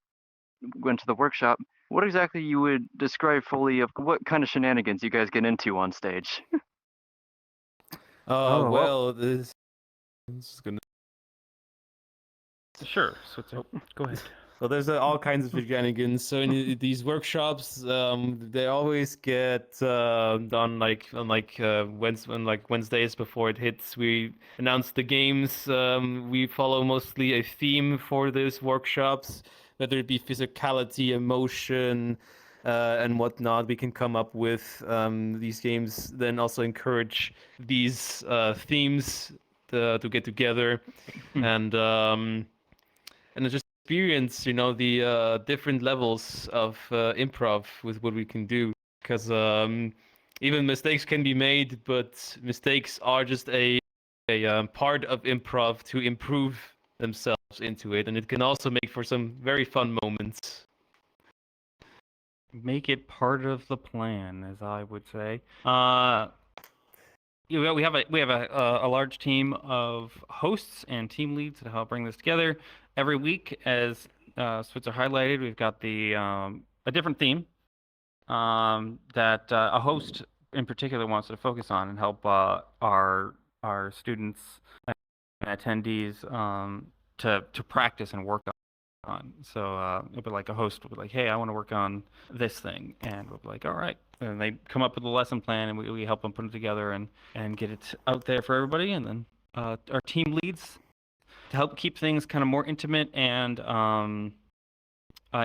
went to the workshop, what exactly you would describe fully of what kind of shenanigans you guys get into on stage? well, this is gonna. Sure. So go ahead. So there's all kinds of shenanigans. So in these workshops, they always get done on Wednesdays before it hits. We announce the games. We follow mostly a theme for those workshops, whether it be physicality, emotion, and whatnot. We can come up with these games. Then also encourage these themes to get together, and just experience, the different levels of improv with what we can do. Because even mistakes can be made, but mistakes are just a part of improv to improve themselves into it, and it can also make for some very fun moments. Make it part of the plan, as I would say. We have a large team of hosts and team leads to help bring this together every week. As Switzer highlighted, we've got the a different theme that a host in particular wants to focus on and help our students and attendees to practice and work on. So it'll be like a host will be like, hey, I want to work on this thing, and we'll be like, all right. And they come up with a lesson plan, and we help them put it together and get it out there for everybody. And then our team leads to help keep things kind of more intimate and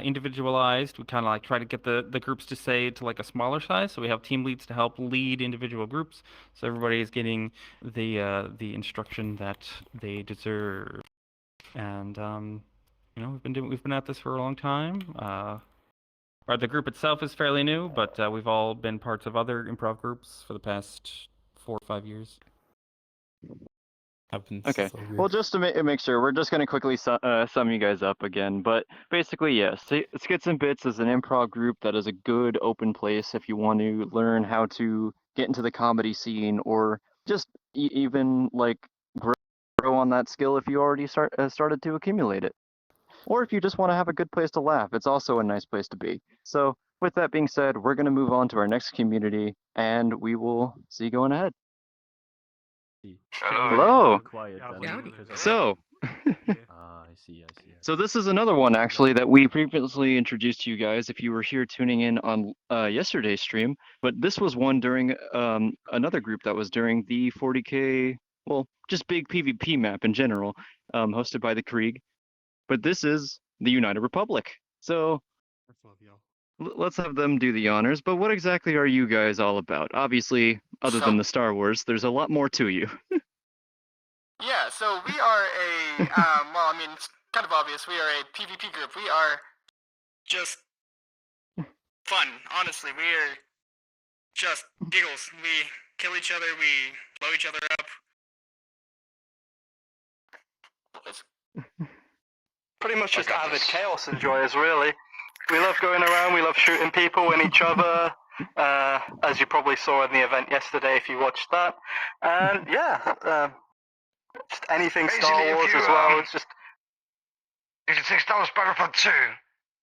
individualized. We kind of like try to get the groups to say to like a smaller size. So we have team leads to help lead individual groups, so everybody is getting the instruction that they deserve. And we've been at this for a long time. The group itself is fairly new, but we've all been parts of other improv groups for the past 4 or 5 years. Okay. Well, just to make sure, we're just going to quickly sum you guys up again. But basically, yes, Skits and Bits is an improv group that is a good open place if you want to learn how to get into the comedy scene or just even like grow on that skill if you already started to accumulate it. Or if you just want to have a good place to laugh, it's also a nice place to be. So with that being said, we're going to move on to our next community, and we will see you going ahead. Hello. So, I see. So this is another one actually that we previously introduced to you guys if you were here tuning in on yesterday's stream. But this was one during another group that was during the 40K, well, just big PvP map in general, hosted by the Krieg. But this is the United Republic. So let's have them do the honors. But what exactly are you guys all about? Obviously, other than the Star Wars, there's a lot more to you. Yeah, so we are a, well, I mean, it's kind of obvious. We are a PvP group. We are just fun, honestly. We are just giggles. We kill each other. We blow each other up. pretty much just avid chaos enjoyers, really. We love going around, we love shooting people and each other, as you probably saw in the event yesterday if you watched that. And yeah, just anything Star Wars as well. It's just. If you take Star Wars Battlefront 2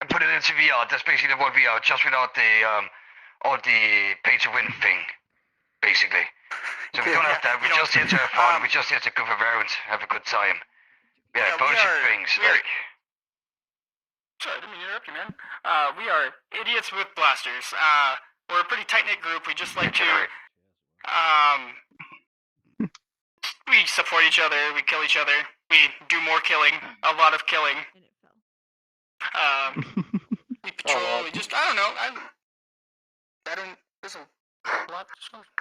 and put it into VR, that's basically the word VR, just without the pay to win thing, basically. So we don't have that, we're just here to have fun, we're just here to goof around, have a good time. Yeah, bullshit things, like... Sorry, I didn't mean to interrupt you, man. We are idiots with blasters. We're a pretty tight-knit group. We just like to, we support each other, we kill each other, we do more killing, a lot of killing. We patrol, we just, I don't know, there's a lot.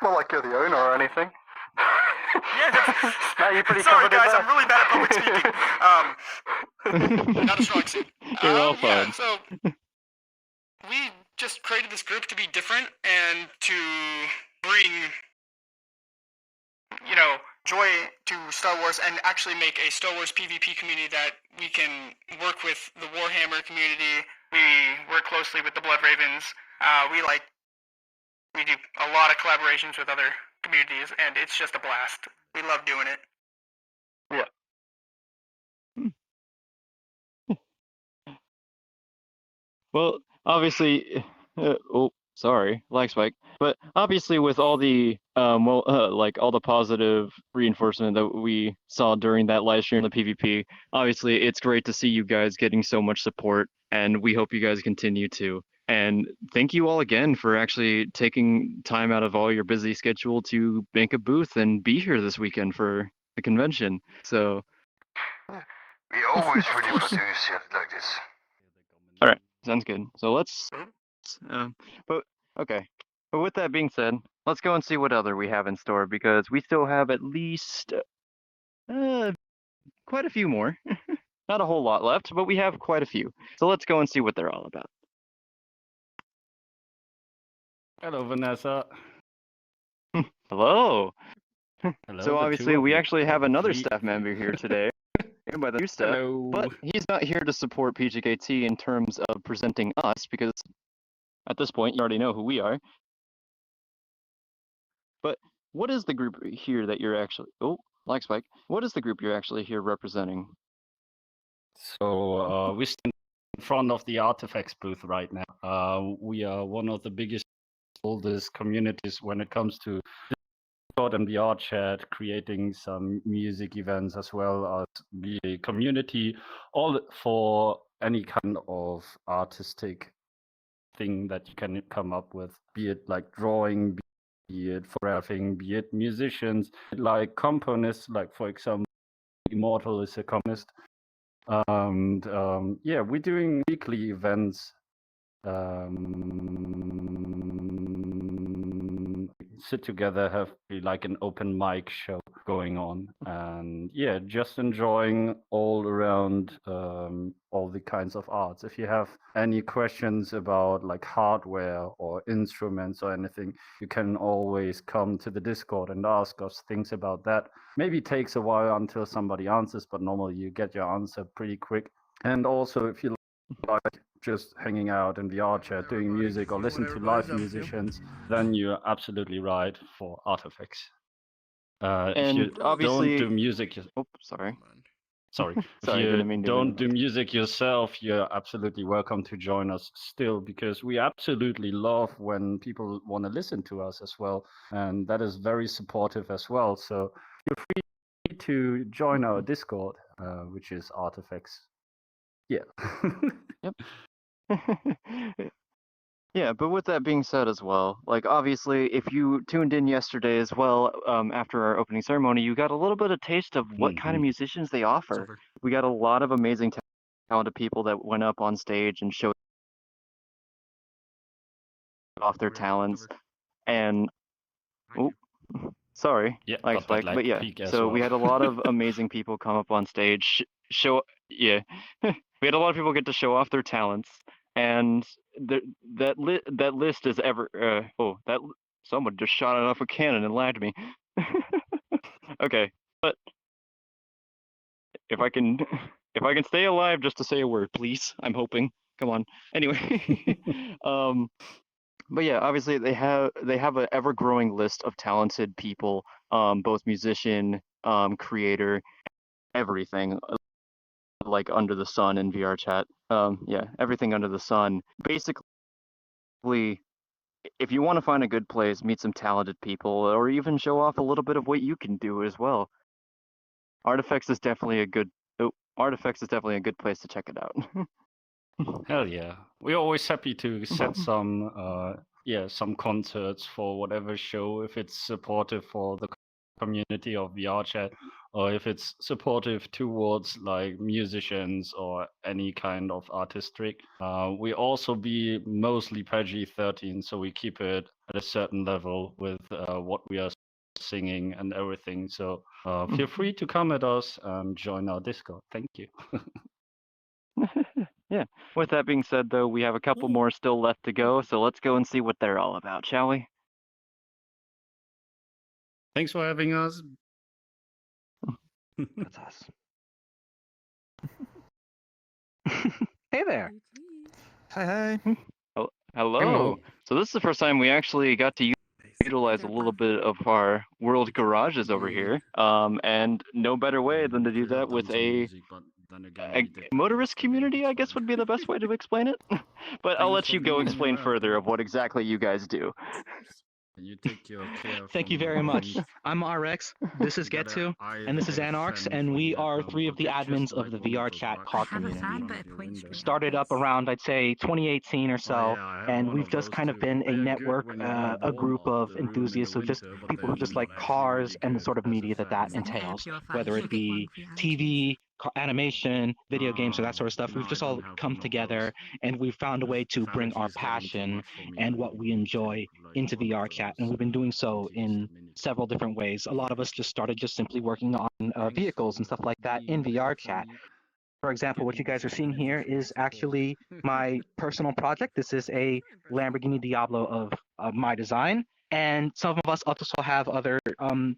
Not like you're the owner or anything. Yeah, now you're pretty sorry guys, I'm really bad at public speaking. Not a strong suit. You're all fine. Yeah, so we just created this group to be different and to bring, you know, joy to Star Wars and actually make a Star Wars PvP community that we can work with the Warhammer community. We work closely with the Blood Ravens. We do a lot of collaborations with other communities, and it's just a blast. We love doing it. Yeah. Well, obviously, sorry, lag spike. But obviously, with all the like all the positive reinforcement that we saw during that live stream of the PvP, obviously it's great to see you guys getting so much support, and we hope you guys continue to. And thank you all again for actually taking time out of all your busy schedule to make a booth and be here this weekend for the convention. So. We always really want to do shit like this. All right, sounds good. So let's. But with that being said, let's go and see what other we have in store because we still have at least quite a few more. Not a whole lot left, but we have quite a few. So let's go and see what they're all about. Hello, Vanessa. Hello. Hello, So obviously we actually have another staff member here today. By the new staff, but he's not here to support PJKT in terms of presenting us because at this point you already know who we are. But what is the group here that you're actually? Oh, lag spike. What is the group you're actually here representing? So we stand in front of the Artifacts booth right now. We are one of the biggest, oldest communities when it comes to Discord and VR chat, creating some music events as well as be a community, all for any kind of artistic thing that you can come up with, be it like drawing, be it photographing, be it musicians, like componists, like for example, Immortal is a componist. And yeah, we're doing weekly events. Sit together, have like an open mic show going on, and yeah, just enjoying all around all the kinds of arts. If you have any questions about like hardware or instruments or anything, you can always come to the Discord and ask us things about that. Maybe it takes a while until somebody answers, but normally you get your answer pretty quick. And also, if you like just hanging out in VR chat, doing music, or listen to live musicians, then you're absolutely right for Artifacts. If you obviously, don't do music, sorry. Sorry. Sorry, If didn't mean you to don't do music yourself, you're absolutely welcome to join us still, because we absolutely love when people want to listen to us as well, and that is very supportive as well. So feel free to join our Discord, which is Artifacts. Yeah. Yep. Yeah, but with that being said as well, like obviously if you tuned in yesterday as well, after our opening ceremony, you got a little bit of taste of what kind of musicians they offer. We got a lot of amazing talented people that went up on stage and showed off their talents. And sorry, yeah, lag spike, but yeah. So we had a lot of amazing people come up on stage, we had a lot of people get to show off their talents, and that list is ever someone just shot it off a cannon and lagged me. Okay, but if I can if I can stay alive just to say a word, please. I'm hoping. Come on. Anyway, but yeah, obviously they have an ever growing list of talented people, both musician, creator, everything like under the sun in VR chat. Yeah, everything under the sun. Basically, if you want to find a good place, meet some talented people, or even show off a little bit of what you can do as well, Artifacts is definitely a good. Oh, Artifacts is definitely a good place to check it out. Hell yeah. We're always happy to set some concerts for whatever show, if it's supportive for the community of VR chat, or if it's supportive towards like musicians or any kind of artistry. We also be mostly PG-13, so we keep it at a certain level with what we are singing and everything. So feel free to come at us and join our Discord. Thank you. Yeah. With that being said, though, we have a couple more still left to go, so let's go and see what they're all about, shall we? Thanks for having us. That's us. Hey there. Hi. Oh, hello. Hello. So this is the first time we actually got to utilize a little bit of our world garages over here. And no better way than to do that with a motorist community, I guess would be the best way to explain it. But I'll let you go explain further of what exactly you guys do. And you take your care. Thank you very much. I'm RX, this is Getsu, and this is Anarx, and we are three of the admins of the VR chat car community. Started up around, I'd say, 2018 or so, and we've just kind of been a network, a group of enthusiasts, so just people who just like cars and the sort of media that entails, whether it be TV, animation, video games, or that sort of stuff. We've just all come together and we've found a way to bring our passion and what we enjoy into VR chat, and we've been doing so in several different ways. A lot of us just started just simply working on vehicles and stuff like that in VR chat. For example, what you guys are seeing here is actually my personal project. This is a Lamborghini Diablo of my design. And some of us also have other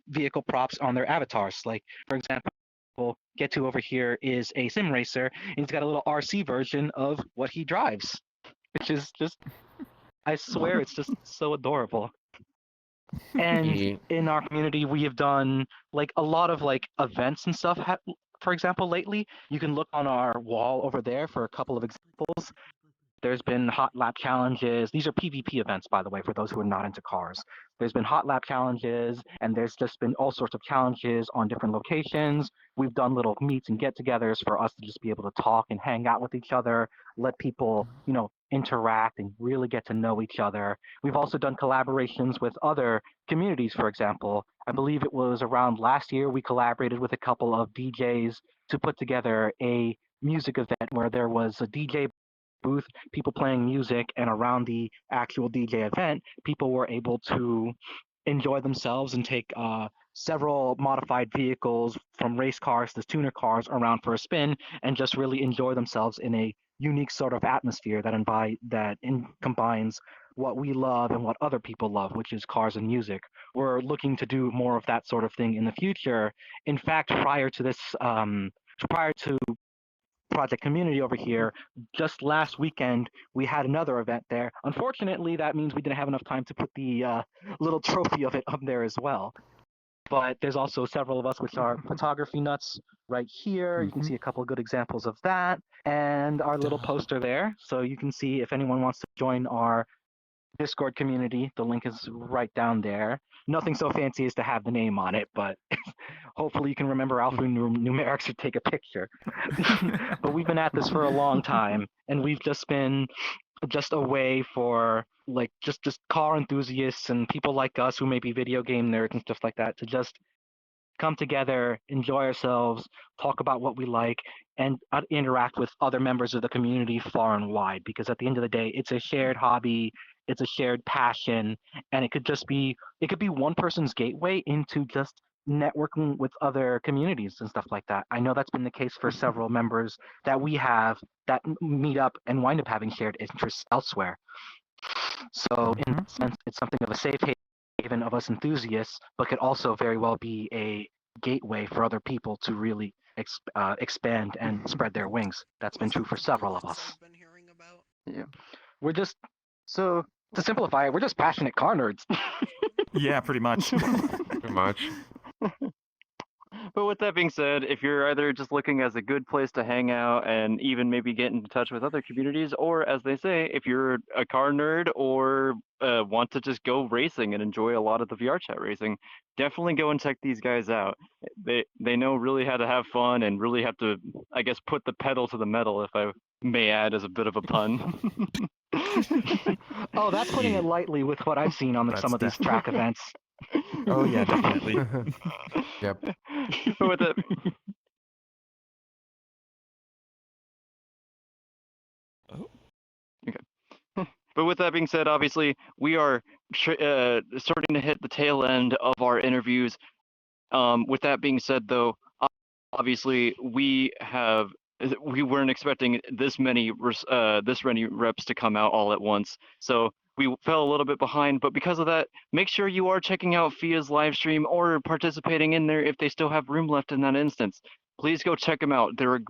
vehicle props on their avatars. Like, for example, Get To over here is a sim racer, and he's got a little RC version of what he drives, which is just, I swear, it's just so adorable. And in our community, we have done like a lot of like events and stuff. For example, lately, you can look on our wall over there for a couple of examples. There's been hot lap challenges. These are PvP events, by the way, for those who are not into cars. There's been hot lap challenges, and there's just been all sorts of challenges on different locations. We've done little meets and get-togethers for us to just be able to talk and hang out with each other, let people, interact and really get to know each other. We've also done collaborations with other communities, for example. I believe it was around last year we collaborated with a couple of DJs to put together a music event where there was a DJ booth, people playing music, and around the actual DJ event, people were able to enjoy themselves and take several modified vehicles from race cars to tuner cars around for a spin and just really enjoy themselves in a unique sort of atmosphere that combines what we love and what other people love, which is cars and music. We're looking to do more of that sort of thing in the future. In fact, prior to Project Community over here, just last weekend we had another event there. Unfortunately, that means we didn't have enough time to put the little trophy of it up there as well. But there's also several of us which are photography nuts right here. You can see a couple of good examples of that, and our little poster there. So you can see if anyone wants to join our Discord community, the link is right down there. Nothing so fancy as to have the name on it, but hopefully you can remember alphanumerics or take a picture. But we've been at this for a long time, and we've just been just a way for like just car enthusiasts and people like us who may be video game nerds and stuff like that to just come together, enjoy ourselves, talk about what we like, and interact with other members of the community far and wide. Because at the end of the day, it's a shared hobby, it's a shared passion, and it could be one person's gateway into just networking with other communities and stuff like that. I know that's been the case for several members that we have that meet up and wind up having shared interests elsewhere. So in that sense, it's something of a safe haven of us enthusiasts, but could also very well be a gateway for other people to really expand and spread their wings. That's been true for several of us. Yeah. We're just, so, to simplify it, we're just passionate car nerds. Yeah, pretty much. Pretty much. But with that being said, if you're either just looking as a good place to hang out and even maybe get in touch with other communities, or as they say, if you're a car nerd or want to just go racing and enjoy a lot of the VR chat racing, definitely go and check these guys out. They know really how to have fun and really have to, I guess, put the pedal to the metal, if I may add as a bit of a pun. Oh, that's putting it lightly with what I've seen on some of these track events. Oh yeah, definitely. Yep. But with that, okay. But with that being said, obviously we are starting to hit the tail end of our interviews. With that being said, though, obviously we weren't expecting this many reps to come out all at once, so we fell a little bit behind. But because of that, make sure you are checking out FIA's live stream or participating in there if they still have room left in that instance. Please go check them out. They're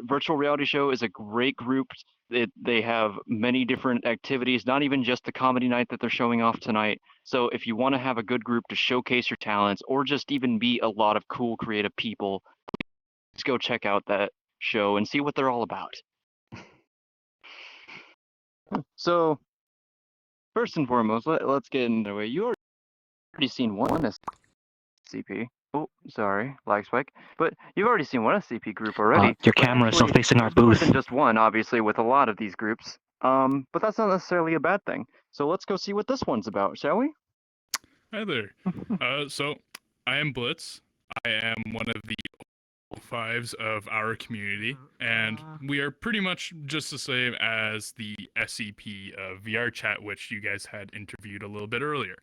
Virtual Reality Show is a great group. They have many different activities, not even just the comedy night that they're showing off tonight. So if you want to have a good group to showcase your talents or just even be a lot of cool creative people, please go check out that show and see what they're all about. So first and foremost, let's get into it. You already seen one SCP. Oh, sorry, lag spike. But you've already seen one SCP group already. Your But camera is still actually, facing our there's more booth. than just one, obviously, with a lot of these groups. But that's not necessarily a bad thing. So let's go see what this one's about, shall we? Hi there. So I am Blitz. I am one of the fives of our community, and we are pretty much just the same as the SCP of VR Chat, which you guys had interviewed a little bit earlier.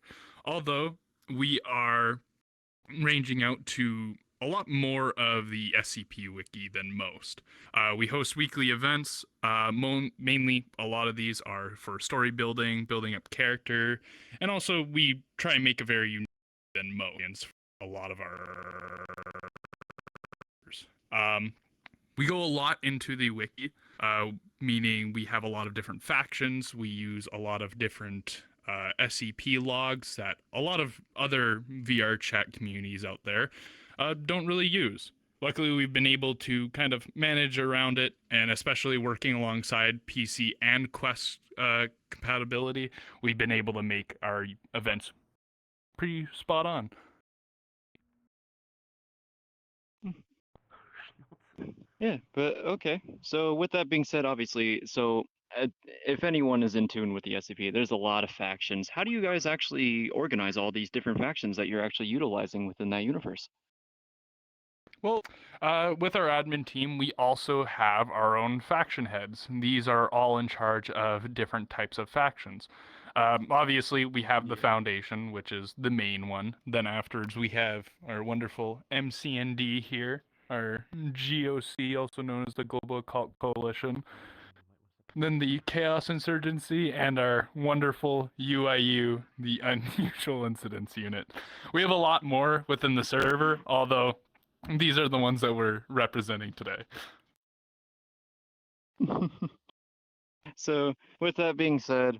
Although we are ranging out to a lot more of the SCP wiki than most. We host weekly events. Mainly, a lot of these are for story building, building up character, and also we try and make a very unique than most. A lot of our we go a lot into the wiki, meaning we have a lot of different factions. We use a lot of different SCP logs that a lot of other VR chat communities out there don't really use. Luckily, we've been able to kind of manage around it, and especially working alongside PC and Quest compatibility, we've been able to make our events pretty spot on. Yeah, but okay. So with that being said, obviously, so if anyone is in tune with the SCP, there's a lot of factions. How do you guys actually organize all these different factions that you're actually utilizing within that universe? Well, with our admin team, we also have our own faction heads. These are all in charge of different types of factions. Obviously, we have the Foundation, which is the main one. Then afterwards, we have our wonderful MCND here, our GOC, also known as the Global Occult Coalition. Then the Chaos Insurgency, and our wonderful UIU, the Unusual Incidents Unit. We have a lot more within the server, although these are the ones that we're representing today. So with that being said,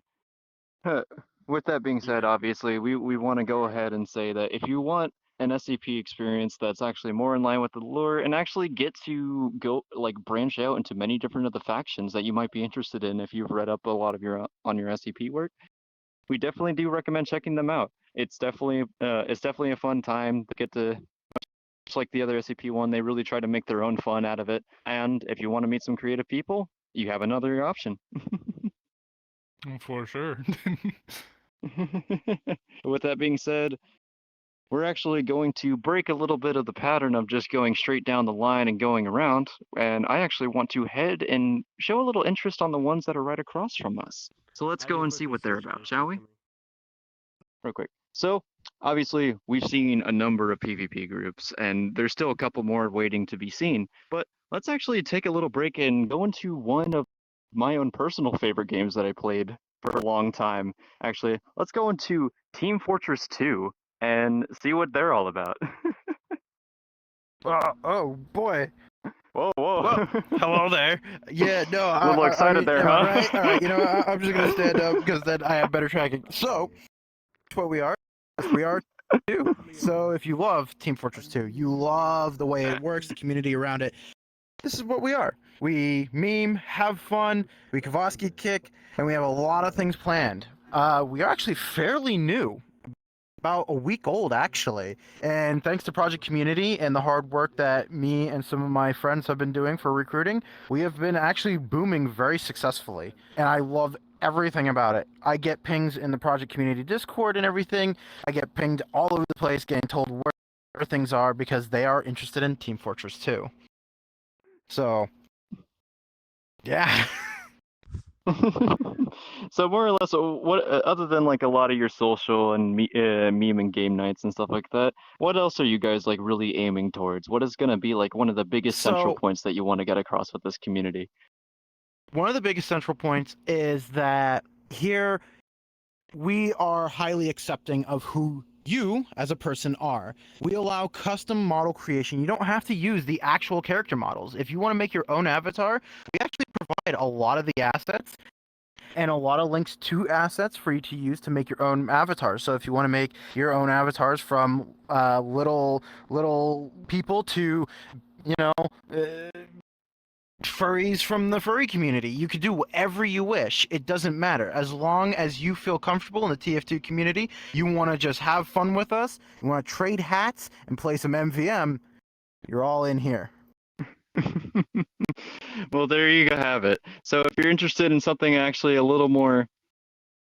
obviously, we want to go ahead and say that if you want an SCP experience that's actually more in line with the lore and actually get to go branch out into many different of the factions that you might be interested in if you've read up a lot of your SCP work, we definitely do recommend checking them out. It's definitely a fun time to get to, much like the other SCP one, they really try to make their own fun out of it. And if you want to meet some creative people, you have another option. For sure. With that being said, we're actually going to break a little bit of the pattern of just going straight down the line and going around, and I actually want to head and show a little interest on the ones that are right across from us. So let's go and see what they're about, shall we? Real quick. So, obviously, we've seen a number of PvP groups, and there's still a couple more waiting to be seen, but let's actually take a little break and go into one of my own personal favorite games that I played for a long time. Actually, let's go into Team Fortress 2 and see what they're all about. Oh boy. Whoa, whoa. Well, hello there. Yeah, no, A little excited there, huh? Right, all right. You know, I'm just gonna stand up because then I have better tracking. So, that's what we are. Yes, we are too. So, if you love Team Fortress 2, you love the way it works, the community around it. This is what we are. We meme, have fun, we Kavosky kick, and we have a lot of things planned. We are actually fairly new. About a week old, actually. And thanks to Project Community and the hard work that me and some of my friends have been doing for recruiting, we have been actually booming very successfully. And I love everything about it. I get pings in the Project Community Discord and everything. I get pinged all over the place getting told where things are because they are interested in Team Fortress 2. So, yeah. So more or less, what other than like a lot of your social and meme and game nights and stuff like that, what else are you guys like really aiming towards? What is going to be like one of the biggest central So- points that you want to get across with this community? One of the biggest central points is that here we are highly accepting of who you as a person are. We allow custom model creation. You don't have to use the actual character models. If you want to make your own avatar, we actually provide a lot of the assets and a lot of links to assets for you to use to make your own avatars. So if you want to make your own avatars from little people to, you know, furries from the furry community, you could do whatever you wish. It doesn't matter. As long as you feel comfortable in the TF2 community, you want to just have fun with us, you want to trade hats and play some MVM, you're all in here. Well, there you have it. So if you're interested in something actually a little more,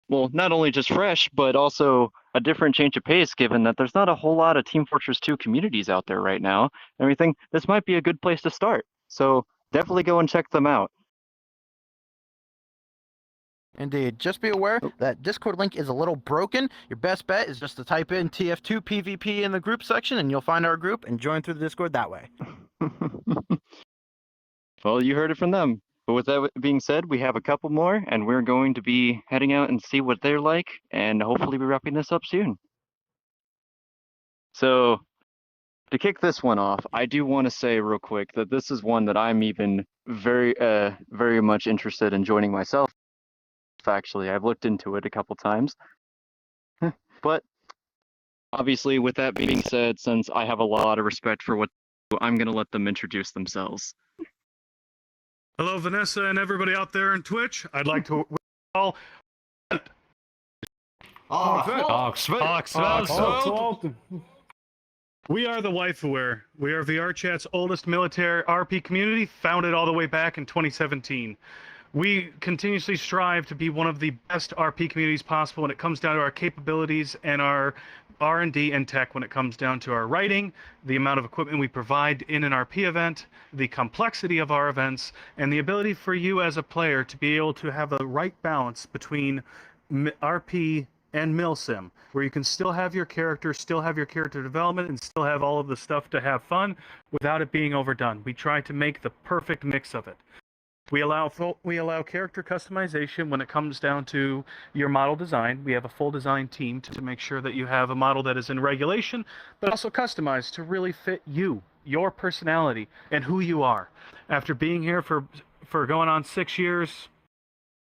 well, not only just fresh, but also a different change of pace, given that there's not a whole lot of Team Fortress 2 communities out there right now, and everything, this might be a good place to start. So definitely go and check them out. Indeed. Just be aware Oh. that Discord link is a little broken. Your best bet is just to type in TF2 PvP in the group section and you'll find our group and join through the Discord that way. Well, you heard it from them. But with that being said, we have a couple more, and we're going to be heading out and see what they're like, and hopefully be wrapping this up soon. So, to kick this one off, I do want to say real quick that this is one that I'm even very much interested in joining myself. Actually, I've looked into it a couple times. But obviously, with that being said, since I have a lot of respect for what I'm going to let them introduce themselves. Hello, Vanessa and everybody out there in Twitch. I'd like to all. We are the Waifuware. We are VRChat's oldest military RP community, founded all the way back in 2017. We continuously strive to be one of the best RP communities possible when it comes down to our capabilities and our R&D and tech, when it comes down to our writing, the amount of equipment we provide in an RP event, the complexity of our events, and the ability for you as a player to be able to have the right balance between RP and milsim, where you can still have your character development, and still have all of the stuff to have fun without it being overdone. We try to make the perfect mix of it. We allow character customization when it comes down to your model design. We have a full design team to make sure that you have a model that is in regulation, but also customized to really fit you, your personality, and who you are. After being here for going on 6 years,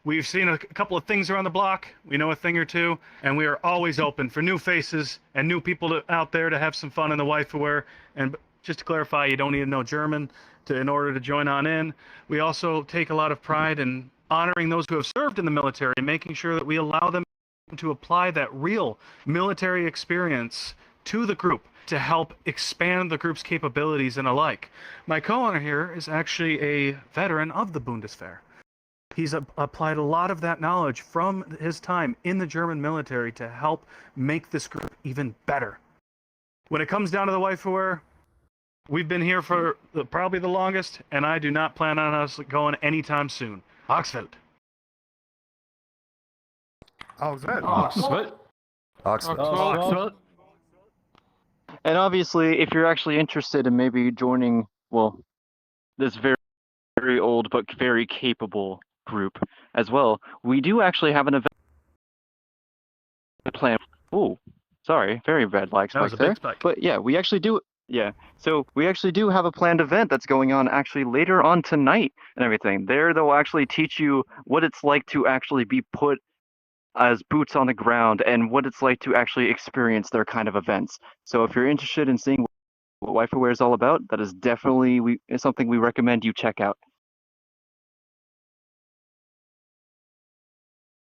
we've seen a couple of things around the block. We know a thing or two, and we are always open for new faces and new people out there to have some fun in the Waifuware. And just to clarify, you don't need to know German in order to join on in. We also take a lot of pride in honoring those who have served in the military and making sure that we allow them to apply that real military experience to the group to help expand the group's capabilities and alike. My co-owner here is actually a veteran of the Bundeswehr. He's applied a lot of that knowledge from his time in the German military to help make this group even better. When it comes down to the Waifuware, we've been here for probably the longest, and I do not plan on us going anytime soon. Oxford. Oxford. And obviously, if you're actually interested in maybe joining, well, this very old but very capable group as well, we do actually have an event plan. Ooh, sorry, very bad lag That was spike a there. big spike. But yeah, we actually do. Yeah, so we actually do have a planned event that's going on actually later on tonight and everything. There, they'll actually teach you what it's like to actually be put as boots on the ground and what it's like to actually experience their kind of events. So if you're interested in seeing what WiFiWare is all about, that is definitely something we recommend you check out.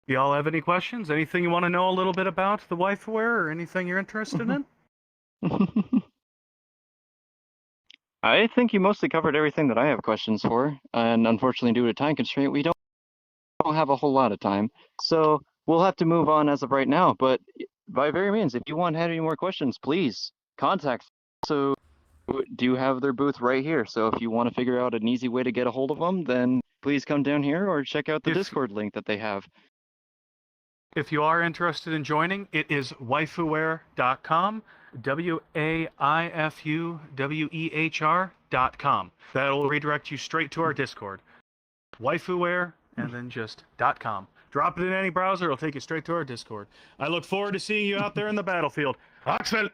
Y'all have any questions? Anything you want to know a little bit about the WiFiWare or anything you're interested in? I think you mostly covered everything that I have questions for, and unfortunately, due to time constraint, we don't have a whole lot of time. So we'll have to move on as of right now. But by very means, if you want to have any more questions, please contact. So do have their booth right here. So if you want to figure out an easy way to get a hold of them, then please come down here or check out the Discord link that they have. If you are interested in joining, it is waifuwear.com, WAIFUWEHR.com. That'll redirect you straight to our Discord. Waifuwear, and then just .com. Drop it in any browser, it'll take you straight to our Discord. I look forward to seeing you out there in the battlefield. Oxford!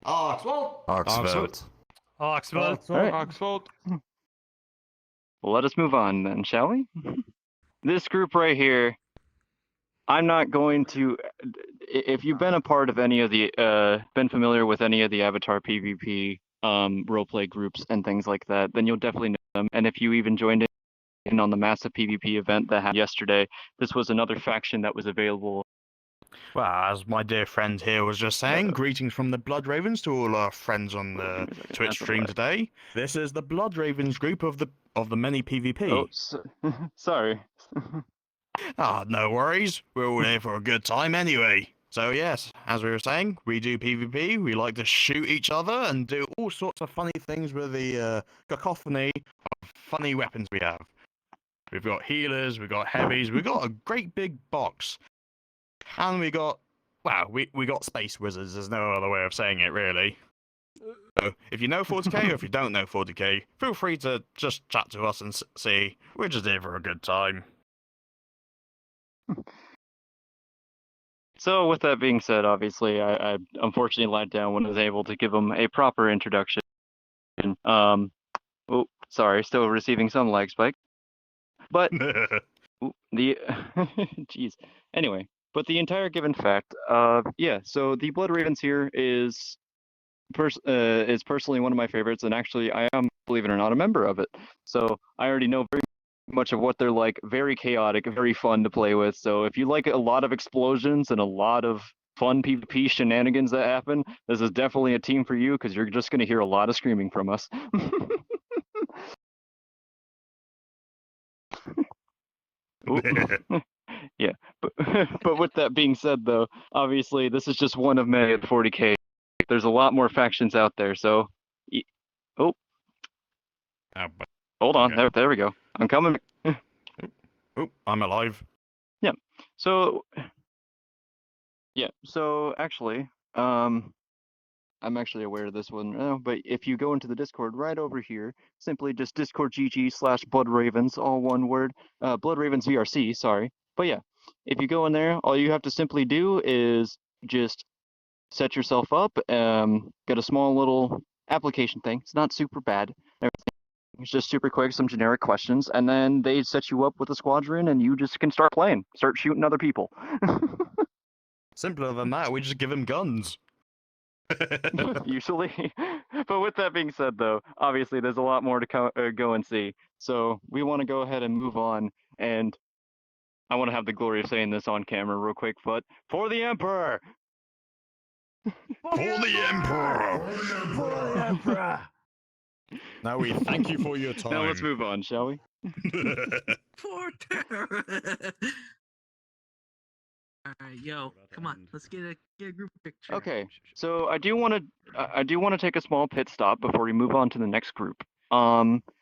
Oxford! Oxford. Oxford! Oxford! Well, let us move on then, shall we? This group right here, I'm not going to. If you've been a part of any of the, been familiar with any of the Avatar PvP roleplay groups and things like that, then you'll definitely know them. And if you even joined in on the massive PvP event that happened yesterday, this was another faction that was available. Well, as my dear friend here was just saying, greetings from the Blood Ravens to all our friends on the Twitch stream today. This is the Blood Ravens group of the many PvP. Oh, sorry. Ah, no worries. We're all here for a good time anyway. So yes, as we were saying, we do PvP. We like to shoot each other and do all sorts of funny things with the cacophony of funny weapons we have. We've got healers, we've got heavies, we've got a great big box. And we got, well, we got space wizards. There's no other way of saying it, really. So if you know 40k or if you don't know 40k, feel free to just chat to us and see. We're just here for a good time. So with that being said, obviously, I unfortunately let down when I was able to give them a proper introduction. Oh, sorry, still receiving some lag spike. But the jeez. Anyway, but the entire given fact, yeah. So the Blood Ravens here is personally one of my favorites, and actually I am, believe it or not, a member of it. So I already know very much of what they're like. Very chaotic, very fun to play with. So if you like a lot of explosions and a lot of fun PvP shenanigans that happen, this is definitely a team for you because you're just going to hear a lot of screaming from us. Yeah, but with that being said, though, obviously this is just one of many of the 40k. There's a lot more factions out there, so oh, hold on, okay. there we go. I'm coming. Oh, I'm alive. Yeah. So actually, I'm actually aware of this one now, but if you go into the Discord right over here, simply just Discord GG/Blood Ravens, all one word, Blood Ravens VRC, sorry. But yeah, if you go in there, all you have to simply do is just set yourself up, get a small little application thing. It's not super bad. It's just super quick, some generic questions, and then they set you up with a squadron, and you just can start playing, start shooting other people. Simpler than that, we just give them guns. Usually. But with that being said, though, obviously there's a lot more to go and see. So we want to go ahead and move on, and I want to have the glory of saying this on camera real quick, but for the Emperor! For the Emperor! Now we thank you for your time. Now let's move on, shall we? Poor terror. All right, yo, come on, let's get a group picture. Okay, so I do want to take a small pit stop before we move on to the next group.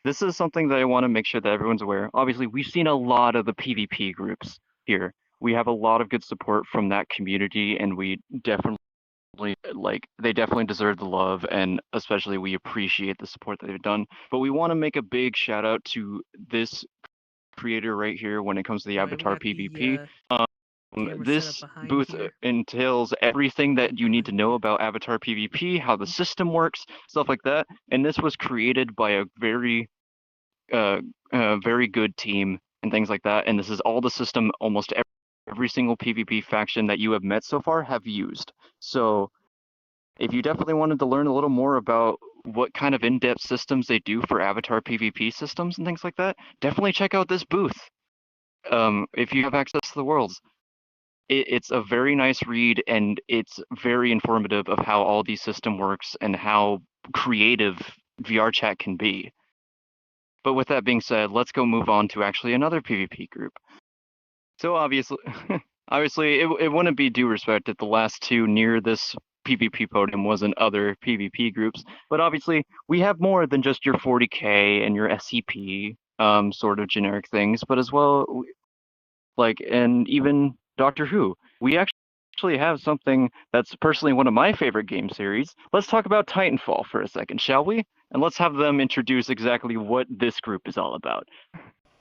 This is something that I want to make sure that everyone's aware. Obviously, we've seen a lot of the PvP groups here. We have a lot of good support from that community, and we definitely they definitely deserve the love, and especially we appreciate the support that they've done. But we want to make a big shout out to this creator right here when it comes to the Avatar PvP. Camera this setup behind booth here. entails everything that you need to know about Avatar PvP, how the system works, stuff like that. And this was created by a very good team and things like that. And this is all the system almost every single PvP faction that you have met so far have used. So if you definitely wanted to learn a little more about what kind of in-depth systems they do for Avatar PvP systems and things like that, definitely check out this booth. If you have access to the worlds, it's a very nice read, and it's very informative of how all these system works and how creative VR chat can be. But with that being said, let's go move on to actually another PvP group. So obviously, it wouldn't be due respect if the last two near this PvP podium wasn't other PvP groups. But obviously, we have more than just your 40k and your SCP sort of generic things, but as well, like, and even Doctor Who. We actually have something that's personally one of my favorite game series. Let's talk about Titanfall for a second, shall we? And let's have them introduce exactly what this group is all about.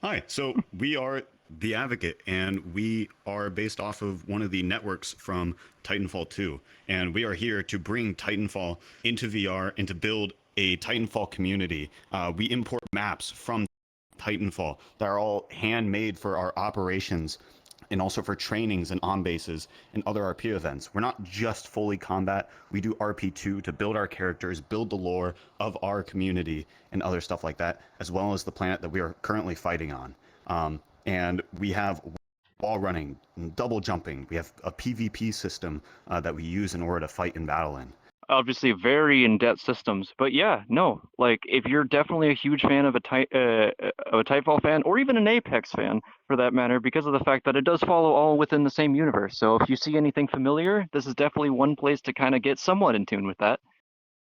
Hi, so we are The Advocate, and we are based off of one of the networks from Titanfall 2. And we are here to bring Titanfall into VR and to build a Titanfall community. We import maps from Titanfall that are all handmade for our operations and also for trainings and on bases and other RP events. We're not just fully combat. We do RP2 to build our characters, build the lore of our community and other stuff like that, as well as the planet that we are currently fighting on. And we have wall running, double jumping. We have a PvP system that we use in order to fight in battle in. Obviously very in-depth systems, but yeah, no, like if you're definitely a huge fan of a Titanfall fan, or even an Apex fan for that matter, because of the fact that it does follow all within the same universe. So if you see anything familiar, this is definitely one place to kind of get somewhat in tune with that.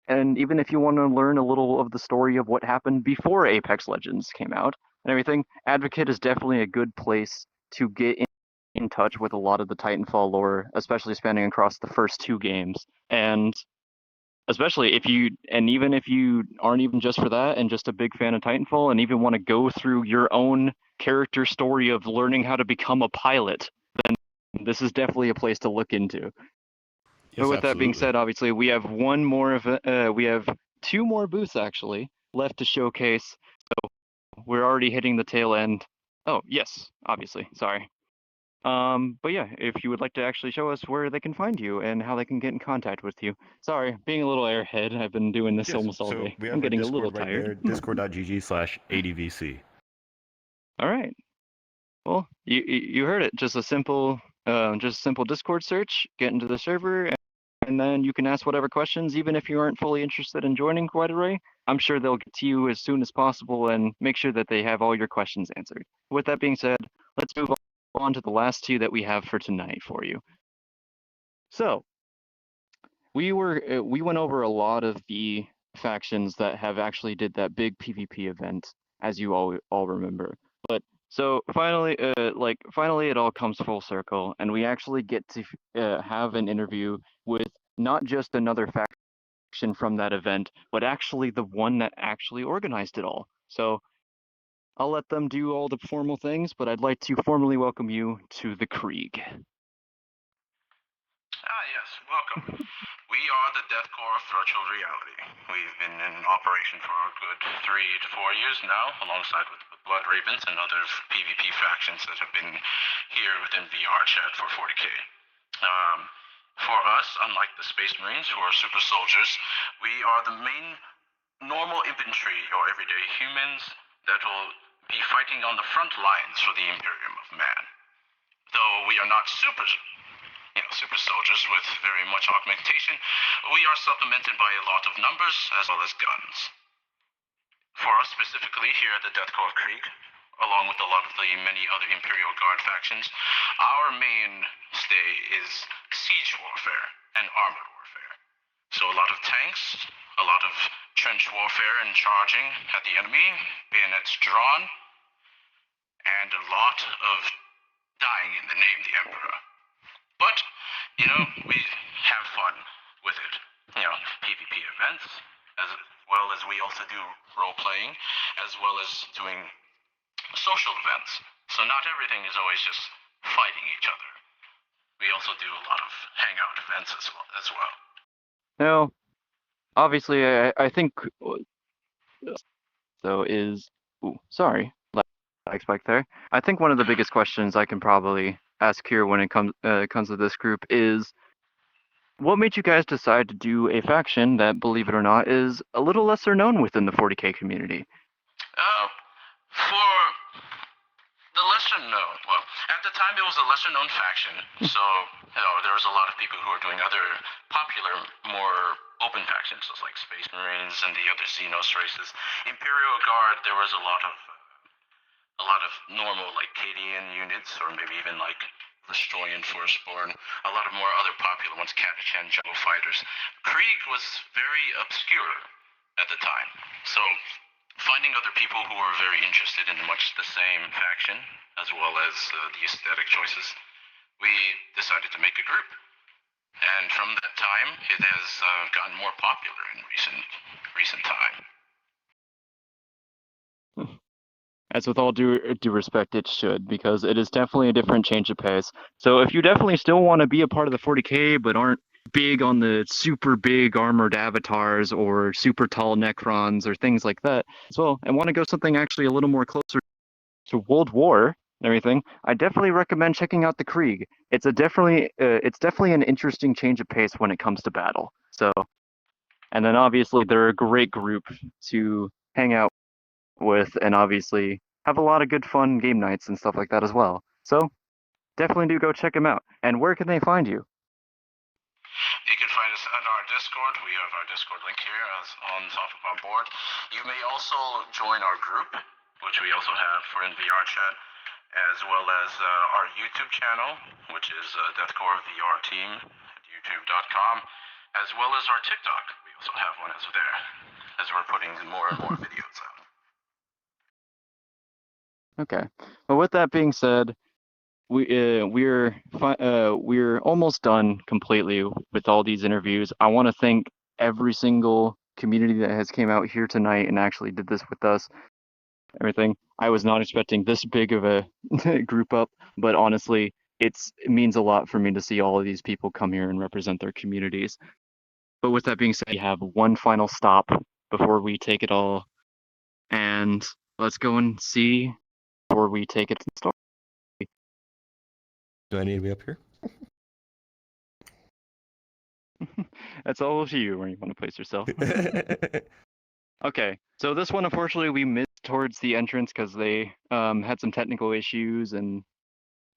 And even if you want to learn a little of the story of what happened before Apex Legends came out and everything, Advocate is definitely a good place to get in touch with a lot of the Titanfall lore, especially spanning across the first two games. And especially even if you aren't even just for that and just a big fan of Titanfall and even want to go through your own character story of learning how to become a pilot, then this is definitely a place to look into. But with that being said, obviously we have we have two more booths actually left to showcase. So we're already hitting the tail end. Oh yes, obviously. Sorry. But yeah, if you would like to actually show us where they can find you and how they can get in contact with you. Sorry, being a little airhead. I've been doing this almost all day. We have I'm getting a Discord little right tired. there, discord.gg/ADVC. All right. Well, you heard it. Just a simple Discord search. Get into the server, and then you can ask whatever questions, even if you aren't fully interested in joining quite away. I'm sure they'll get to you as soon as possible and make sure that they have all your questions answered. With that being said, let's move on to the last two that we have for tonight for you. So, we went over a lot of the factions that have actually did that big PvP event, as you all remember. But so finally, it all comes full circle, and we actually get to have an interview with not just another faction from that event, but actually the one that actually organized it all. So I'll let them do all the formal things, but I'd like to formally welcome you to the Krieg. Yes, welcome. We are the Deathcore of Virtual Reality. We've been in operation for a good 3 to 4 years now, alongside with Blood Ravens and other PvP factions that have been here within VR chat for 40k. For us, unlike the Space Marines, who are super soldiers, we are the main normal infantry or everyday humans that will be fighting on the front lines for the Imperium of Man. Though we are not super soldiers with very much augmentation, we are supplemented by a lot of numbers as well as guns. For us specifically here at the Deathcore Krieg, along with a lot of the many other Imperial Guard factions, our mainstay is siege warfare and armored warfare. So a lot of tanks, a lot of trench warfare and charging at the enemy, bayonets drawn, and a lot of dying in the name of the Emperor. But, we have fun with it. PvP events, as well as we also do role-playing, as well as doing social events. So not everything is always just fighting each other. we also do a lot of hangout events as well. Now, obviously, I think though is sorry, lag spike there. I think one of the biggest questions I can probably ask here when it comes to this group is, what made you guys decide to do a faction that, believe it or not, is a little lesser known within the 40k community? For the lesser known, well, at the time it was a lesser known faction, so there was a lot of people who were doing other popular, more open factions, so like Space Marines and the other Xenos races. Imperial Guard, there was a lot of normal like Cadian units, or maybe even like Destroyan Firstborn, a lot of more other popular ones, Catachan Jungle Fighters. Krieg was very obscure at the time, so finding other people who were very interested in much the same faction, as well as the aesthetic choices, we decided to make a group. And from that time, it has gotten more popular in recent time. As with all due respect, it should, because it is definitely a different change of pace. So if you definitely still want to be a part of the 40k, but aren't big on the super big armored avatars or super tall Necrons or things like that as well, and want to go something actually a little more closer to World War and everything, I definitely recommend checking out the Krieg. It's definitely an interesting change of pace when it comes to battle. So, and then obviously they're a great group to hang out with, and obviously have a lot of good fun game nights and stuff like that as well. So definitely do go check them out. And where can they find you? You can find us at our Discord. We have our Discord link here as on top of our board. You may also join our group, which we also have for in VR chat, as well as our YouTube channel, which is Deathcore VR Team at youtube.com, as well as our TikTok. We also have one as there, as we're putting more and more videos out. Okay. Well, with that being said, we're almost done completely with all these interviews. I want to thank every single community that has came out here tonight and actually did this with us. Everything. I was not expecting this big of a group up, but honestly, it means a lot for me to see all of these people come here and represent their communities. But with that being said, we have one final stop before we take it all, and let's go and see before we take it to the story. Do I need to be up here? That's all of you where you want to place yourself. Okay, so this one, unfortunately, we missed towards the entrance because they had some technical issues and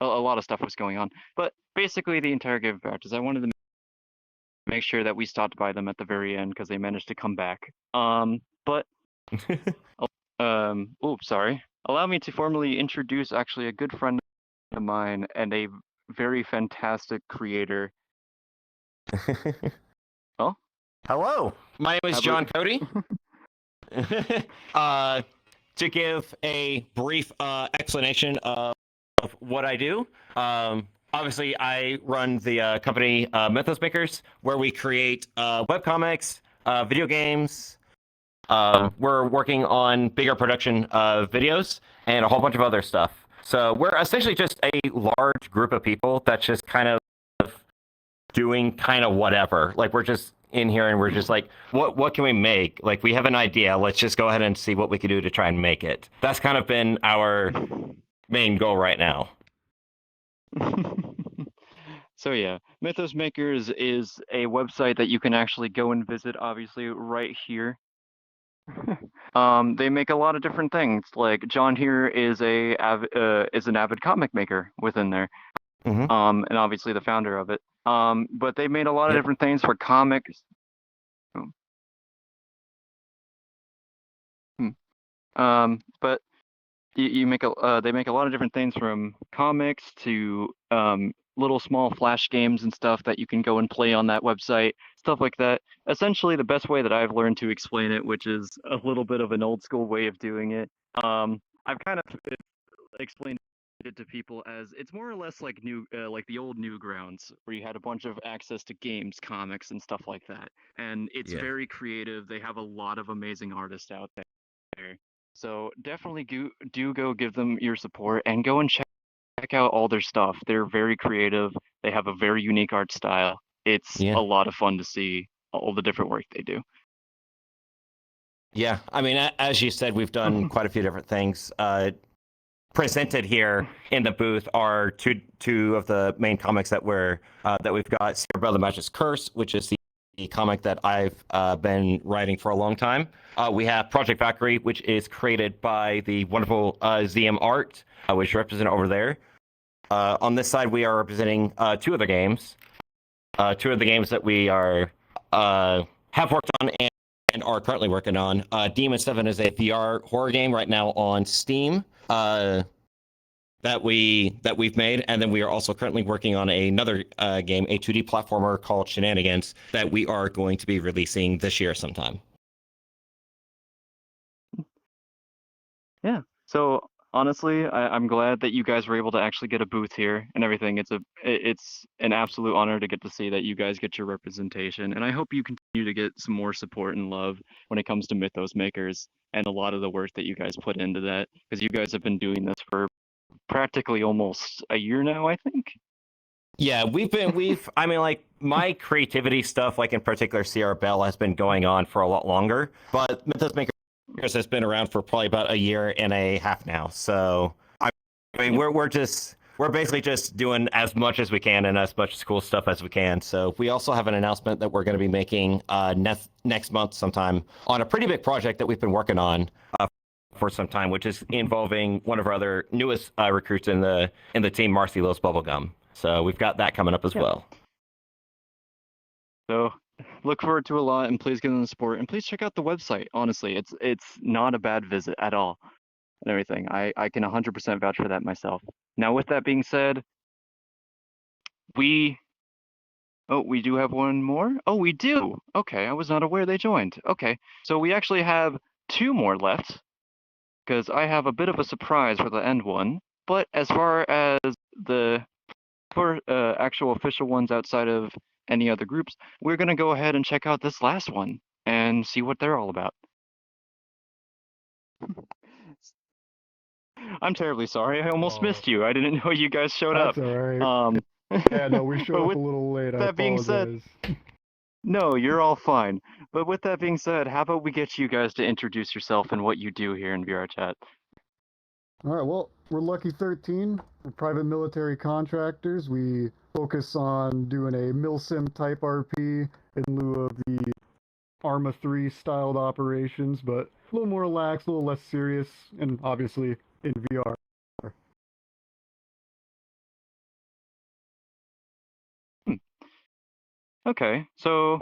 a lot of stuff was going on. But basically, the entire game practice, I wanted to make sure that we stopped by them at the very end because they managed to come back. But oops, sorry. Allow me to formally introduce actually a good friend of mine and a very fantastic creator. Oh? Hello, my name is John Cody. To give a brief explanation of what I do, obviously I run the company Mythos Makers, where we create webcomics, video games. We're working on bigger production of videos and a whole bunch of other stuff. So we're essentially just a large group of people that's just kind of doing kind of whatever. Like, we're just in here and we're just like, what can we make? Like, we have an idea. Let's just go ahead and see what we can do to try and make it. That's kind of been our main goal right now. So yeah, Mythos Makers is a website that you can actually go and visit, obviously, right here. They make a lot of different things. Like, John here is an avid comic maker within there. And obviously the founder of it. But they made a lot of different things for comics. But they make a lot of different things, from comics to little small flash games and stuff that you can go and play on that website, stuff like that. Essentially, the best way that I've learned to explain it, which is a little bit of an old school way of doing it, I've kind of explained it to people as it's more or less like like the old Newgrounds, where you had a bunch of access to games, comics, and stuff like that. And it's very creative. They have a lot of amazing artists out there. So definitely do go give them your support and go and check check out all their stuff. They're very creative. They have a very unique art style. It's Yeah. a lot of fun to see all the different work they do. Yeah, I mean, as you said, we've done quite a few different things. Presented here in the booth are two of the main comics that we've got. Sierra Brother Magic's Curse, which is the comic that I've been writing for a long time. We have Project Valkyrie, which is created by the wonderful ZM Art, which represent over there. On this side, we are representing two other games. Two of the games that we are have worked on and are currently working on. Demon 7 is a VR horror game right now on Steam that we've made, and then we are also currently working on another game, a 2D platformer called Shenanigans, that we are going to be releasing this year sometime. Yeah. So honestly, I'm glad that you guys were able to actually get a booth here and everything. It's an absolute honor to get to see that you guys get your representation, and I hope you continue to get some more support and love when it comes to Mythos Makers and a lot of the work that you guys put into that, because you guys have been doing this for practically almost a year now, I think. Yeah, I mean, like, my creativity stuff, like in particular Sierra Bell, has been going on for a lot longer, but Mythos Makers has been around for probably about a year and a half now. So I mean, we're basically just doing as much as we can and as much cool stuff as we can. So we also have an announcement that we're going to be making next month sometime on a pretty big project that we've been working on for some time, which is involving one of our other newest recruits in the team, Marcy Lowe's Bubblegum. So we've got that coming up as well. So look forward to a lot, and please give them the support, and please check out the website. Honestly, it's not a bad visit at all, and everything. I can 100% vouch for that myself. Now, with that being said, we do have one more. Oh, we do. Okay, I was not aware they joined. Okay, so we actually have two more left, because I have a bit of a surprise for the end one. But as far as the actual official ones outside of any other groups, we're going to go ahead and check out this last one and see what they're all about. I'm terribly sorry. I almost missed you. I didn't know you guys showed That's up. all right. Yeah, no, we showed up a little late. I That being said, apologize. no, you're all fine. But with that being said, how about we get you guys to introduce yourself and what you do here in VR Chat? All right, well, we're Lucky 13. We're private military contractors. We focus on doing a milsim type RP in lieu of the Arma 3 styled operations, but a little more relaxed, a little less serious, and obviously in VR. Okay, so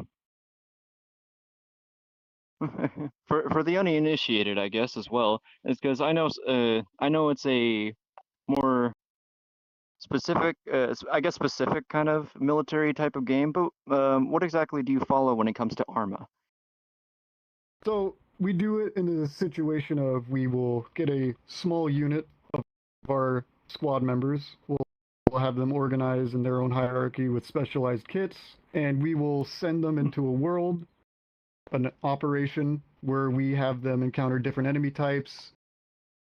for the uninitiated, I guess as well, is because I know it's a more specific, I guess specific kind of military type of game. But what exactly do you follow when it comes to Arma? So we do it in a situation of we will get a small unit of our squad members. We'll have them organized in their own hierarchy with specialized kits, and we will send them into a world, an operation where we have them encounter different enemy types,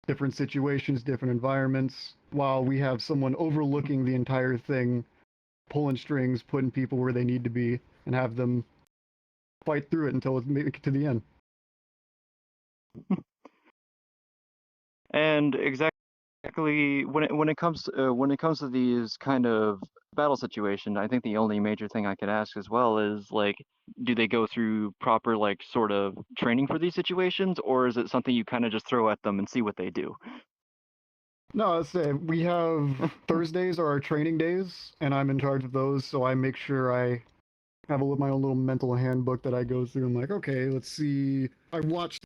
different situations, different environments, while we have someone overlooking the entire thing, pulling strings, putting people where they need to be, and have them fight through it until it make it to the end. And exactly when it comes to these kind of battle situation, I think the only major thing I could ask as well is, like, do they go through proper, like, sort of training for these situations, or is it something you kind of just throw at them and see what they do? No, I'd say we have Thursdays are our training days, and I'm in charge of those, so I make sure I have my own little mental handbook that I go through. I'm like, okay, let's see. I watch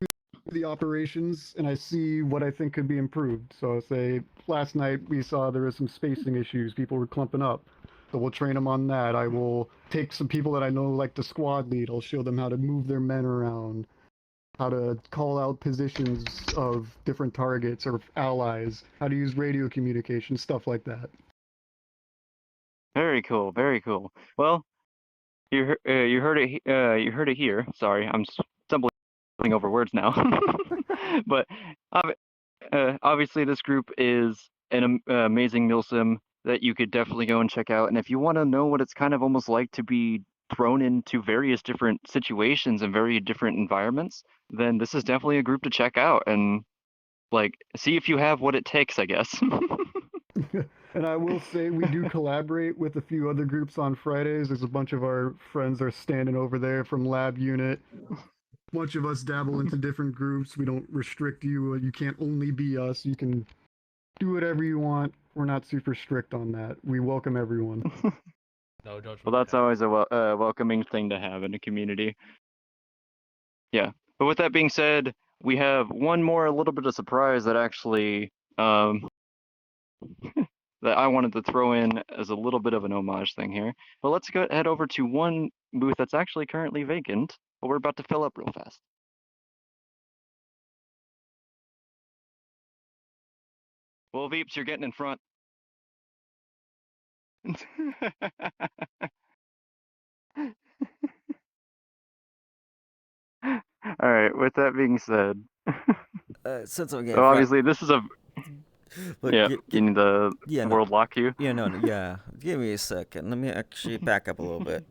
the operations and I see what I think could be improved. So say last night we saw there was some spacing issues. People were clumping up. So we'll train them on that. I will take some people that I know, like the squad lead. I'll show them how to move their men around, how to call out positions of different targets or allies, how to use radio communication, stuff like that. Very cool, very cool. Well, you heard it here. Sorry, I'm stumbling over words now. But obviously, this group is an amazing meal sim that you could definitely go and check out. And if you want to know what it's kind of almost like to be thrown into various different situations and very different environments, then this is definitely a group to check out and like see if you have what it takes, I guess. And I will say we do collaborate with a few other groups on Fridays. There's a bunch of our friends are standing over there from Lab Unit. A bunch of us dabble into different groups. We don't restrict you. You can't only be us. You can do whatever you want. We're not super strict on that. We welcome everyone. No judgment. Well, that's always a welcoming thing to have in a community. Yeah. But with that being said, we have one more little bit of surprise that actually that I wanted to throw in as a little bit of an homage thing here. But let's go head over to one booth that's actually currently vacant, but we're about to fill up real fast. Well, Veeps, you're getting in front. All right. With that being said, Since I'm getting so obviously this is a Look, yeah. You need the yeah, world lock queue. Yeah, no, yeah. Give me a second. Let me actually back up a little bit.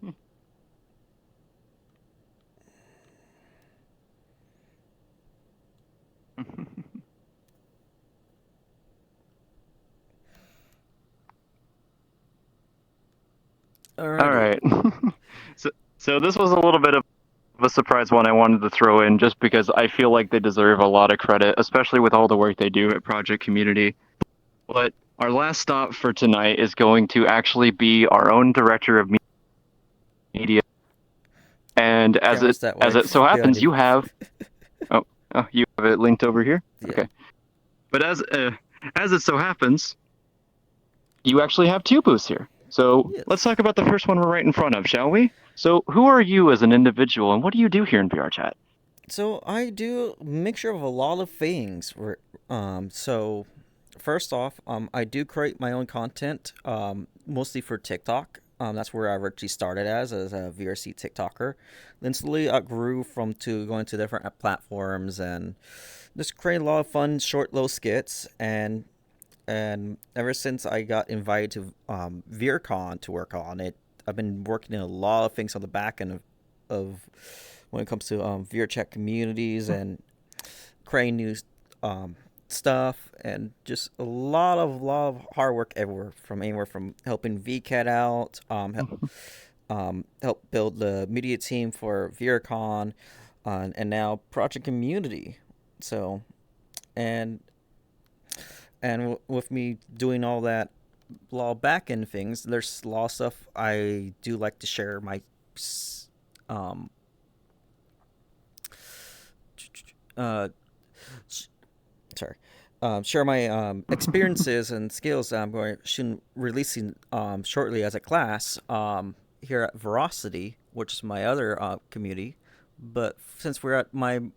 All right. so this was a little bit of a surprise one I wanted to throw in just because I feel like they deserve a lot of credit, especially with all the work they do at Projekt Community. But our last stop for tonight is going to actually be our own director of media. And as it so happens, you have oh you have it linked over here. Yeah. Okay. But as it so happens, you actually have two booths here. So let's talk about the first one we're right in front of, shall we? So who are you as an individual, and what do you do here in VR Chat? So I do a mixture of a lot of things. So first off, I do create my own content, mostly for TikTok. That's where I originally started as a VRC TikToker. Then slowly I grew to going to different platforms and just creating a lot of fun short little skits. And ever since I got invited to VRCon to work on it, I've been working in a lot of things on the back end of when it comes to VRChat communities and creating new stuff, and just a lot of hard work anywhere from helping VCAT out, help build the media team for VRCon, and now Projekt Community. So, and with me doing all that law back end things, there's a lot of stuff I do like to share my share my experiences and skills that I'm going to releasing shortly as a class here at Veracity, which is my other community. But since we're at my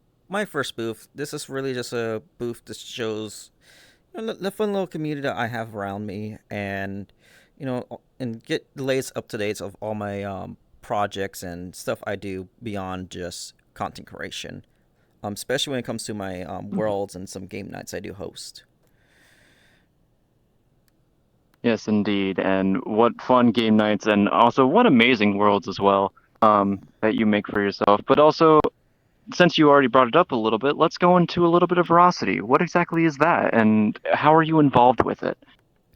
first booth, this is really just a booth that shows the fun little community that I have around me, and and get the latest up to dates of all my projects and stuff I do beyond just content creation. Especially when it comes to my worlds and some game nights I do host. Yes, indeed. And what fun game nights, and also what amazing worlds as well that you make for yourself. But also, since you already brought it up a little bit, let's go into a little bit of Veracity. What exactly is that, and how are you involved with it?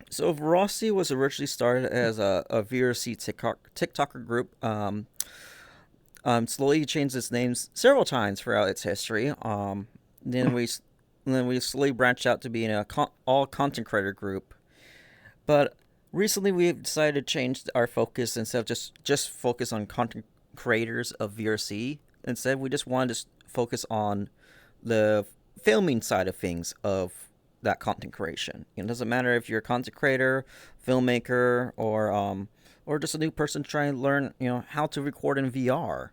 So Veracity was originally started as a VRC TikToker group. Slowly changed its names several times throughout its history. Then we slowly branched out to being all content creator group. But recently we've decided to change our focus. Instead of just focus on content creators of VRC. Instead, we just wanted to focus on the filming side of things of that content creation. It doesn't matter if you're a content creator, filmmaker, or just a new person trying to learn, how to record in VR.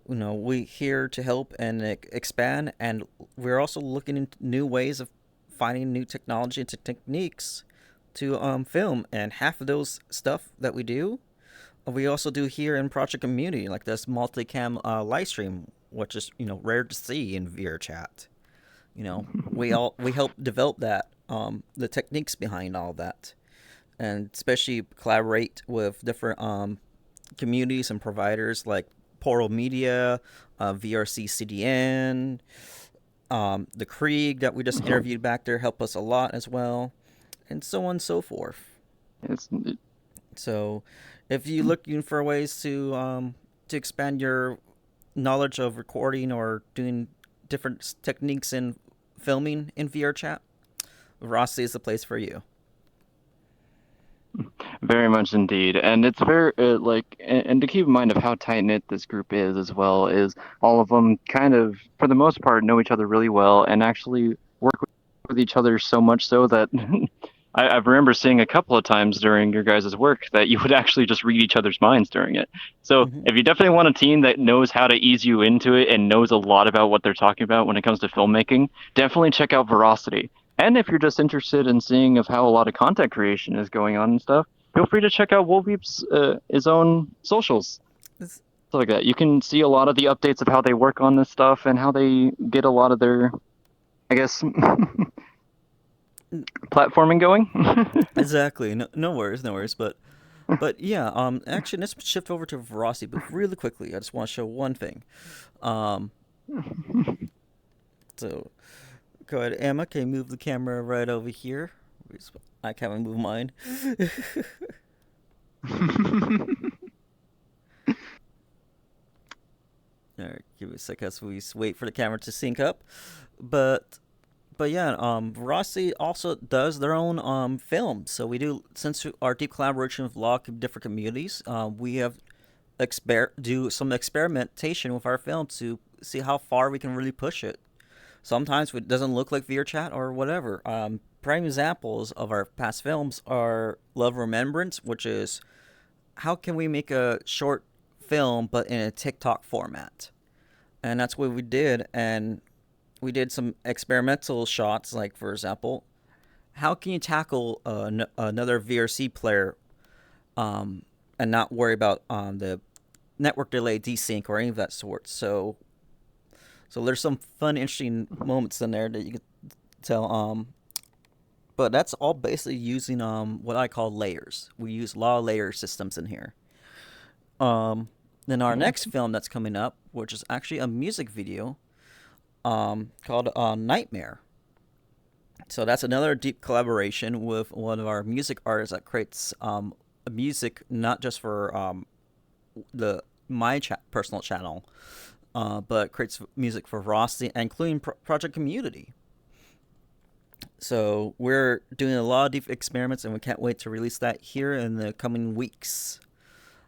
We're here to help and expand, and we're also looking into new ways of finding new technology and techniques to film. And half of those stuff that we do, we also do here in Projekt Community, like this multicam live stream, which is rare to see in VR Chat. We help develop that the techniques behind all that, and especially collaborate with different communities and providers like Portal Media, VRC CDN, the Krieg that we just interviewed back there help us a lot as well, and so on and so forth. So, if you're looking for ways to expand your knowledge of recording or doing different techniques in filming in VR chat, Rossi is the place for you. Very much indeed, and it's very and to keep in mind of how tight knit this group is as well is all of them kind of for the most part know each other really well and actually work with each other so much so that I remember seeing a couple of times during your guys' work that you would actually just read each other's minds during it. So if you definitely want a team that knows how to ease you into it and knows a lot about what they're talking about when it comes to filmmaking, definitely check out Veracity. And if you're just interested in seeing of how a lot of content creation is going on and stuff, feel free to check out Wolveep's his own socials. Stuff like that. You can see a lot of the updates of how they work on this stuff and how they get a lot of their, I guess, platforming going. Exactly. No worries. But yeah. Actually, let's shift over to Veracity, but really quickly, I just want to show one thing. So. Go ahead, Emma. Can you move the camera right over here? I can't move mine. Alright, give me a second as we wait for the camera to sync up. But yeah, Veracity also does their own film. So we do, since our deep collaboration with a lot of different communities, we have do some experimentation with our film to see how far we can really push it. Sometimes it doesn't look like VR chat or whatever. Prime examples of our past films are Love Remembrance, which is how can we make a short film but in a TikTok format? And that's what we did. And we did some experimental shots, like, for example, how can you tackle another VRC player and not worry about the network delay, desync, or any of that sort? So there's some fun, interesting moments in there that you can tell. But that's all basically using what I call layers. We use a lot of layer systems in here. Then our next film that's coming up, which is actually a music video called Nightmare. So that's another deep collaboration with one of our music artists that creates music not just for my personal channel, but creates music for Veracity, including Projekt Community. So we're doing a lot of deep experiments, and we can't wait to release that here in the coming weeks.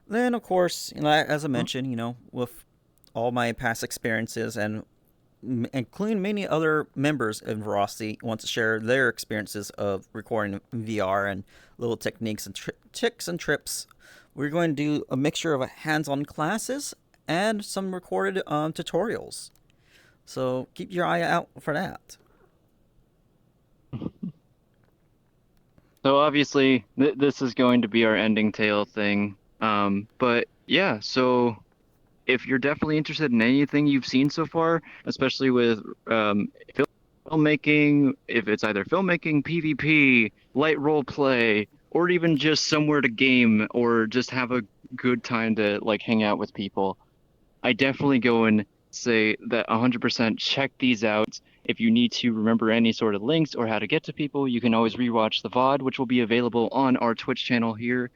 Then, of course, as I mentioned, with all my past experiences, and including many other members in Veracity want to share their experiences of recording in VR and little techniques and tricks and trips, we're going to do a mixture of hands-on classes and some recorded tutorials. So keep your eye out for that. So obviously, this is going to be our ending tale thing. But yeah, so if you're definitely interested in anything you've seen so far, especially with filmmaking, if it's either filmmaking, PvP, light role play, or even just somewhere to game or just have a good time to hang out with people, I definitely go and say that 100% check these out. If you need to remember any sort of links or how to get to people, you can always rewatch the VOD, which will be available on our Twitch channel here.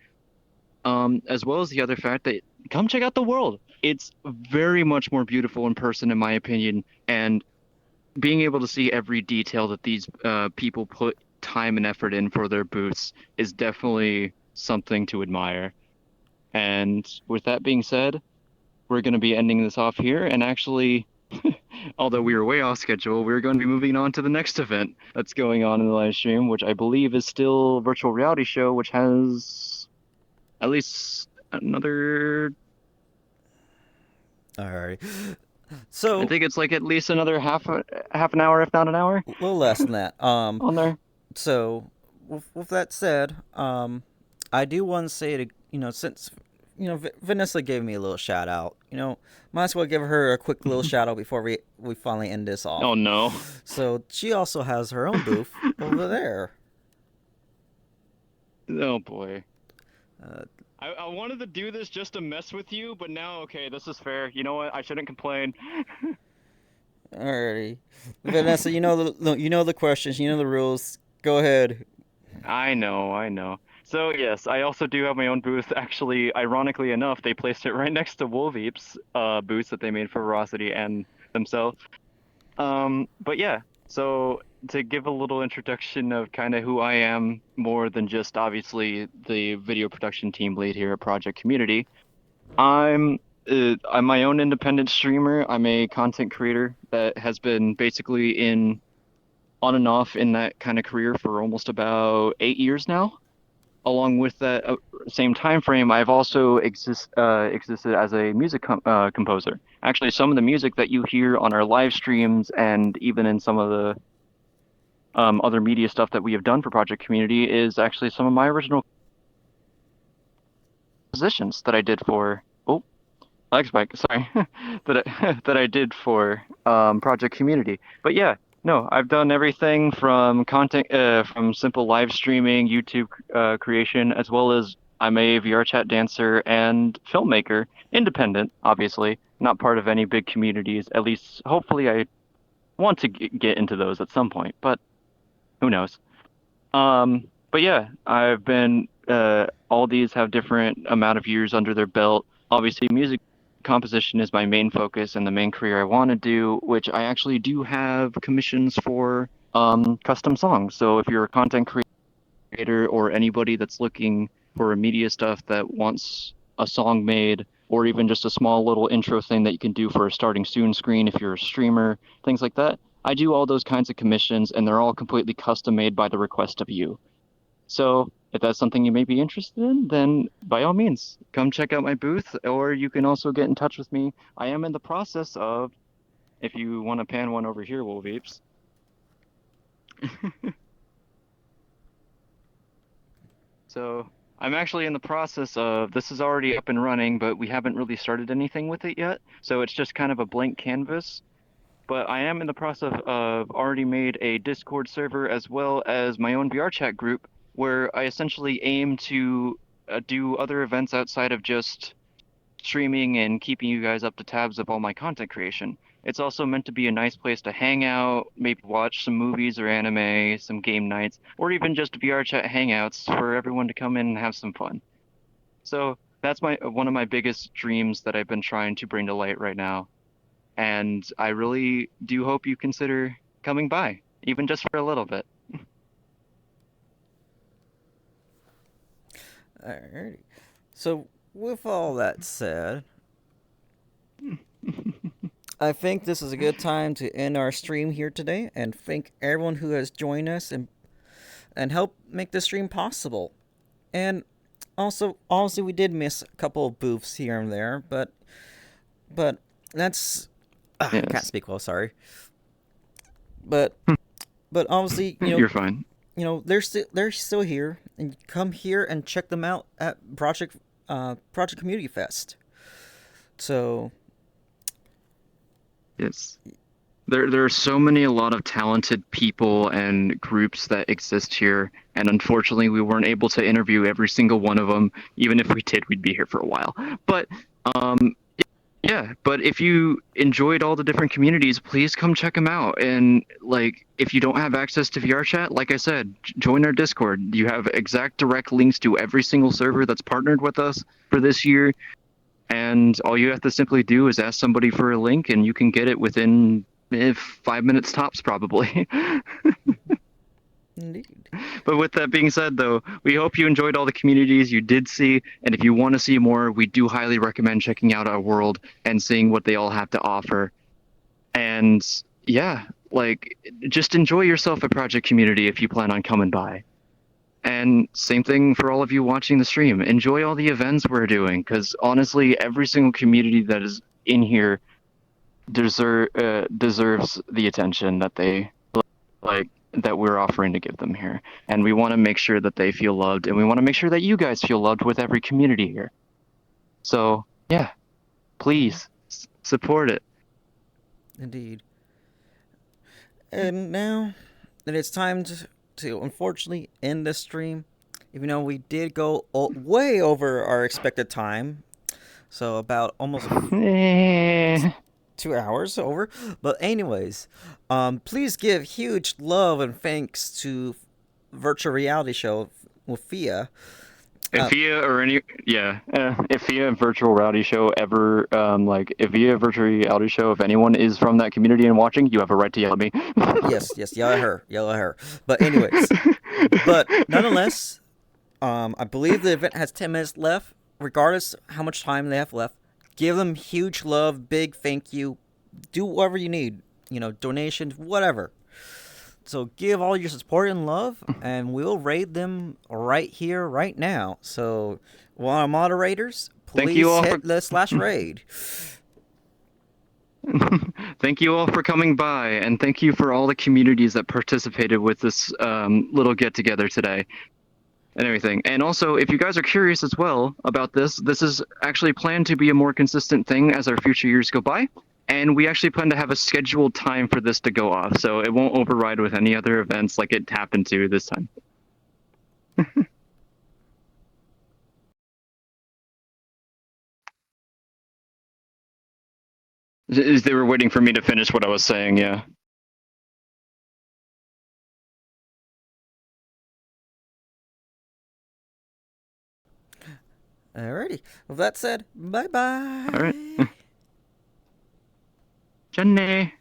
As well as the other fact that come check out the world. It's very much more beautiful in person, in my opinion, and being able to see every detail that these people put time and effort in for their booths is definitely something to admire. And with that being said, we're going to be ending this off here, and actually, although we were way off schedule, we're going to be moving on to the next event that's going on in the live stream, which I believe is still a virtual reality show, which has at least another... Alright. So I think it's at least another half an hour, if not an hour. A little less than that. On there. So, with that said, I do want to say to since Vanessa gave me a little shout out. Might as well give her a quick little shout out before we finally end this off. Oh no. So she also has her own booth over there. Oh boy. Uh, I wanted to do this just to mess with you, but now, okay, this is fair. You know what? I shouldn't complain. Alrighty, Vanessa, you know the questions, you know the rules. Go ahead. I know. So yes, I also do have my own booth. Actually, ironically enough, they placed it right next to Wolveep's booths that they made for Veracity and themselves. But yeah, so to give a little introduction of kind of who I am, more than just obviously the video production team lead here at Project Community, I'm my own independent streamer. I'm a content creator that has been basically in on and off in that kind of career for almost about 8 years now. Along with that same time frame, I've also existed as a music composer. Actually, some of the music that you hear on our live streams and even in some of the other media stuff that we have done for Project Community is actually some of my original compositions that I did for lag spike, sorry, that I did for Project Community. But yeah, no, I've done everything from content, from simple live streaming, YouTube creation, as well as I'm a VR chat dancer and filmmaker, independent, obviously, not part of any big communities. At least, hopefully, I want to get into those at some point, but who knows? But yeah, I've been. All these have different amount of years under their belt. Obviously, music composition is my main focus and the main career I want to do, which I actually do have commissions for custom songs. So if you're a content creator or anybody that's looking for media stuff that wants a song made, or even just a small little intro thing that you can do for a starting soon screen if you're a streamer, things like that, I do all those kinds of commissions, and they're all completely custom made by the request of you. So if that's something you may be interested in, then by all means, come check out my booth, or you can also get in touch with me. I am in the process of, if you want to pan one over here, Wolveeps. So I'm actually in the process of, this is already up and running, but we haven't really started anything with it yet. So it's just kind of a blank canvas. But I am in the process of already made a Discord server as well as my own VR chat group where I essentially aim to do other events outside of just streaming and keeping you guys up to tabs of all my content creation. It's also meant to be a nice place to hang out, maybe watch some movies or anime, some game nights, or even just VR chat hangouts for everyone to come in and have some fun. So that's one of my biggest dreams that I've been trying to bring to light right now. And I really do hope you consider coming by, even just for a little bit. Alrighty. So, with all that said, I think this is a good time to end our stream here today and thank everyone who has joined us and helped make this stream possible. And also, obviously, we did miss a couple of booths here and there, but that's Yes. I can't speak well, sorry. But obviously, you know, You're fine. You know, they're still here, and come here and check them out at Project Community Fest. So Yes. There are so many, a lot of talented people and groups that exist here, and unfortunately we weren't able to interview every single one of them. Even if we did, we'd be here for a while. But yeah, but if you enjoyed all the different communities, please come check them out. And like, if you don't have access to VR chat, like I said, join our Discord. You have exact direct links to every single server that's partnered with us for this year. And all you have to simply do is ask somebody for a link, and you can get it within 5 minutes tops, probably. Indeed. But with that being said, though, we hope you enjoyed all the communities you did see. And if you want to see more, we do highly recommend checking out our world and seeing what they all have to offer. And yeah, like, just enjoy yourself at Project Community if you plan on coming by. And same thing for all of you watching the stream. Enjoy all the events we're doing, because honestly, every single community that is in here deserves the attention that they like that we're offering to give them here. And we want to make sure that they feel loved, and we want to make sure that you guys feel loved with every community here. So yeah, please support it. Indeed. And now that it's time to unfortunately end this stream, even though we did go way over our expected time. So about almost 2 hours over. But anyways, please give huge love and thanks to Virtual Reality Show with Fia. If Fia or any, if Fia Virtual Reality Show ever, if Fia Virtual Reality Show, if anyone is from that community and watching, you have a right to yell at me. yes, yell at her. But anyways, but nonetheless, I believe the event has 10 minutes left. Regardless how much time they have left, give them huge love, big thank you. Do whatever you need, donations, whatever. So give all your support and love, and we'll raid them right here, right now. So, one of our moderators, please hit the /raid. Thank you all for coming by, and thank you for all the communities that participated with this little get-together today. And everything. And also, if you guys are curious as well about this is actually planned to be a more consistent thing as our future years go by. And we actually plan to have a scheduled time for this to go off, so it won't override with any other events like it happened to this time. They were waiting for me to finish what I was saying, yeah. Alrighty. With that said, bye-bye. All right. Jenny.